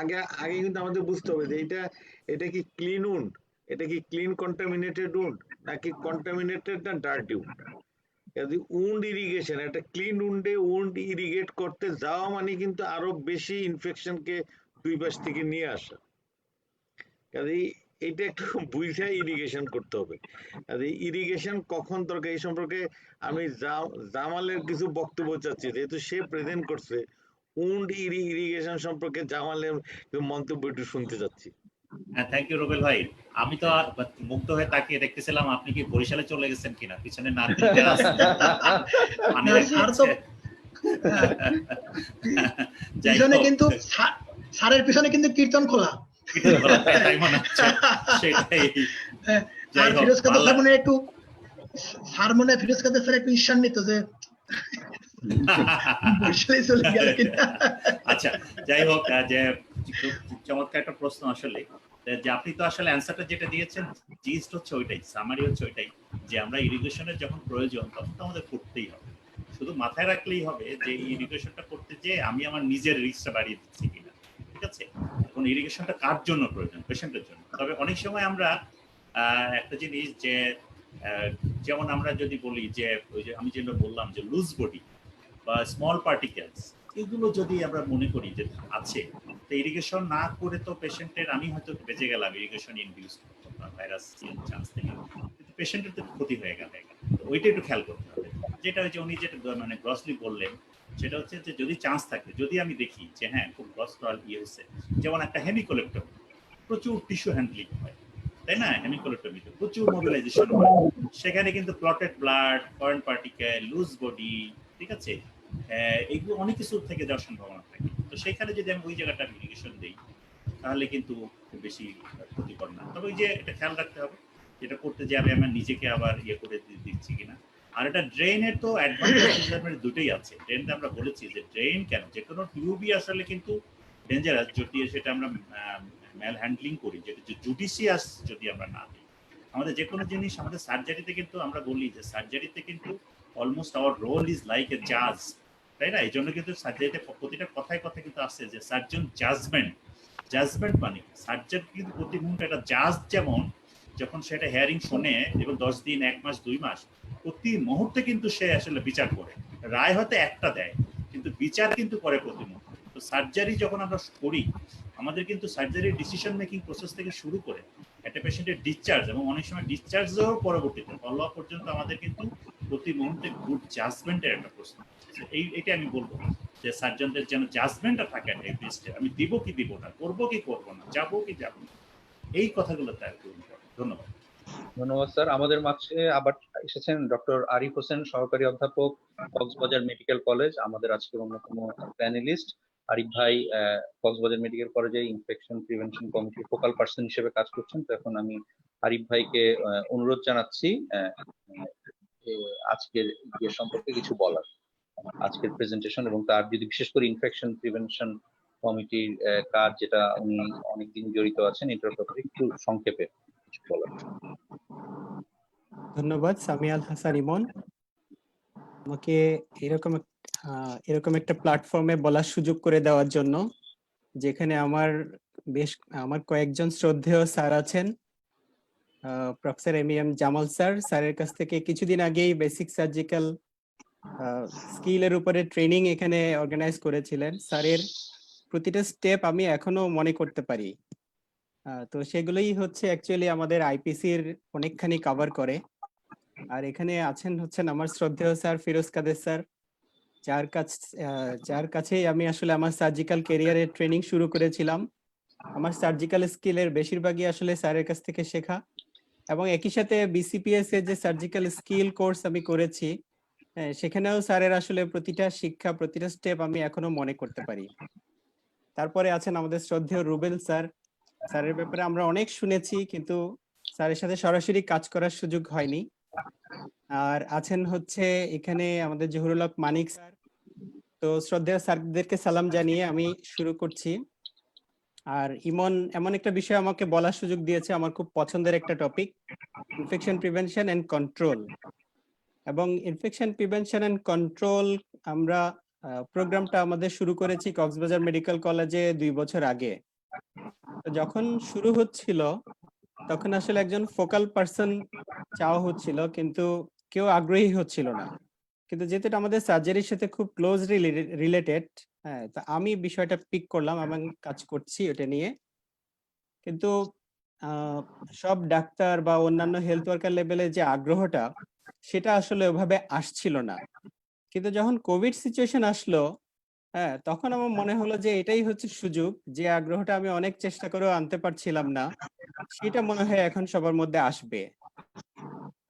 আগে আগে কিন্তু আমাদের বুঝতে হবে যে এটা কি ক্লিন উন্ড, এটা কি ক্লিন কন্টামিনেটেড উন্ড নাকি কন্টামিনেটেড না ডার্টি উন্ড। যদি উন্ড ইরিগেশন, একটা ক্লিন উন্ডে উন্ড ইরিগেট করতে যাওয়া মানে কিন্তু আরো বেশি ইনফেকশনকে দুই পাশ থেকে নিয়ে আসা। কাজে এটা একটু বুঝে ইরিগেশন করতে হবে। ইরিগেশন কখন দরকার এই সম্পর্কে আমি জামালের কিছু বক্তব্য চাচ্ছি, যেহেতু সে প্রেজেন্ট করছে উন্ড ইরিগেশন সম্পর্কে জামালের মন্তব্য একটু শুনতে চাচ্ছি। হ্যাঁ, থ্যাংক ইউ রুবেল ভাই। আমি তো মুগ্ধ হয়ে তাকিয়ে দেখতেছিলাম আপনি কি বরিশালে চলে গেছেন কিনা, পিছনে নারকেল গাছ পানি পিছনে কিন্তু স্যারের পিছনে কিন্তু কীর্তন খোলা। তাই মনে হচ্ছে সেটাই। আর ফিরোজ কাদের স্যার মনে একটু স্যার মনে ফিরোজ কাদের স্যার একটু ঈর্ষান্বিত যে বরিশালে চলে গেল কিনা। আচ্ছা, যাই হোক, যে চমৎকার একটা প্রশ্ন আসলে, যে আপনি তো আসলে অ্যান্সারটা যেটা দিয়েছেন জিস্ট হচ্ছে ওইটাই, সামারি হচ্ছে ওইটাই, যে আমরা ইরিগেশনের যখন প্রয়োজন তখন তো আমাদের করতেই হবে। শুধু মাথায় রাখলেই হবে যে ইরিগেশনটা করতে যে আমি আমার নিজের রিস্কটা বাড়িয়ে দিচ্ছি কিনা, ঠিক আছে। এখন ইরিগেশনটা কার জন্য প্রয়োজন? পেশেন্টের জন্য। তবে অনেক সময় আমরা একটা জিনিস যে যেমন আমরা যদি বলি যে ওই যে আমি যেটা বললাম যে লুজ বডি বা স্মল পার্টিকেলস, এগুলো যদি আমরা মনে করি যে আছে, তো ইরিগেশন না করে তো পেশেন্টের আমি হয়তো বেঁচে গেলাম ইরিগেশন ইনডিউস ভাইরাস চান্স থেকে, কিন্তু পেশেন্টের তো ক্ষতি হয়ে গেল। ওইটা একটু খেয়াল করতে হবে। যেটা হচ্ছে উনি যেটা মানে গ্রসলি বললেন সেটা হচ্ছে যে যদি চান্স থাকে, যদি আমি দেখি যে হ্যাঁ খুব গ্রস ইয়ে হচ্ছে, যেমন একটা হেমিকোলেক্টমি, প্রচুর টিস্যু হ্যান্ডলিং হয়, তাই না? হেমিকোলেক্টমিতে প্রচুর মোবিলাইজেশন হয়, সেখানে কিন্তু clotted blood, foreign particle, loose body, ঠিক আছে, এইগুলো অনেক কিছু থেকে যাওয়ার সম্ভাবনা থাকে। তো সেখানে যদি আমি ওই জায়গাটা মিটিগেশন দিই তাহলে কিন্তু খুব বেশি ক্ষতিকর না। তবে ওই যে এটা খেয়াল রাখতে হবে যেটা করতে যে আমি আমার নিজেকে আবার ইয়ে করে দিচ্ছি কিনা। আর এটা ড্রেনের তো অ্যাডভান্টেজ ডিসঅ্যাডভান্টেজ দুটোই আছে। ড্রেনটা আমরা বলেছি যে ড্রেন কেন, যে কোনো টিউবই আসলে কিন্তু ডেঞ্জারাস যদি সেটা আমরা ম্যাল হ্যান্ডলিং করি, যেটা জুডিশিয়াস যদি আমরা না দিই। আমাদের যে কোনো জিনিস আমাদের সার্জারিতে কিন্তু আমরা বলি যে সার্জারিতে কিন্তু almost our role is like a জাজ, তাই না? এই জন্য কিন্তু সার্জারিতে প্রতিটা কথায় কথা কিন্তু আসছে যে সার্জন জাজমেন্ট মানে সার্জন কিন্তু প্রতি মুহূর্তে একটা জাজ, যেমন যখন সেটা হিয়ারিং শোনে এবং 10 দিন 1 মাস 2 মাস প্রতি মুহূর্তে কিন্তু সে আসলে বিচার করে, রায় হয়তো একটা দেয় কিন্তু বিচার কিন্তু করে প্রতি মুহূর্তে। তো সার্জারি যখন আমরা করি আমাদের কিন্তু সার্জারির ডিসিশন মেকিং প্রসেস থেকে শুরু করে একটা পেশেন্টের ডিসচার্জ এবং অনেক সময় ডিসচার্জেও পরবর্তীতে ফলো আপ পর্যন্ত আমাদের কিন্তু প্রতি মুহূর্তে গুড জাজমেন্টের একটা প্রশ্ন। এইটা আমি বলবো যে সার্জনদের যেন জাজমেন্টটা থাকে এভরি স্টেপ, আমি দিব কি দিব না, করবো কি করবো না, যাবো কি যাবো না, এই কথাগুলো তার খুব ইম্পর্টেন্ট। ধন্যবাদ। ধন্যবাদ স্যার। আমাদের মাঝে আবার এসেছেন ডক্টর আরিফ হোসেন, সহকারী অধ্যাপক, কক্সবাজার মেডিকেল কলেজ, আমাদের আজকের অন্যতম প্যানেলিস্ট। আরিফ ভাই কক্সবাজার মেডিকেল কলেজে ইনফেকশন প্রিভেনশন কমিটির ফোকাল পার্সন হিসেবে কাজ করছেন। তো এখন আমি আরিফ ভাইকে অনুরোধ জানাচ্ছি আজকের ইয়ে সম্পর্কে কিছু বলার, আজকের প্রেজেন্টেশন এবং তার যদি বিশেষ করে ইনফেকশন প্রিভেনশন কমিটির কাজ যেটা উনি অনেকদিন জড়িত আছেন এটার ব্যাপারে একটু সংক্ষেপে কিছু বলার। ধন্যবাদ সামিয়াল হাসান ইমন, আমাকে এরকম একটা প্ল্যাটফর্মে বলার সুযোগ করে দেওয়ার জন্য, যেখানে আমার কয়েকজন শ্রদ্ধেয় স্যার আছেন। প্রফেসর এম জামাল স্যারের কাছ থেকে কিছুদিন আগেই বেসিক সার্জিক্যাল স্কিলের উপরে ট্রেনিং এখানে অর্গানাইজ করেছিলেন। স্যারের প্রতিটা স্টেপ আমি এখনো মনে করতে পারি। তো সেগুলোই হচ্ছে অ্যাকচুয়ালি আমাদের আইপিসির অনেকখানি কভার করে। আর এখানে হচ্ছেন আমার শ্রদ্ধেয় স্যার ফিরোজ কাদের স্যার, যার কাছেই আমি আসলে আমার সার্জিক্যাল ক্যারিয়ারের ট্রেনিং শুরু করেছিলাম। আমার সার্জিক্যাল স্কিলের বেশিরভাগই আসলে স্যারের কাছ থেকে শেখা, এবং একই সাথে বিসিপিএস এর যে সার্জিক্যাল স্কিল কোর্স আমি করেছি, সেখানেও স্যারের আসলে প্রতিটা শিক্ষা, প্রতিটা স্টেপ আমি এখনো মনে করতে পারি। তারপরে আছেন আমাদের শ্রদ্ধেয় রুবেল স্যার। স্যারের ব্যাপারে আমরা অনেক শুনেছি, কিন্তু স্যারের সাথে সরাসরি কাজ করার সুযোগ হয়নি। আর আছেন হচ্ছে এখানে আমাদের জহুরুল হক মানিক স্যার। তো শ্রদ্ধেয় স্যারদেরকে সালাম জানিয়ে আমি শুরু করছি। আর ইমন এমন একটা বিষয় আমাকে বলার সুযোগ দিয়েছে, আমার খুব পছন্দের একটা topic, infection prevention and control. এবং ইনফেকশন প্রিভেনশন এন্ড কন্ট্রোল আমরা প্রোগ্রামটা আমাদের শুরু করেছি কক্সবাজার মেডিকেল কলেজে 2 বছর আগে। তো যখন শুরু হচ্ছিল তখন আসলে একজন ফোকাল পার্সন চাওয়া হচ্ছিল, কিন্তু কেউ আগ্রহী হচ্ছিল না। কিন্তু যেহেতু এটা আমাদের সার্জারির সাথে খুব ক্লোজলি রিলেটেড, হ্যাঁ, তা আমি বিষয়টা পিক করলাম এবং কাজ করছি ওটা নিয়ে। কিন্তু সব ডাক্তার বা অন্যান্য হেলথ ওয়ার্কার লেভেলে যে আগ্রহটা, সেটা আসলে ওভাবে আসছিল না। কিন্তু যখন কোভিড সিচুয়েশন আসলো, হ্যাঁ, তখন আমার মনে হলো যে এটাই হচ্ছে সুযোগ, যে আগ্রহটা আমি অনেক চেষ্টা করেও আনতে পারছিলাম না, সেটা মনে হয় এখন সবার মধ্যে আসবে।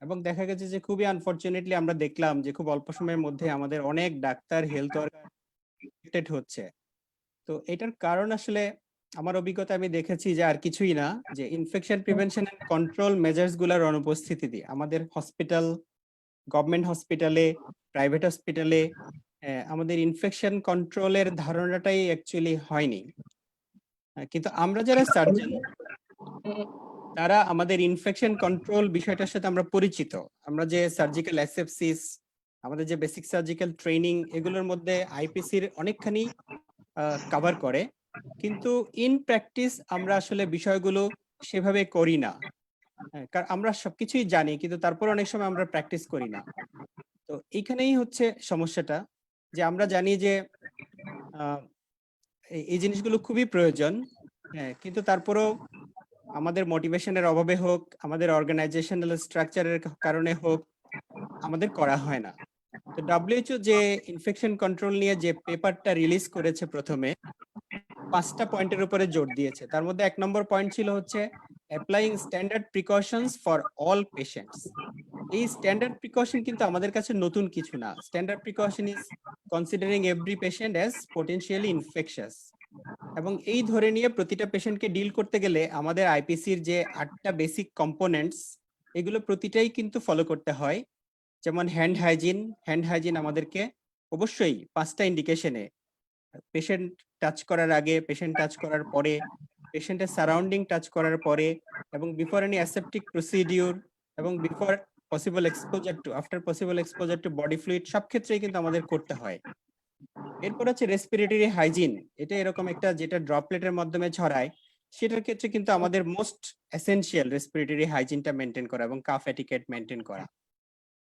এবং দেখা গেছে যে খুবই আনফরচুনেটলি আমরা দেখলাম যে খুব অল্প সময়ের মধ্যে আমাদের অনেক ডাক্তার, হেলথ ওয়ার্কার এফেক্টেড হচ্ছে। তো এটার কারণ আসলে আমার অভিজ্ঞতা আমি দেখেছি যে আর কিছুই না, যে infection prevention and control measures গুলার অনুপস্থিতি। আমাদের হসপিটাল, গভর্নমেন্ট হসপিটালে, প্রাইভেট হসপিটালে আমাদের ইনফেকশন কন্ট্রোলের ধারণাটাই অ্যাকচুয়ালি হয়নি। কিন্তু আমরা যারা সার্জন, তারা আমাদের ইনফেকশন কন্ট্রোল বিষয়টার সাথে আমরা পরিচিত। আমরা যে সার্জিক্যাল অ্যাসেপসিস, আমাদের যে বেসিক সার্জিক্যাল ট্রেনিং, এগুলোর মধ্যে আইপিসির অনেকখানি কভার করে, কিন্তু ইন প্র্যাকটিস আমরা আসলে বিষয়গুলো সেভাবে করি না। কারণ আমরা সবকিছুই জানি, কিন্তু তারপর অনেক সময় আমরা প্র্যাকটিস করি না। তো এইখানেই হচ্ছে সমস্যাটা, যে আমরা জানি যে এই জিনিসগুলো খুবই প্রয়োজন, হ্যাঁ, কিন্তু তারপরেও আমাদের মোটিভেশনের অভাবে হোক, আমাদের অর্গানাইজেশনাল স্ট্রাকচারের কারণে হোক, আমাদের করা হয় না। তো WHO যে ইনফেকশন কন্ট্রোল নিয়ে যে পেপারটা রিলিজ করেছে, প্রথমে 5টা পয়েন্টের উপরে জোর দিয়েছে। তার মধ্যে 1 নম্বর পয়েন্ট ছিল হচ্ছে applying standard precautions for all patients. এই স্ট্যান্ডার্ড প্রিকশন কিন্তু আমাদের কাছে নতুন কিছু না। Standard precaution is considering every patient as potentially infectious, এবং এই ধরে নিয়ে প্রতিটা পেশেন্টকে ডিল করতে গেলে আমাদের আইপিসির যে 8টা বেসিক কম্পোনেন্টস, এগুলো প্রতিটাই কিন্তু ফলো করতে হয়। যেমন হ্যান্ড হাইজিন আমাদেরকে অবশ্যই 5টা ইন্ডিকেশনে, পেশেন্ট টাচ করার আগে, পেশেন্ট টাচ করার পরে, পেশেন্টের সারাউন্ডিং টাচ করার পরে, এবং বিফোর এনি অ্যাসেপটিক প্রসিডিউর, এবং before possible exposure two, after possible exposure two body fluid, সব ক্ষেত্রেই কিন্তু আমাদের করতে হয়। এরপর হচ্ছে রেসপিরেটরি হাইজিন। এটা এরকম একটা যেটা ড্রপলেটের মাধ্যমে ছড়ায়, সেটার ক্ষেত্রে কিন্তু আমাদের মোস্ট এসেনশিয়াল রেসপিরেটরি হাইজিনটা মেনটেন করা এবং কাফ এটিকেট মেনটেন করা।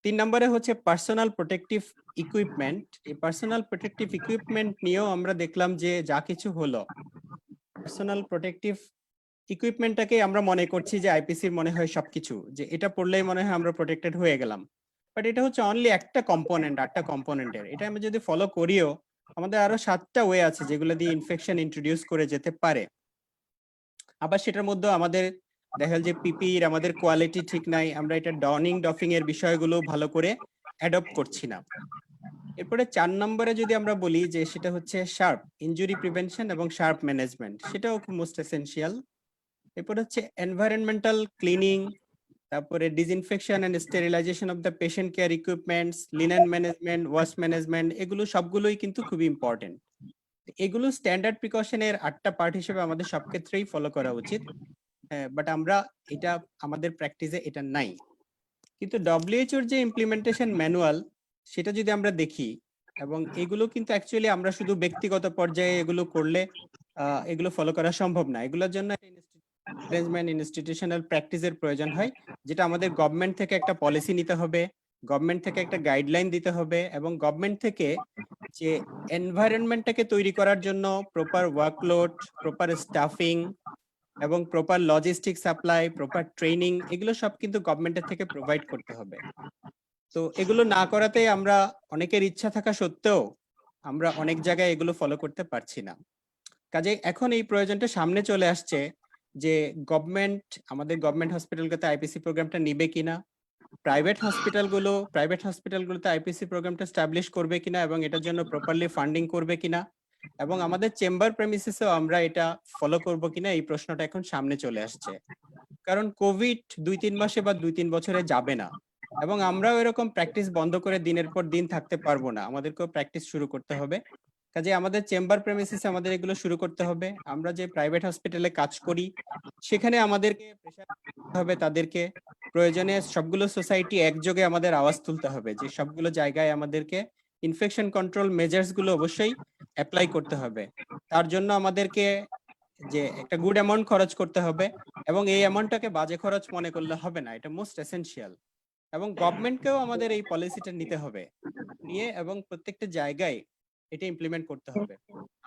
3 নম্বরে হচ্ছে পার্সোনাল প্রোটেক্টিভ ইকুইপমেন্ট। এই পার্সোনাল প্রোটেক্টিভ ইকুইপমেন্ট নিয়েও আমরা দেখলাম যে যা কিছু হলো, পার্সোনাল প্রোটেক্টিভ ইকুইপমেন্টটাকে আমরা মনে করছি যে আইপিসির মনে হয় সবকিছু, যে এটা পড়লেই মনে হয় আমরা প্রোটেক্টেড হয়ে গেলাম। বাট এটা হচ্ছে অনলি একটা কম্পোনেন্ট 8টা কম্পোনেন্টের। এটা আমরা যদি ফলো করিও, আমাদের আরো 7টা ওয়ে আছে যেগুলো দিয়ে ইনফেকশন ইন্ট্রোডিউস করে যেতে পারে। আবার সেটার মধ্যে আমাদের দেখা যায় যে পিপির আমাদের কোয়ালিটি ঠিক নাই, আমরা এটা ডনিং ডফিং এর বিষয়গুলো ভালো করে অ্যাডপ্ট করছি না। এরপরে 4 নম্বরে যদি আমরা বলি যে সেটা হচ্ছে শার্প ইনজুরি প্রিভেনশন এবং শার্প ম্যানেজমেন্ট, সেটাও খুব মোস্ট এসেনশিয়াল। এরপর হচ্ছে এনভায়রনমেন্টাল ক্লিনিং, তারপরে disinfection and sterilisation of the patient care equipments, linen management, wash management, এগুলো সবগুলোই কিন্তু খুবই ইম্পর্টেন্ট। এগুলো স্ট্যান্ডার্ড প্রিকশনের 8টা পার্ট হিসেবে আমাদের সব ক্ষেত্রেই ফলো করা উচিত। বাট আমরা এটা আমাদের প্র্যাকটিসে এটা নাই। কিন্তু ডব্লিউএইচওর যে ইমপ্লিমেন্টেশন ম্যানুয়াল, সেটা যদি আমরা দেখি, এবং এগুলো কিন্তু অ্যাকচুয়ালি আমরা শুধু ব্যক্তিগত পর্যায়ে এগুলো করলে এগুলো ফলো করা সম্ভব না। এগুলোর জন্য ম্যানেজমেন্ট ইনস্টিটিউশনাল প্র্যাকটিসের প্রয়োজন হয়, যেটা আমাদের গভর্নমেন্ট থেকে একটা পলিসি নিতে হবে, গভর্নমেন্ট থেকে একটা গাইডলাইন দিতে হবে, এবং গভর্নমেন্ট থেকে যে এনভায়রনমেন্টটাকে তৈরি করার জন্য প্রপার ওয়ার্কলোড, প্রপার স্টাফিং এবং proper logistic supply, proper training, এগুলো সব কিন্তু গভর্নমেন্টের থেকে প্রোভাইড করতে হবে। তো এগুলো না করাতে আমরা অনেকের ইচ্ছা থাকা সত্ত্বেও আমরা অনেক জায়গায় এগুলো ফলো করতে পারছি না। কাজে এখন এই প্রয়োজনটা সামনে চলে আসছে যে গভর্নমেন্ট আমাদের গভর্নমেন্ট হসপিটালগুলোতে আইপিসি প্রোগ্রামটা নিবে কিনা, প্রাইভেট হসপিটালগুলোতে আইপিসি প্রোগ্রামটা স্টাবলিশ করবে কিনা, এবং এটার জন্য প্রপারলি ফান্ডিং করবে কিনা, এবং আমাদের চেম্বার প্রেমিসিসেও আমরা এটা ফলো করব কিনা, এই প্রশ্নটা এখন সামনে চলে আসছে। কারণ কোভিড 2-3 মাসে বা 2-3 বছরে যাবে না, এবং আমরাও এরকম প্র্যাকটিস বন্ধ করে দিনের পর দিন থাকতে পারবো না। আমাদেরকেও প্র্যাকটিস শুরু করতে হবে। কাজে আমাদের চেম্বার প্রেমিসিসে আমাদের এগুলো শুরু করতে হবে। আমরা যে প্রাইভেট হসপিটালে কাজ করি, সেখানে আমাদেরকে প্রেসার দিতে হবে, তাদেরকে প্রয়োজনে সবগুলো সোসাইটি একযোগে আমাদের আওয়াজ তুলতে হবে যে সবগুলো জায়গায় আমাদেরকে ইনফেকশন কন্ট্রোল মেজার্স গুলো অবশ্যই অ্যাপ্লাই করতে হবে। তার জন্য আমাদেরকে যে একটা গুড অ্যামাউন্ট খরচ করতে হবে, এবং এই অ্যামাউন্টটাকে বাজে খরচ মনে করলে হবে না, এটা মোস্ট এসেনশিয়াল। এবং গভর্নমেন্টকেও আমাদের এই পলিসিটা নিতে হবে, নিয়ে এবং প্রত্যেকটা জায়গায় এটা ইমপ্লিমেন্ট করতে হবে।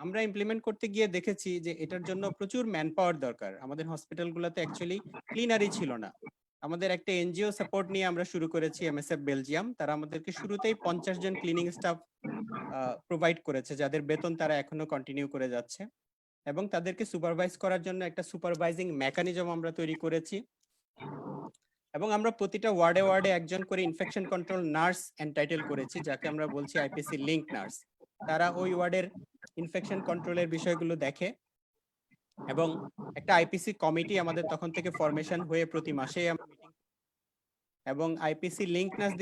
আমরা ইমপ্লিমেন্ট করতে গিয়ে দেখেছি যে এটার জন্য প্রচুর ম্যান পাওয়ার দরকার। আমাদের হসপিটালগুলোতে অ্যাকচুয়ালি ক্লিনারই ছিল না। আমাদের একটা এনজিও সাপোর্ট নিয়ে আমরা শুরু করেছি, এমএসএফ বেলজিয়াম। তারা আমাদেরকে শুরুতেই 50 জন ক্লিনিং স্টাফ প্রোভাইড করেছে, যাদের বেতন তারা এখনো কন্টিনিউ করে যাচ্ছে, এবং তাদেরকে সুপারভাইজ করার জন্য একটা সুপারভাইজিং মেকানিজম আমরা তৈরি করেছি। এবং আমরা প্রতিটা ওয়ার্ডে ওয়ার্ডে একজন করে ইনফেকশন কন্ট্রোল নার্স এন্টাইটেল করেছি, যাকে আমরা বলছি আইপিসি লিংক নার্স। তারা ওই ওয়ার্ডের ইনফেকশন কন্ট্রোলের বিষয়গুলো দেখে, এবং একটা আইপিসি কমিটি আমাদের তখন থেকে ফরমেশন হয়ে প্রতি মাসে আমরা মিটিং, এবং আইপিসি লিংক নার্স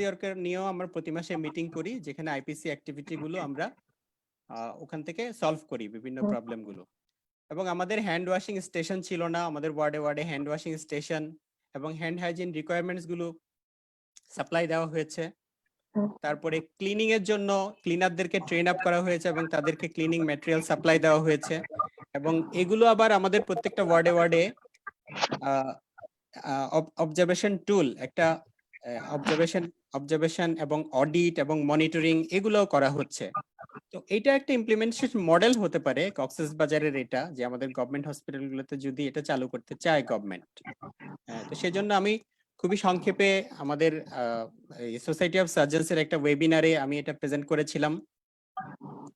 নিয়েও আমরা প্রতি মাসে মিটিং করি, যেখানে আইপিসি অ্যাক্টিভিটি গুলো আমরা ওখান থেকে সলভ করি বিভিন্ন প্রবলেম গুলো। এবং আমাদের হ্যান্ড ওয়াশিং স্টেশন ছিল না, আমাদের ওয়ার্ডে ওয়ার্ডে হ্যান্ড ওয়াশিং স্টেশন এবং হ্যান্ড হাইজিন রিকোয়ারমেন্টস গুলো সাপ্লাই দেওয়া হয়েছে। তারপরে ক্লিনিং এর জন্য ক্লিনারদেরকে ট্রেন আপ করা হয়েছে, এবং তাদেরকে ক্লিনিং ম্যাটেরিয়াল সাপ্লাই দেওয়া হয়েছে। এবং এগুলো আবার আমাদের প্রত্যেকটা ওয়ার্ডে ওয়ার্ডে অবজারভেশন টুল, একটা অবজারভেশন এবং অডিট এবং মনিটরিং, এগুলোও করা হচ্ছে। তো এটা একটা ইমপ্লিমেন্টেশন মডেল হতে পারে কক্সবাজারের, এটা যে আমাদের গভর্নমেন্ট হসপিটালগুলোতে যদি এটা চালু করতে চায় গভর্নমেন্ট। তো সেজন্য আমি খুবই সংক্ষেপে আমাদের সোসাইটি অফ সার্জনসের একটা ওয়েবিনারে আমি এটা প্রেজেন্ট করেছিলাম।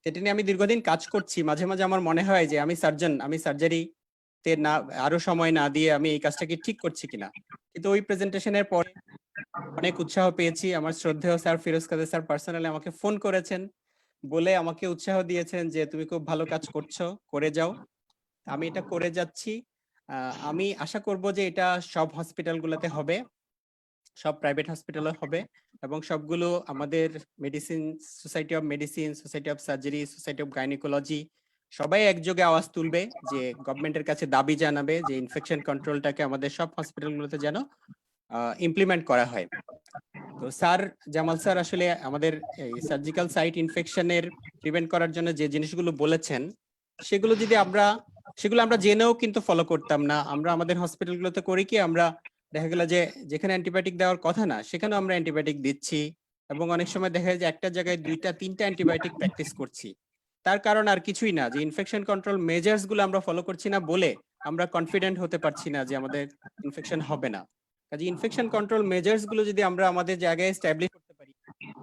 এটা নিয়ে আমি দীর্ঘদিন কাজ করছি। মাঝে মাঝে আমার মনে হয় যে আমি সার্জন, আমি সার্জারিতে না আরো সময় না দিয়ে আমি এই কাজটাকে ঠিক করছি কিনা। কিন্তু ওই প্রেজেন্টেশনের পরে অনেক উৎসাহ পেয়েছি। আমার শ্রদ্ধেয় sir Firoz Kader sir personally আমাকে ফোন করেছেন, বলে আমাকে উৎসাহ দিয়েছেন যে তুমি খুব ভালো কাজ করছো, করে যাও। আমি এটা করে যাচ্ছি। আমি আশা করব যে এটা সব হসপিটালগুলোতে হবে, সব প্রাইভেট হসপিটালে হবে, এবং সবগুলো আমাদের medicine, society of medicine, society of surgery, society of gynaecology সবাই একযোগে আওয়াজ তুলবে, যে গভর্নমেন্টের কাছে দাবি জানাবে যে ইনফেকশন কন্ট্রোলটাকে আমাদের সব হসপিটালগুলোতে যেন ইমপ্লিমেন্ট করা হয়। তো স্যার জামাল স্যার আসলে আমাদের এই সার্জিক্যাল সাইট ইনফেকশনের প্রিভেন্ট করার জন্য যে জিনিসগুলো বলেছেন, সেগুলো আমরা জেনেও কিন্তু ফলো করতাম না। আমরা আমাদের হসপিটালগুলোতে করি কি, আমরা দেখা গেল যে যেখানে অ্যান্টিবায়োটিক দেওয়ার কথা না সেখানেও আমরা অ্যান্টিবায়োটিক দিচ্ছি, এবং অনেক সময় দেখা যায় যে একটা জায়গায় 2টা-3টা অ্যান্টিবায়োটিক প্র্যাকটিস করছি। তার কারণ আর কিছুই না, যে ইনফেকশন কন্ট্রোল মেজার্স গুলো আমরা ফলো করছি না বলে আমরা কনফিডেন্ট হতে পারছি না যে আমাদের ইনফেকশন হবে না। কাজে ইনফেকশন কন্ট্রোল মেজার্স গুলো যদি আমরা আমাদের জায়গায় এস্টাবলিশ করতে পারি,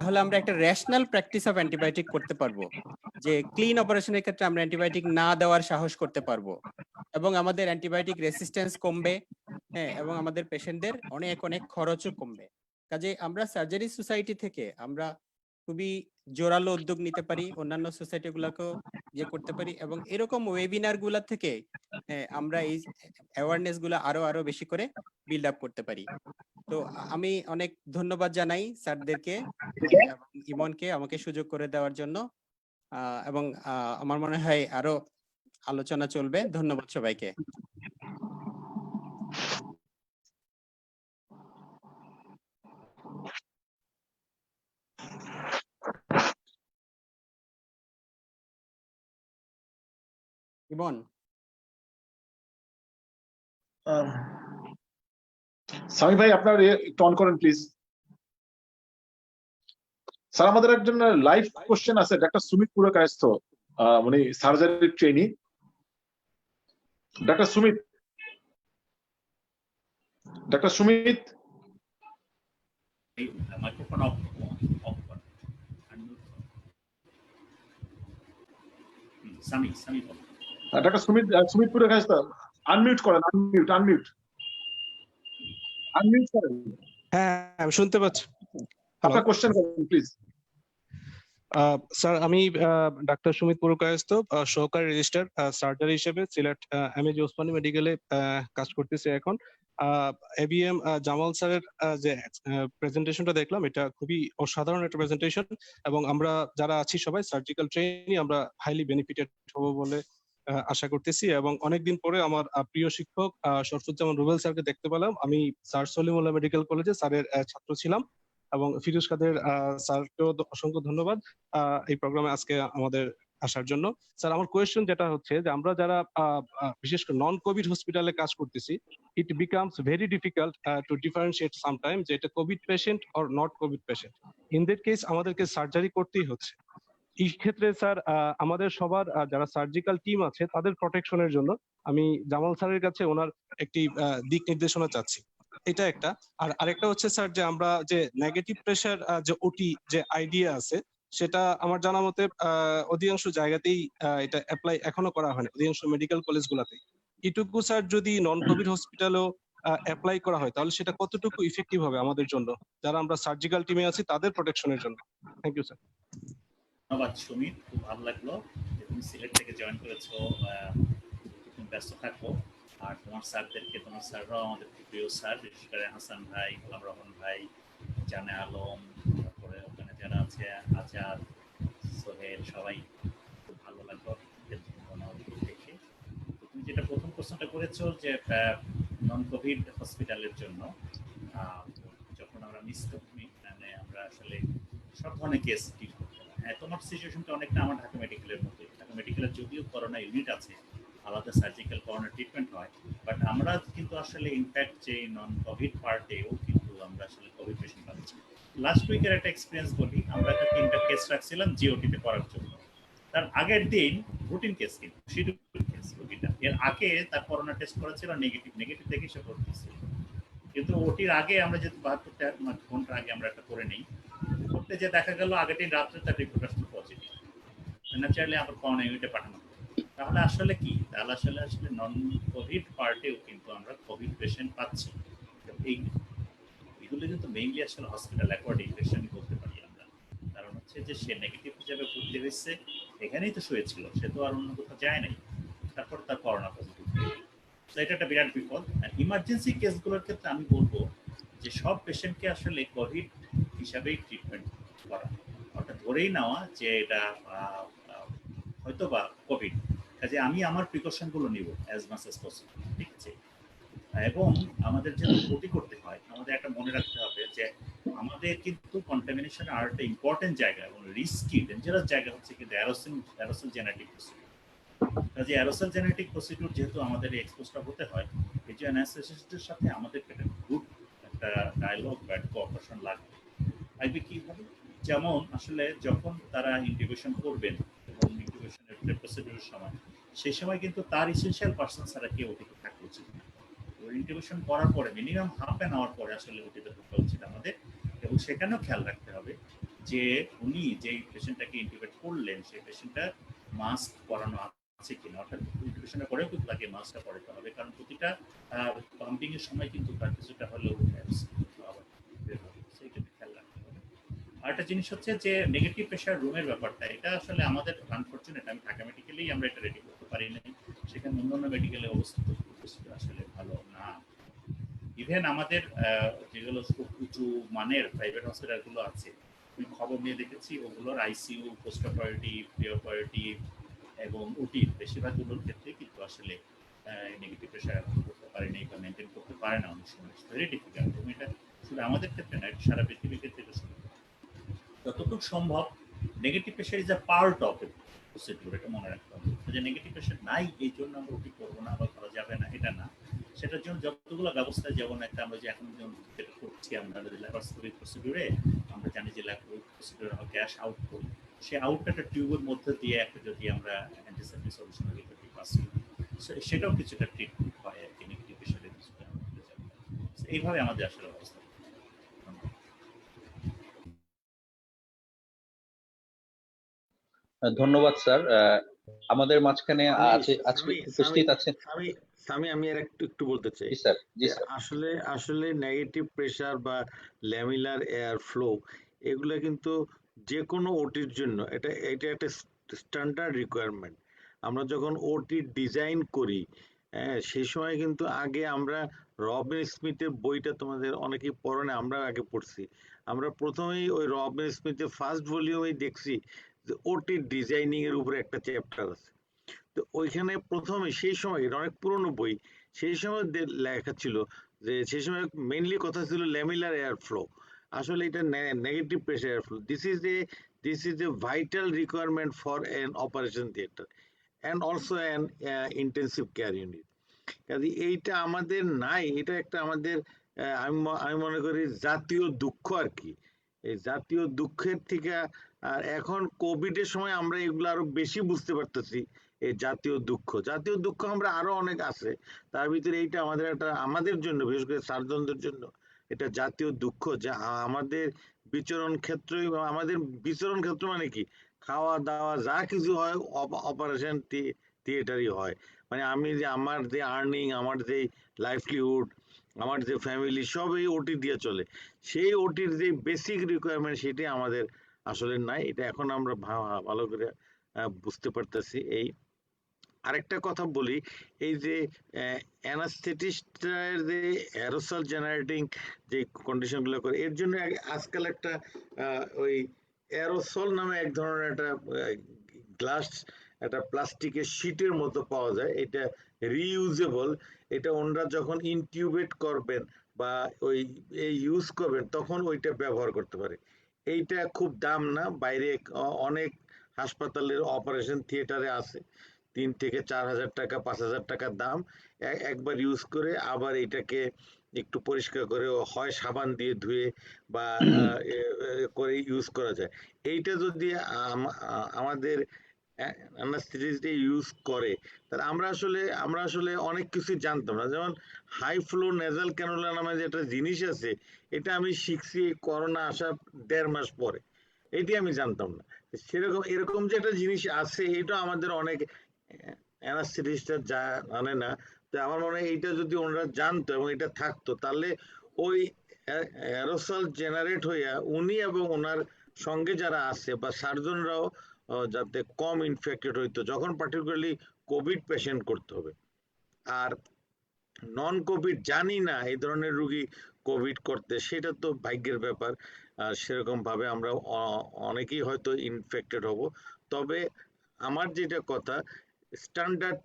তাহলে আমরা একটা রেশনাল প্র্যাকটিস অফ অ্যান্টিবায়োটিক করতে পারবো, যে ক্লিন অপারেশনের ক্ষেত্রে আমরা অ্যান্টিবায়োটিক না দেওয়ার সাহস করতে পারবো, এবং আমাদের অ্যান্টিবায়োটিক রেসিস্ট্যান্স কমবে, হ্যাঁ, এবং আমাদের পেশেন্টদের অনেক অনেক খরচও কমবে। কাজে আমরা সার্জারি সোসাইটি থেকে আমরা খুবই জোরালো উদ্যোগ নিতে পারি, অন্যান্য সোসাইটি গুলাকেও ইয়ে করতে পারি, এবং এরকম ওয়েবিনার গুলা থেকে আমরা এই অ্যাওয়ারনেস গুলো আরো আরো বেশি করে বিল্ড আপ করতে পারি। তো আমি অনেক ধন্যবাদ জানাই স্যারদেরকে এবং ইমনকে আমাকে সুযোগ করে দেওয়ার জন্য, এবং আমার মনে হয় আরো আলোচনা চলবে। ধন্যবাদ সবাইকে। ইমন, সামি ভাই আপনার একটু অন করেন প্লিজ। স্যার আমাদের একজন লাইভ কোশ্চেন আছে, ডাক্তার সুমিত পুরকায়স্থ, উনি surgery trainee. Doctor Sumit, microphone of কর। সামি বল। ডাক্তার সুমিত পুরকায়স্থ, আনমিউট করেন, আনমিউট করেন। হ্যাঁ, আমি শুনতে পাচ্ছি। আপনার কোশ্চেন করেন প্লিজ। স্যার, আমি ডাক্তার সুমিত পুরকায়স্থ, সহকারী রেজিস্ট্রার সার্জারি হিসেবে সিলেট এমএজি ওসমানী মেডিকেলে কাজ করতেছি এখন। এবিএম জামাল স্যারের যে প্রেজেন্টেশনটা দেখলাম, এটা খুবই অসাধারণ একটা প্রেজেন্টেশন, এবং আমরা যারা আছি সবাই সার্জিক্যাল ট্রেনি, আমরা হাইলি বেনিফিটেড হবো বলে আশা করতেছি। এবং অনেকদিন পরে আমার প্রিয় শিক্ষক শরফুজ্জামান রুবেল স্যারকে দেখতে পেলাম। আমি স্যার সলিমুল্লাহ মেডিকেল কলেজে স্যারের ছাত্র ছিলাম, এবং ফিরোজ কাদের স্যারকেও অসংখ্য ধন্যবাদ এই প্রোগ্রামে আজকে আমাদের আসার জন্য। স্যার, আমার কোয়েশ্চেন যেটা হচ্ছে যে আমরা যারা বিশেষ করে নন কোভিড হসপিটালে কাজ করতেছি, it becomes very difficult to differentiate sometime যে এটা Covid patient or not Covid patient. In that case আমাদেরকে সার্জারি করতেই হচ্ছে। এই ক্ষেত্রে স্যার আমাদের সবার যারা সার্জিক্যাল টিম আছে তাদের প্রোটেকশনের জন্য আমি জামাল স্যারের কাছে ওনার একটি দিক নির্দেশনা চাচ্ছি। এটা একটা। আর আরেকটা হচ্ছে স্যার, যে আমরা যে নেগেটিভ প্রেসার যে ওটি যে আইডিয়া আছে, সেটা আমার জানা মতে অধিকাংশ জায়গাতেই এটা অ্যাপ্লাই এখনো করা হয়নি, অধিকাংশ মেডিকেল কলেজগুলোতে। এটুকু স্যার যদি নন কোভিড হসপিটালও অ্যাপ্লাই করা হয়, তাহলে সেটা কতটুকু ইফেক্টিভ হবে আমাদের জন্য, যারা আমরা সার্জিক্যাল টিমে আছি তাদের প্রোটেকশনের জন্য। Thank you sir. ধন্যবাদ সুমিত, খুব ভালো লাগলো যে তুমি সিলেট থেকে জয়েন করেছো। তুমি ব্যস্ত থাকো, আর তোমার স্যারদেরকে, তোমার স্যাররাও আমাদের প্রিয় স্যার, বিশেষ করে হাসান ভাই, গোলাম রহমান ভাই, জানে আলম, তারপরে ওখানে যারা আছে আজাদ, সোহেল, সবাই খুব ভালো লাগলো দেখে। তুমি যেটা প্রথম প্রশ্নটা করেছো যে নন কোভিড হসপিটালের জন্য যখন আমরা মানে আমরা আসলে সব ধরনের কেস ডিল করতে হয়, তোমার সিচুয়েশনটা অনেকটা আমার ঢাকা মেডিকেলের মতোই। ঢাকা মেডিকেলের যদিও করোনা ইউনিট আছে, আলাদা সার্জিক্যাল করোনা ট্রিটমেন্ট হয়, বাট আমরা কিন্তু আসলে ইনফ্যাক্ট যে নন কোভিড পার্টেও কিন্তু আমরা আসলে কোভিড পেশেন্ট পাচ্ছি। লাস্ট উইকের একটা এক্সপিরিয়েন্স বলি, আমরা একটা 3টা কেস রাখছিলাম জিওটিতে করার জন্য। তার আগের দিন রুটিন কেস, কিন্তু শিডিউল কেস রুটিনটা, এর আগে তার করোনা টেস্ট করেছিল নেগেটিভ দেখে সে ভর্তি ছিল। কিন্তু ওটির আগে আমরা যেহেতু 72 ঘন্টা আগে আমরা একটা করে নেই, করতে যে দেখা গেল আগের দিন রাত্রে তার রিপোর্ট আসলে পজিটিভ, ন্যাচারালি আবার করোনা ইউনিটে পাঠানো। তাহলে আসলে কি, তাহলে আসলে নন কোভিড পার্টেও কিন্তু আমরা কোভিড পেশেন্ট পাচ্ছি। এই এগুলো কিন্তু মেইনলি আসলে হসপিটাল অ্যাকোয়ার্ড ইনফেকশনই বলতে পারি আমরা। কারণ হচ্ছে যে সে নেগেটিভ হিসাবে ভর্তি হয়েছে, এখানেই তো শুয়েছিল, সে তো আর অন্য কোথাও যায় নাই, তারপর তার করোনা পজিটিভ। তো এটা একটা বিরাট বিপদ। আর ইমার্জেন্সি কেসগুলোর ক্ষেত্রে আমি বলবো যে সব পেশেন্টকে আসলে কোভিড হিসাবেই ট্রিটমেন্ট করা, অর্থাৎ ধরেই নেওয়া যে এটা হয়তো বা কোভিড, কাজে আমি আমার প্রিকশনগুলো নিব অ্যাজ মাচ অ্যাজ পসিবল, ঠিক আছে। এবং আমাদের যে ক্ষতি করতে হয়, আমাদের একটা মনে রাখতে হবে যে আমাদের কিন্তু কন্টামিনেশন আর একটা ইম্পর্টেন্ট জায়গা এবং রিস্কি ডেঞ্জারাস জায়গা হচ্ছে কিন্তু অ্যারোসল জেনেটিক প্রসিডিউর। কাজে অ্যারোসল জেনেটিক প্রসিডিউর যেহেতু আমাদের এক্সপোজটা হতে হয়, এই যে অ্যানাস্থেসিস্টের সাথে আমাদের একটা গুড একটা ডায়ালগ বা কোঅপারেশন লাগবে। আইবি কি হবে, যেমন আসলে যখন তারা ইন্টিগ্রেশন করবেন এবং ইন্টিগ্রেশনের প্রসিডিউরের সময়, সেই সময় কিন্তু তার ইসেনশিয়াল পার্সন ছাড়া কেউ ওটিতে থাকা উচিত না। ইন্টিগ্রেশন করার পরে মিনিমাম হাফ অ্যান আওয়ার পরে আসলে ওটিতে ঢোকা উচিত আমাদের। এবং সেখানেও খেয়াল রাখতে হবে যে উনি যেই পেশেন্টটাকে ইন্টিগ্রেট করলেন সেই পেশেন্টটা মাস্ক পরানো আছে কিনা, অর্থাৎ ইন্টিগ্রেশনের পরেও কিন্তু তাকে মাস্কটা পরাতে হবে, কারণ প্রতিটা পাম্পিং এর সময় কিন্তু তার কিছুটা হলেও সেইটা খেয়াল রাখতে হবে। আরেকটা জিনিস হচ্ছে যে নেগেটিভ প্রেশার রুমের ব্যাপারটা, এটা আসলে আমাদের আনফরচুনেট, আমি ঢাকা মেডিকেলেই আমরা এটা রেডি করতে পারি না, সেখানে অন্যান্য মেডিকেলে অবস্থিত আসলে ভালো না। ইভেন আমাদের যেগুলো খুব উঁচু মানের প্রাইভেট হসপিটালগুলো আছে, আমি খবর নিয়ে দেখেছি, ওগুলোর ICU, post operative, pre operative এবং ওটির বেশিরভাগগুলোর ক্ষেত্রে কিন্তু আসলে নেগেটিভ প্রেশার করতে পারেনি বা মেনটেন করতে পারে না অনেক সময়, ভেরি ডিফিকাল্ট। এবং এটা শুধু আমাদের ক্ষেত্রে না, সারা পৃথিবীর ক্ষেত্রে এটা শুরু। যতটুকু সম্ভব negative pressure is a part of it procedure, এটা মনে রাখতে হবে যে নেগেটিভ প্রেশার নাই এই জন্য আমরা ওটি করবো না বা করা যাবে না, এটা না। সেটার জন্য যতগুলো ব্যবস্থা, যেমন একটা আমরা যে এখন যেটা করছি আমরা ল্যাপারোস্কোপিক প্রসিডিউরে, আমরা জানি যে ল্যাপারোস্কোপিক প্রসিডিউরে আমরা গ্যাস আউট করি, সেই আউটটা একটা টিউবের মধ্যে দিয়ে একটা যদি আমরা অ্যান্টিসেপ্টিক সলিউশনের ভিতরে পাস করি, সেটাও কিছুটা ট্রিটমেন্ট হয় আর কি, নেগেটিভ প্রেশারের কিছুটা। এইভাবে আমাদের আসলে অবস্থা। ধন্যবাদ স্যার। আমাদের মাঝখানে আজকে উপস্থিত আছেন। আমি আর একটু বলতে চাই। জি স্যার, জি স্যার। আসলে নেগেটিভ প্রেসার বা ল্যামিলার এয়ার ফ্লো এগুলো কিন্তু যে কোনো ওটির জন্য এটা একটা স্ট্যান্ডার্ড রিকোয়ারমেন্ট। আমরা যখন ওটি ডিজাইন করি, সেই সময় কিন্তু আগে আমরা রবিন স্মিথের বইটা তোমাদের অনেকেই পড়ে না, আমরা আগে পড়ছি। আমরা প্রথমেই ওই রবিন স্মিথের ফার্স্ট ভলিউমেই দেখছি যে ওটি ডিজাইনিং এর উপরে একটা চ্যাপ্টার আছে। তো ওইখানে প্রথমে সেই সময় অনেক পুরনো বই, সেই সময় লেখা ছিল যে সেই সময় মেইনলি কথা ছিল ল্যামিলার এয়ার ফ্লো। আসলে এটা negative pressure air flow, this is a vital requirement for an operation theatre and also an intensive care unit. কাজে এইটা আমাদের নাই, এটা একটা আমাদের আমি মনে করি জাতীয় দুঃখ আর কি। এই জাতীয় দুঃখের থেকে আর এখন কোভিডের সময় আমরা এগুলো আরো বেশি বুঝতে পারতেছি। এই জাতীয় দুঃখ আমরা আরো অনেক আছে, তার ভিতরে এইটা আমাদের জন্য, বিশেষ করে সার্জনদের জন্য এটা জাতীয় দুঃখ যে আমাদের বিচরণ ক্ষেত্র মানে কি, খাওয়া দাওয়া যা কিছু হয় অপারেশন থিয়েটারই হয়। মানে আমার যে আর্নিং, আমার যে লাইভলিহুড, আমার যে ফ্যামিলি সব এই ওটি দিয়ে চলে। সেই ওটির যে বেসিক রিকোয়ারমেন্ট সেটাই আমাদের আসলে নাই, এটা এখন আমরা ভালো করে বুঝতে পারতেছি। এই আরেকটা কথা বলি, এই যে অ্যানাস্থেটিস্টের যে অ্যারোসল জেনারেটিং যে কন্ডিশনগুলো করে, এর জন্য আজকাল একটা ওই অ্যারোসল নামে এক ধরনের একটা গ্লাস, একটা প্লাস্টিকের শীটের মতো পাওয়া যায়, এটা রিইউজেবল। এটা ওনারা যখন ইনটিউবেট করবেন বা ওই ইউজ করবেন তখন ওইটা ব্যবহার করতে পারে। এইটা খুব দাম না, বাইরে অনেক হাসপাতালের অপারেশন থিয়েটারে আছে 3 থেকে 4,000 টাকা 5,000 টাকার দাম। একবার ইউজ করে আবার এটাকে একটু পরিষ্কার করে হয় সাবান দিয়ে ধুয়ে বা করে ইউজ করা যায়। এইটা যদি আমাদের অ্যানাস্থেটিস্ট ইউজ করে, তাহলে আমরা আসলে অনেক কিছু জানতাম না। যেমন হাই ফ্লো নেজাল ক্যানুলা নামে যে একটা জিনিস আছে, এটা আমি শিখছি করোনা আসার 1.5 মাস পরে, এটি আমি জানতাম না। সেরকম এরকম যে একটা জিনিস আছে, এটা আমাদের অনেক অ্যানাস্থেটিস্টরা জানে না। তো আমার মনে হয় এইটা যদি ওনারা জানতো এবং এটা থাকতো, তাহলে ওই অ্যারোসল জেনারেট হইয়া উনি এবং ওনার সঙ্গে যারা আছে বা সার্জনরাও যাতে কম ইনফেক্টেড হইতো যখন পার্টিকুলারলি কোভিড পেশেন্ট করতে হবে। আর নন কোভিড জানি না এই ধরনের রোগী কোভিড করতে, সেটা তো ভাগ্যের ব্যাপার। সেরকম ভাবে আমরা অনেকেই হয়তো ইনফেক্টেড হব। তবে আমার যেটা কথা, স্ট্যান্ডার্ড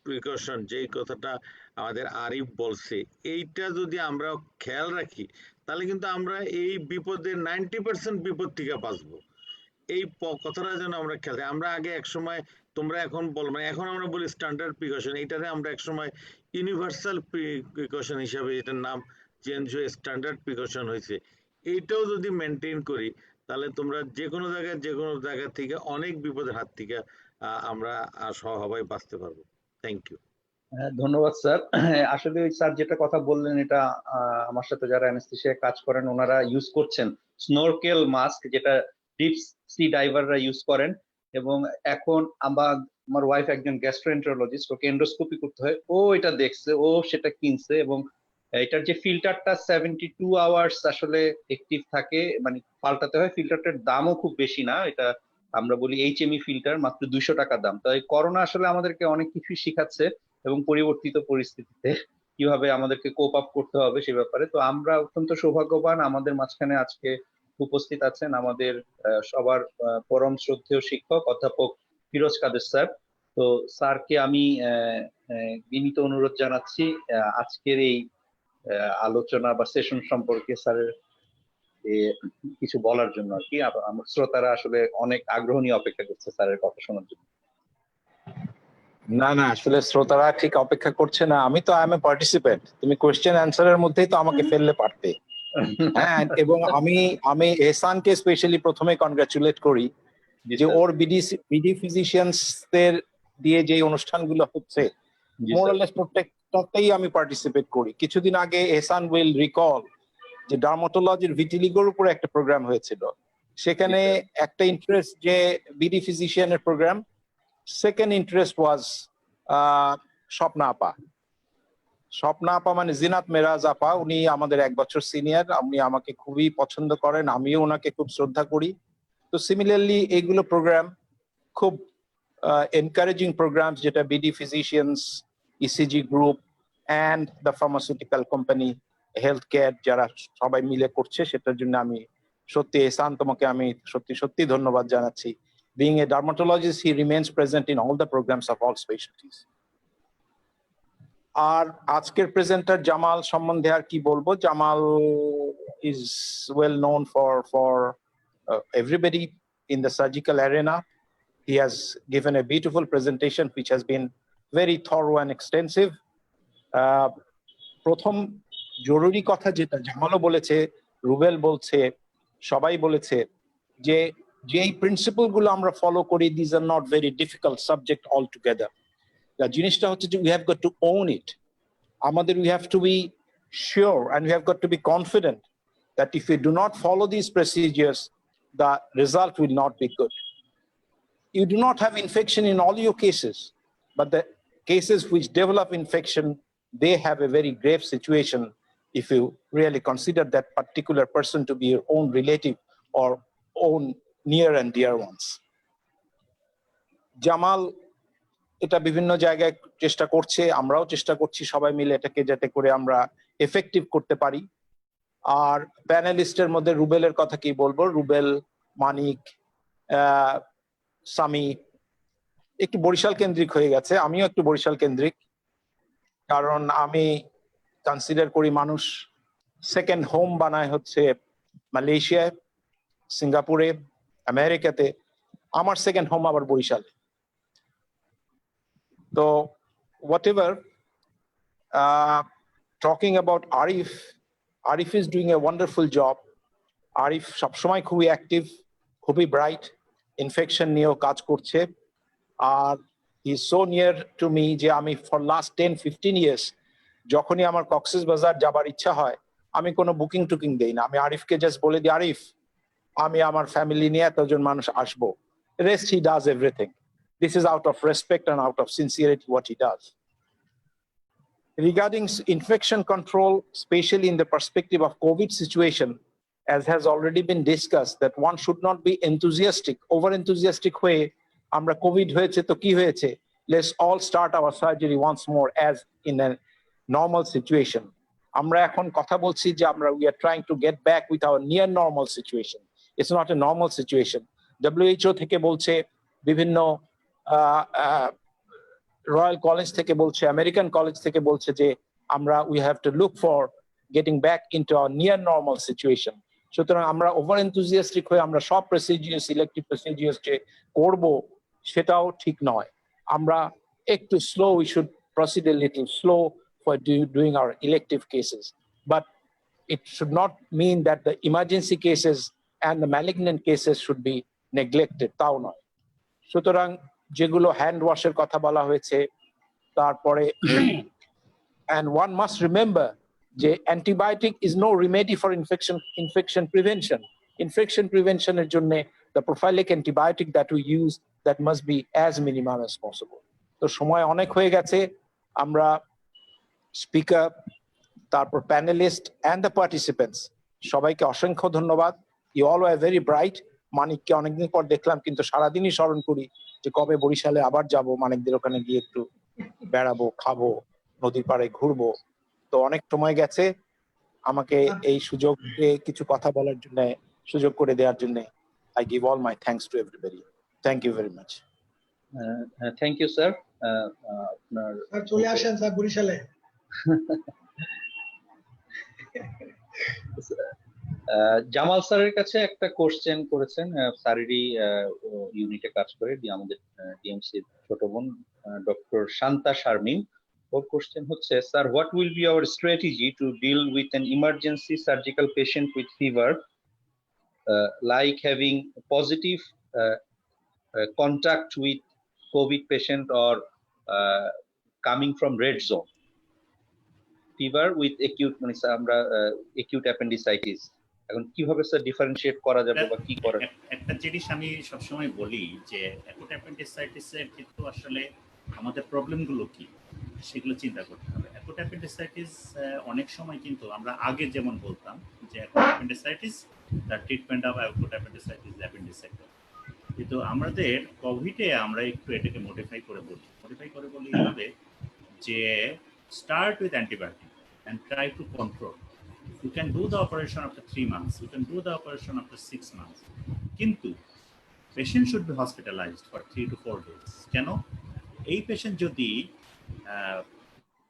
প্রিকশন যেই কথাটা আমাদের আরিফ বলছে, এইটা যদি আমরা খেয়াল রাখি তাহলে কিন্তু আমরা এই বিপদের 90% বিপদ থেকে বাঁচবো। এই কথাটা যেন আমরা খেয়াল রাখি। আমরা আগে এক সময়, তোমরা এখন বল, মানে এখন আমরা বলি স্ট্যান্ডার্ড প্রিকশন, এইটারে আমরা এক সময় ইউনিভার্সাল প্রিকশন হিসাবে এটার নাম চেঞ্জ হয়ে স্ট্যান্ডার্ড প্রিকশন হয়েছে। এইটাও যদি মেনটেন করি তাহলে তোমরা যে কোনো জায়গা থেকে অনেক বিপদের হাত থেকে আমরা সবাই বাঁচতে পারবো। Thank you. ধন্যবাদ স্যার। আসলে স্যার যেটা কথা বললেন এটা আমার সাথে যারা অ্যানেস্থেশিয়ায় কাজ করেন ওনারা ইউজ করছেন স্নরকেল মাস্ক, যেটা ডিপ সি ডাইভাররা ইউজ করেন। এবং এখন আমার ওয়াইফ একজন গ্যাস্ট্রোএন্টারোলজিস্ট, ওকে এন্ডোস্কোপি করতে হয়, ও এটা দেখছে, ও সেটা কিনছে। এবং এটার যে ফিল্টারটা 72 আওয়ার্স আসলে অ্যাক্টিভ থাকে, মানে পাল্টাতে হয়। ফিল্টারটার দামও খুব বেশি না, এটা আমরা বলি HME ফিল্টার, মাত্র 200 টাকা দাম। তাই করোনা আসলে আমাদেরকে অনেক কিছুই শিখাচ্ছে এবং পরিবর্তিত পরিস্থিতিতে কিভাবে আমাদেরকে কোপ আপ করতে হবে সে ব্যাপারে। তো আমরা অত্যন্ত সৌভাগ্যবান, আমাদের মাঝখানে আজকে উপস্থিত আছেন আমাদের সবার পরম শ্রদ্ধেয় শিক্ষক অধ্যাপক ফিরোজ কাদের স্যার। তো স্যারকে আমি বিনীত অনুরোধ জানাচ্ছি আজকের এই আলোচনা বা সেশন সম্পর্কে স্যারের কিছু বলার জন্য আর কি। আমার শ্রোতারা আসলে অনেক আগ্রহ নিয়ে অপেক্ষা করছে স্যারের কথা শোনার জন্য। না না, আসলে শ্রোতারা ঠিক অপেক্ষা করছে না, আমি তো আই এম এ পার্টিসিপেন্ট। তুমি কোয়েশ্চেন অ্যান্সারের মধ্যেই তো আমাকে ফেললে পারতে। হ্যাঁ, এবং আমি এহসানকে স্পেশালি প্রথমে কনগ্রাচুলেট করি যে ওর বিডি ফিজিশিয়ানসদের দিয়ে যে অনুষ্ঠানগুলো হচ্ছে মোরালেস প্রত্যেকটাতেই আমি পার্টিসিপেট করি। কিছুদিন আগে এহসান উইল রিকল যে ডার্মাটোলজির ভিটিলিগোর উপরে একটা প্রোগ্রাম হয়েছিল, সেখানে একটা ইন্টারেস্ট যে বিডি ফিজিশিয়ানের প্রোগ্রাম, সেকেন্ড ইন্টারেস্ট ওয়াজ স্বপ্না আপা মানে জিনাত মেরাজ আপা। উনি আমাদের 1 বছর সিনিয়র, উনি আমাকে খুবই পছন্দ করেন, আমিও ওনাকে খুব শ্রদ্ধা করি। তো সিমিলারলি এইগুলো প্রোগ্রাম খুব এনকারেজিং প্রোগ্রাম, যেটা BD physicians, ECG group and the pharmaceutical company, health care যারা সবাই মিলে করছে, সেটার জন্য আমি সত্যি এহসান তোমাকে আমি সত্যি ধন্যবাদ জানাচ্ছি। Being a dermatologist, he remains present in all the programs of all specialties. আর আজকের প্রেজেন্টার জামাল সম্বন্ধে আর কি বলবো? Jamal is well known for everybody in the surgical arena. He has given a beautiful presentation which has been very thorough and extensive. প্রথম জরুরি কথা যেটা জামালও বলেছে, রুবেল বলছে, সবাই বলেছে যে এই প্রিন্সিপাল গুলো আমরা ফলো করি, this are not very difficult subject all together. জিনিসটা হচ্ছে যে we have got to own it. আমাদের we have to be sure and we have got to be confident that if you do not follow this procedures, the result will not be good. You do not have infection in all your cases, but the cases which develop infection, they have a very grave situation if you really consider that particular person to be your own relative or own near and dear ones. Jamal এটা বিভিন্ন জায়গায় চেষ্টা করছে, আমরাও চেষ্টা করছি সবাই মিলে এটাকে যাতে করে আমরা এফেক্টিভ করতে পারি। আর প্যানেলিস্টের মধ্যে রুবেলের কথা কি বলবো, রুবেল, মানিক, সামি একটু বরিশাল কেন্দ্রিক হয়ে গেছে, আমিও একটু বরিশাল কেন্দ্রিক, কারণ আমি কনসিডার করি মানুষ সেকেন্ড হোম বানায় হচ্ছে মালয়েশিয়ায়, সিঙ্গাপুরে, আমেরিকাতে। আমার সেকেন্ড হোম আবার বরিশালে। তো whatever, talking about Arif is doing a wonderful job. Arif সবসময় খুবই অ্যাক্টিভ, খুবই ব্রাইট, ইনফেকশন নিয়েও কাজ করছে। আর he is so near to me যে আমি ফর লাস্ট 10-15 ইয়ার্স যখনই আমার কক্সবাজার যাবার ইচ্ছা হয়, আমি কোনো বুকিং টুকিং দেই না, আমি আরিফকে জাস্ট বলে দিই, আরিফ আমি আমার ফ্যামিলি নিয়ে এতজন মানুষ আসবো, rest he does everything. This is out of respect and out of sincerity what he does. regarding infection control, especially in the perspective of COVID situation, as has already been discussed, that one should not be enthusiastic, over-enthusiastic way. Amra COVID hoyeche to ki hoyeche. Let's all start our surgery once more as in a normal situation. Amra ekhon kotha bolchi je amra we are trying to get back with our near normal situation. It's not a normal situation. WHO থেকে বলছে, বিভিন্ন royal college থেকে বলছে, American college থেকে বলছে যে আমরা we have to look for getting back into our near normal situation. সুতরাং আমরা ওভার এনথুজিয়াস্টিক হয়ে আমরা সব প্রসিডিউরস, ইলেকটিভ প্রসিডিউরস যে করব সেটাও ঠিক নয়। আমরা একটু slow, we should proceed a little slow for doing our elective cases, but it should not mean that the emergency cases and the malignant cases should be neglected. তাও নয়। সুতরাং যেগুলো হ্যান্ড ওয়াশের কথা বলা হয়েছে, তারপরে and one must remember যে antibiotic is no remedy for infection prevention. Infection prevention এর জন্য the prophylactic antibiotic that we use, that must be as minimum as possible. তো সময় অনেক হয়ে গেছে, আমরা স্পিকার, তারপর প্যানেলিস্ট and the participants সবাইকে অসংখ্য ধন্যবাদ। You all were very bright. মানিককে অনেকদিন পর দেখলাম, কিন্তু সারাদিনই স্মরণ করি যে কবে বরিশালে আবার যাব, মানিকদের ওখানে গিয়ে একটু বেড়াবো, খাবো, নদীর পাড়ে ঘুরবো। তো অনেক সময় গেছে, আমাকে এই সুযোগে কিছু কথা বলার জন্য, সুযোগ করে দেওয়ার জন্য I give all my thanks to everybody. Thank you very much. Thank you, sir. Sir চলে আসেন স্যার বরিশালে। জামাল স্যারের কাছে একটা কোশ্চেন করেছেন, স্যারেরই ইউনিটে কাজ করে আমাদের ডিএমসি ছোট বোন ডক্টর শান্তা শারমিন। ওর কোশ্চেন হচ্ছে, sir, what will be our strategy to deal with an emergency surgical patient with fever, like having positive contact with COVID patient or coming from red zone, fever with acute মানে আমরা acute appendicitis, এখন কিভাবে sir differentiate করা যাবে বা কি করা? একটা জিনিস আমি সবসময় বলি যে অ্যাকুট অ্যাপেন্ডিসাইটিস এর কিন্তু আসলে আমাদের প্রবলেমগুলো কি সেগুলো চিন্তা করতে হবে। অ্যাকুট অ্যাপেন্ডিসাইটিস অনেক সময় কিন্তু আমরা আগে যেমন বলতাম যে acute appendicitis, the treatment of acute appendicitis appendicectomy, কিন্তু আমাদের কোভিডে আমরা একটু এটাকে মডিফাই করে বলি এভাবে যে start with antibiotic and try to control. You can do the operation after 3 months, you can do the operation after 6 months, কিন্তু patient should be hospitalized for 3 to 4 days. কেন? এই পেশেন্ট যদি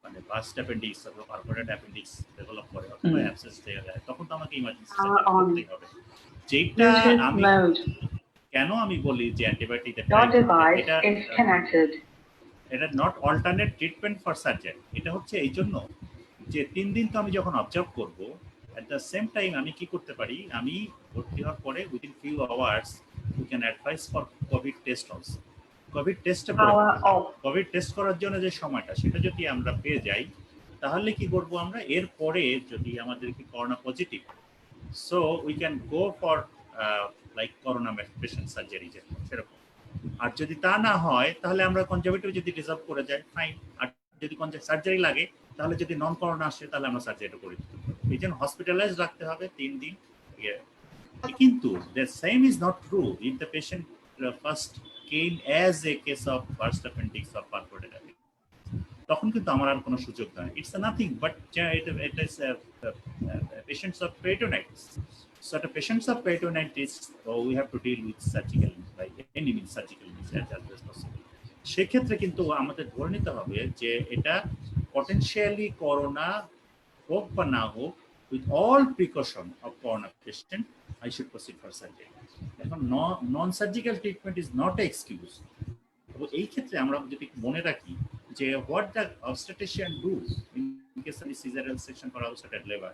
মানে বাস্ট অ্যাপেন্ডিক্স অথবা perforated appendix develop করে অথবা abscess হয়ে যায়, তখন তো আমাকে ইমার্জেন্সি করতেই হবে। যেটা আমি কেন আমি বলি যে অ্যান্টিবায়োটিক এটা not alternate treatment for surgery, এটা হচ্ছে এই জন্য যে 3 দিন তো আমি যখন অবজার্ভ করব, এট দ্য সেম টাইম আমি কি করতে পারি, আমি ভর্তি হওয়ার পরে within few hours you can advise for COVID test also. COVID test করার জন্য যে সময়টা সেটা যদি আমরা পেয়ে যাই, তাহলে কি করব আমরা এরপরে যদি আমাদের কি corona positive, so we can go for like corona patient surgery সেরকম। আর যদি তা না হয় তাহলে আমরা কনজারভেটিভ যদি রিজার্ভ করে যাই ফাইন, আর যদি সার্জারি লাগে তাহলে যদি নন করোনা আসে তাহলে আমরা সার্জারিটা করে দিতে পারি। এই জন্য হসপিটালাইজ রাখতে হবে 3 দিন। কিন্তু the same is not true if the patient first came as a case of burst appendix or perforated appendix, তখন কিন্তু আমার আর কোনো সুযোগ নাই। It's nothing but it is patients of peritonitis. So the patients of peritonitis, we have to deal with surgical by any means, surgical means as best possible. সেক্ষেত্রে কিন্তু আমাদের ধরে নিতে হবে যে এটা potentially করোনা হোক বা না হোক, with all precaution of corona patient, I should proceed for surgery. এখন non-surgical treatment is not an excuse. তো এই ক্ষেত্রে আমরা যদি মনে রাখি যে what the obstetrician do in case of cesarean section for obstetric labor,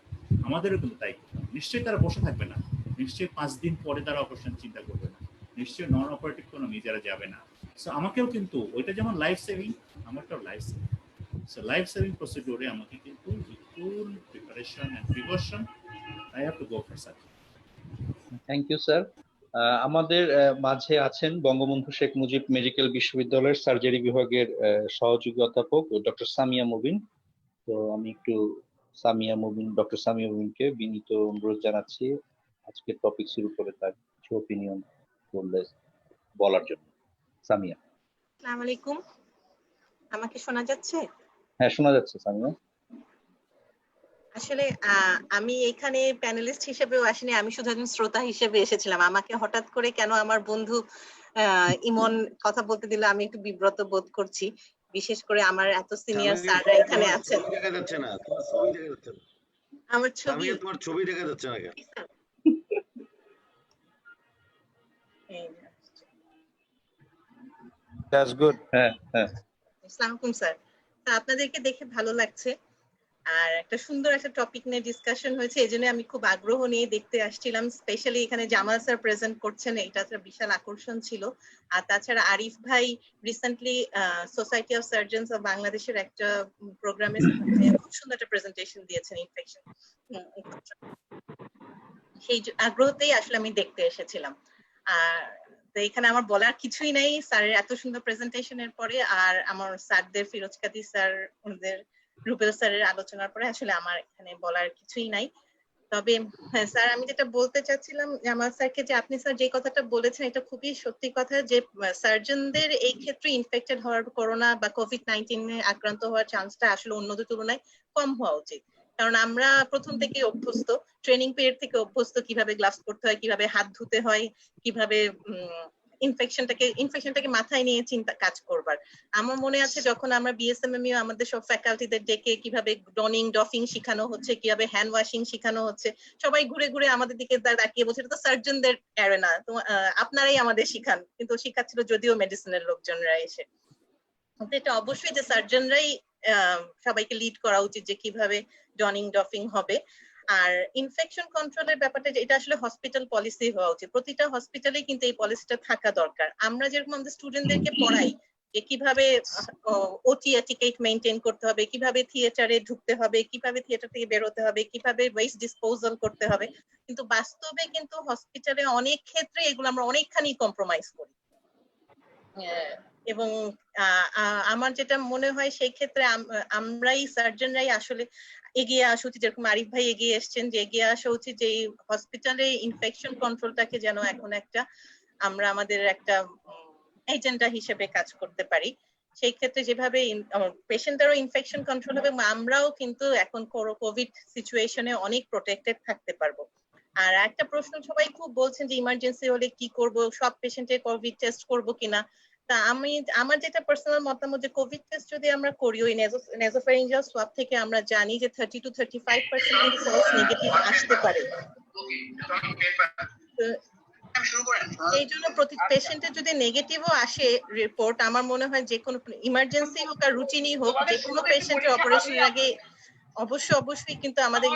আমাদেরও কিন্তু তাই নিশ্চয়ই তারা বসে থাকবে না, নিশ্চয়ই 5 দিন পরে তারা অপারেশন চিন্তা করবে না, নিশ্চয়ই নন অপারেটিভ কোনো মেজারে যাবে না। সো আমাকেও কিন্তু ওইটা যেমন লাইফ সেভিং, আমারটাও life saving. So life saving প্রসিডিউরে আমাকে কিন্তু full preparation and precaution I have to go for surgery. Thank you sir. আমাদের মাঝে আছেন বঙ্গবন্ধু শেখ মুজিব মেডিকেল বিশ্ববিদ্যালয়ের সার্জারি বিভাগের সহযোগী অধ্যাপক ডক্টর সামিয়া মুবিন। তো তো আমি একটু ডক্টর সামিয়া মুবিনকে বিনীত অনুরোধ জানাচ্ছি আজকের টপিক শুরু করে তার কিছু ওপিনিয়ন বলার জন্য। সামিয়া। আসসালামু আলাইকুম, আমাকে শোনা যাচ্ছে? হ্যাঁ, শোনা যাচ্ছে সামিয়া। আসলে আমি এখানে প্যানেলিস্ট হিসেবেও আসিনি, আমি শুধু একজন শ্রোতা হিসেবে এসেছিলাম। আমাকে হঠাৎ করে কেন আমার বন্ধু ইমন কথা বলতে দিল, আমি একটু বিব্রত বোধ করছি, বিশেষ করে আমার এত সিনিয়র স্যাররা এখানে আছেন। দেখা যাচ্ছে না, তোমার ছবি দেখা যাচ্ছে না। আমার ছবি, তোমার ছবি দেখা যাচ্ছে না কেন? That's good. হ্যাঁ হ্যাঁ। আসসালামু আলাইকুম স্যার। আপনাদেরকে দেখে ভালো লাগছে, আর একটা সুন্দর একটা টপিক নিয়ে ডিসকাশন হয়েছে, এই জন্য আমি খুব আগ্রহ নিয়ে দেখতে আসছিলাম। স্পেশালি এখানে জামাল স্যার প্রেজেন্ট করছেন, এটা একটা বিশাল আকর্ষণ ছিল। আর তাছাড়া আরিফ ভাই recently society of surgeons of বাংলাদেশের একটা প্রোগ্রামে খুব সুন্দর একটা প্রেজেন্টেশন দিয়েছেন ইনফেকশন। সেই আগ্রহতেই আসলে আমি দেখতে এসেছিলাম। আর তো এখানে আমার বলার কিছুই নাই স্যারের এত সুন্দর প্রেজেন্টেশনের পরে, আর আমার স্যারদের ফিরোজ কাদি স্যার, ওদের রুবেল স্যারের আলোচনার পরে আসলে আমার এখানে বলার কিছুই নাই। তবে হ্যাঁ স্যার, আমি যেটা বলতে চাচ্ছিলাম আমার স্যারকে, যে আপনি স্যার যে কথাটা বলেছেন এটা খুবই সত্যি কথা, যে সার্জনদের এই ক্ষেত্রে ইনফেক্টেড হওয়ার, করোনা বা কোভিড-19 এ আক্রান্ত হওয়ার চান্সটা আসলে অন্যদের তুলনায় কম হওয়া উচিত। কারণ আমরা প্রথম থেকে অভ্যস্ত, ট্রেনিং পিরিয়ড থেকে অভ্যস্ত কিভাবে গ্লাভস পরতে হয়, কিভাবে হাত ধুতে হয়, কিভাবে ইনফেকশনটাকে মাথায় নিয়ে চিন্তা কাজ করবার। আমার মনে আছে যখন আমরা বিএসএমএমইউ আমাদের সব ফ্যাকাল্টিদের ডেকে কিভাবে ডনিং ডফিং শেখানো হচ্ছে, কিভাবে হ্যান্ড ওয়াশিং শেখানো হচ্ছে, সবাই ঘুরে ঘুরে আমাদের দিকে তাকিয়ে বলছে এটা তো সার্জনদের অ্যারেনা, আপনারাই আমাদের শিখান, কিন্তু শিখাচ্ছিল যদিও মেডিসিনের লোকজনরা এসে। এটা অবশ্যই যে সার্জনরাই সবাইকে লিড করা উচিত যে কিভাবে ডনিং ডফিং হবে। আর ইনফেকশন কন্ট্রোলের ব্যাপারটা, এটা আসলে হসপিটাল পলিসি হওয়া উচিত, প্রতিটা হসপিটালে কিন্তু এই পলিসিটা থাকা দরকার। আমরা যেরকম আমাদের স্টুডেন্টদেরকে পড়াই যে কিভাবে ওটি এটিকেট মেইনটেইন করতে হবে, কিভাবে থিয়েটারে ঢুকতে হবে, কিভাবে থিয়েটার থেকে বের হতে হবে, কিভাবে ওয়েস্ট ডিসপোজাল করতে হবে, কিন্তু বাস্তবে কিন্তু হসপিটালে অনেক ক্ষেত্রে এগুলো আমরা অনেকখানি কম্প্রোমাইজ করি। এবং আমার যেটা মনে হয় সেই ক্ষেত্রে আমরাই সার্জনরাই আসলে এগিয়ে আসা উচিত, যেরকম আরিফ ভাই এগিয়ে এসছেন, যে এগিয়ে আসা উচিত যে এই হসপিটালে ইনফেকশন কন্ট্রোলটাকে যেন এখন একটা আমরা আমাদের একটা এজেন্ডা হিসেবে কাজ করতে পারি। সেই ক্ষেত্রে যেভাবে পেশেন্টদেরও ইনফেকশন কন্ট্রোল হবে, আমরাও কিন্তু এখন কোভিড সিচুয়েশনে অনেক প্রোটেক্টেড থাকতে পারবো। আর একটা প্রশ্ন সবাই খুব বলছেন যে ইমার্জেন্সি হলে কি করব, সব পেশেন্টের কোভিড টেস্ট করব কিনা। তা আমার যেটা পার্সোনাল মতামত, যে কোভিড টেস্ট যদি আমরা করি ওই নেসোফ্যারিঞ্জিয়াল সোয়াব থেকে, আমরা জানি যে 30 to 35% ফলস নেগেটিভ আসতে পারে। এই জন্য প্রতি পেশেন্টের যদি নেগেটিভও আসে রিপোর্ট, আমার মনে হয় যে কোনো ইমার্জেন্সি হোক আর রুটিনই হোক, যে কোনো পেশেন্টের অপারেশনের আগে অবশ্যই কিন্তু আমাদের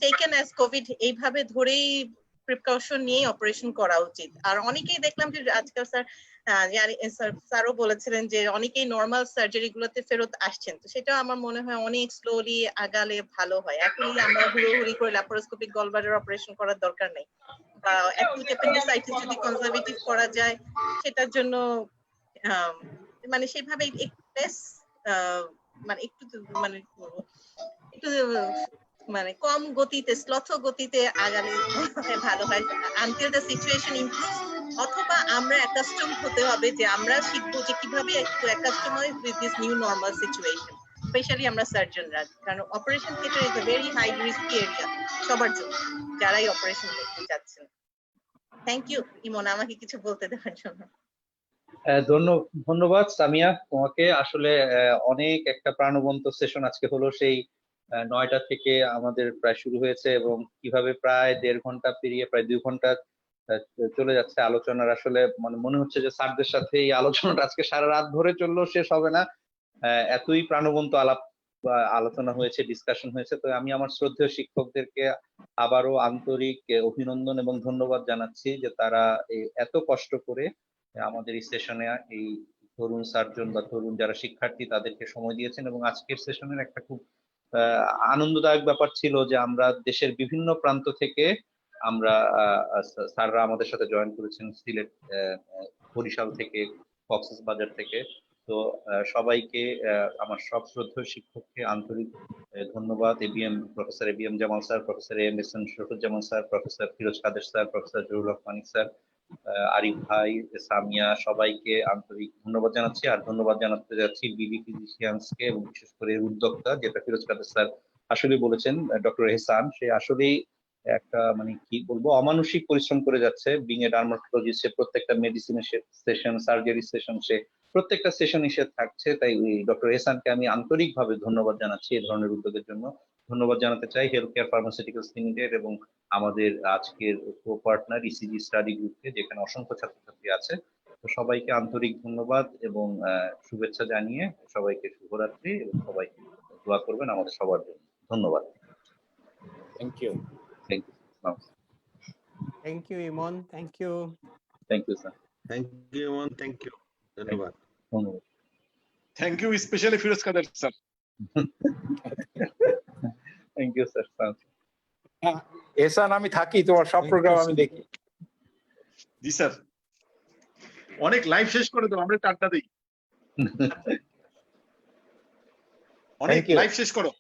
টেকেন অ্যাজ কোভিড এইভাবে ধরেই প্রিকশন নিয়ে অপারেশন করা উচিত। আর অনেকেই দেখলাম যে আজকাল স্যারও বলেছিলেন যে অনেকেই নর্মাল সার্জারি গুলোতে ফেরত আসছেন, তো সেটাও আমার মনে হয় অনেক স্লোলি আগালে ভালো হয়। এখনই আমরা হুড়োহুড়ি করে ল্যাপারোস্কোপিক গলব্লাডার অপারেশন করার দরকার নেই, বা অ্যাকিউট অ্যাপেন্ডিসাইটিস যদি কনজারভেটিভ করা যায় সেটার জন্য মানে সেভাবে একটু কম গতিতে, স্লথ গতিতে আগালে ভালো হয়, আনটিল দ্য সিচুয়েশন ইমপ্রুভ। অথবা আমরা অ্যাকাস্টম হতে হবে, যে আমরা শিখবো যে কিভাবে একটু accustomise with this new normal situation, specially আমরা সার্জনরা, কারণ operation theatre is a very high risky area সবার জন্য যারাই অপারেশন করতে যাচ্ছেন। থ্যাংক ইউ ইমন আমাকে কিছু বলতে দেওয়ার জন্য। ধন্যবাদ সামিয়া তোমাকে। আসলে অনেক একটা প্রাণবন্ত সেশন আজকে হলো, সেই 9টা থেকে আমাদের প্রায় শুরু হয়েছে এবং কিভাবে প্রায় 1.5 ঘন্টা পেরিয়ে প্রায় 2 ঘন্টা চলে যাচ্ছে আলোচনার। আসলে মনে হচ্ছে যে স্যারদের সাথে এই আলোচনাটা আজকে সারা রাত ধরে চললেও শেষ হবে না, এতই প্রাণবন্ত আলোচনা হয়েছে, ডিসকাশন হয়েছে। তো আমি আমার শ্রদ্ধেয় শিক্ষকদেরকে আবারও আন্তরিক অভিনন্দন এবং ধন্যবাদ জানাচ্ছি যে তারা এত কষ্ট করে আমাদের এই সেশনে এই তরুণ সার্জন বা তরুণ যারা শিক্ষার্থী তাদেরকে সময় দিয়েছেন। এবং আজকের সেশনের একটা খুব আনন্দদায়ক ব্যাপার ছিল যে আমরা দেশের বিভিন্ন প্রান্ত থেকে স্যাররা আমাদের সাথে জয়েন করেছেন, সিলেট, বরিশাল থেকে, কক্সবাজার থেকে। তো সবাইকে আমার সব শ্রদ্ধেয় শিক্ষককে আন্তরিক ধন্যবাদ। Professor A B M Jamal sir, professor M S N Sharfuzzaman sir, professor Firoz Kader sir, professor Zahurul Haque Manik sir, Arif ভাই, সামিয়া, সবাইকে আন্তরিক ধন্যবাদ জানাচ্ছি। আর ধন্যবাদ জানাতে যাচ্ছি বিডি ফিজিশিয়ানস কে, এবং বিশেষ করে এর উদ্যোক্তা, যেটা ফিরোজ কাদের স্যার আসলে বলেছেন, ডক্টর এহসান। সে আসলেই একটা মানে কি বলবো অমানসিক পরিশ্রম করে যাচ্ছে। বিং এ ডার্মাটোলজিস্ট, সে প্রত্যেকটা মেডিসিনের সেশন, সার্জারি সেশন, সে প্রত্যেকটা সেশনে সে থাকছে। তাই ডক্টর এহসানকে আমি আন্তরিকভাবে ধন্যবাদ জানাচ্ছি এই ধরনের উদ্যোগের জন্য। ধন্যবাদ জানাতে চাই হেলথ কেয়ার ফার্মাসিউটিক্যালস লিমিটেড এবং আমাদের আজকের কো পার্টনার ইসিজি স্টাডি গ্রুপকে, যেখানে অসংখ্য ছাত্রছাত্রী আছে। তো সবাইকে আন্তরিক ধন্যবাদ এবং শুভেচ্ছা জানিয়ে সবাইকে শুভরাত্রি, এবং সবাই দোয়া করবেন আমাদের সবার জন্য। ধন্যবাদ। Thank you. Thank you. Thank you Emon, thank you. Thank you sir. Thank you মন, থ্যাংক ইউ, ধন্যবাদ। ধন্যবাদ। Thank you specially Firoz Kader sir. Thank you sir. Ehsan, আমি থাকি, তোমার সব প্রোগ্রাম আমি দেখি। জি স্যার, অনেক লাইভ শেষ করে দাও, আমরা একটা আড্ডা দিই। অনেক Thank you. লাইভ শেষ করো।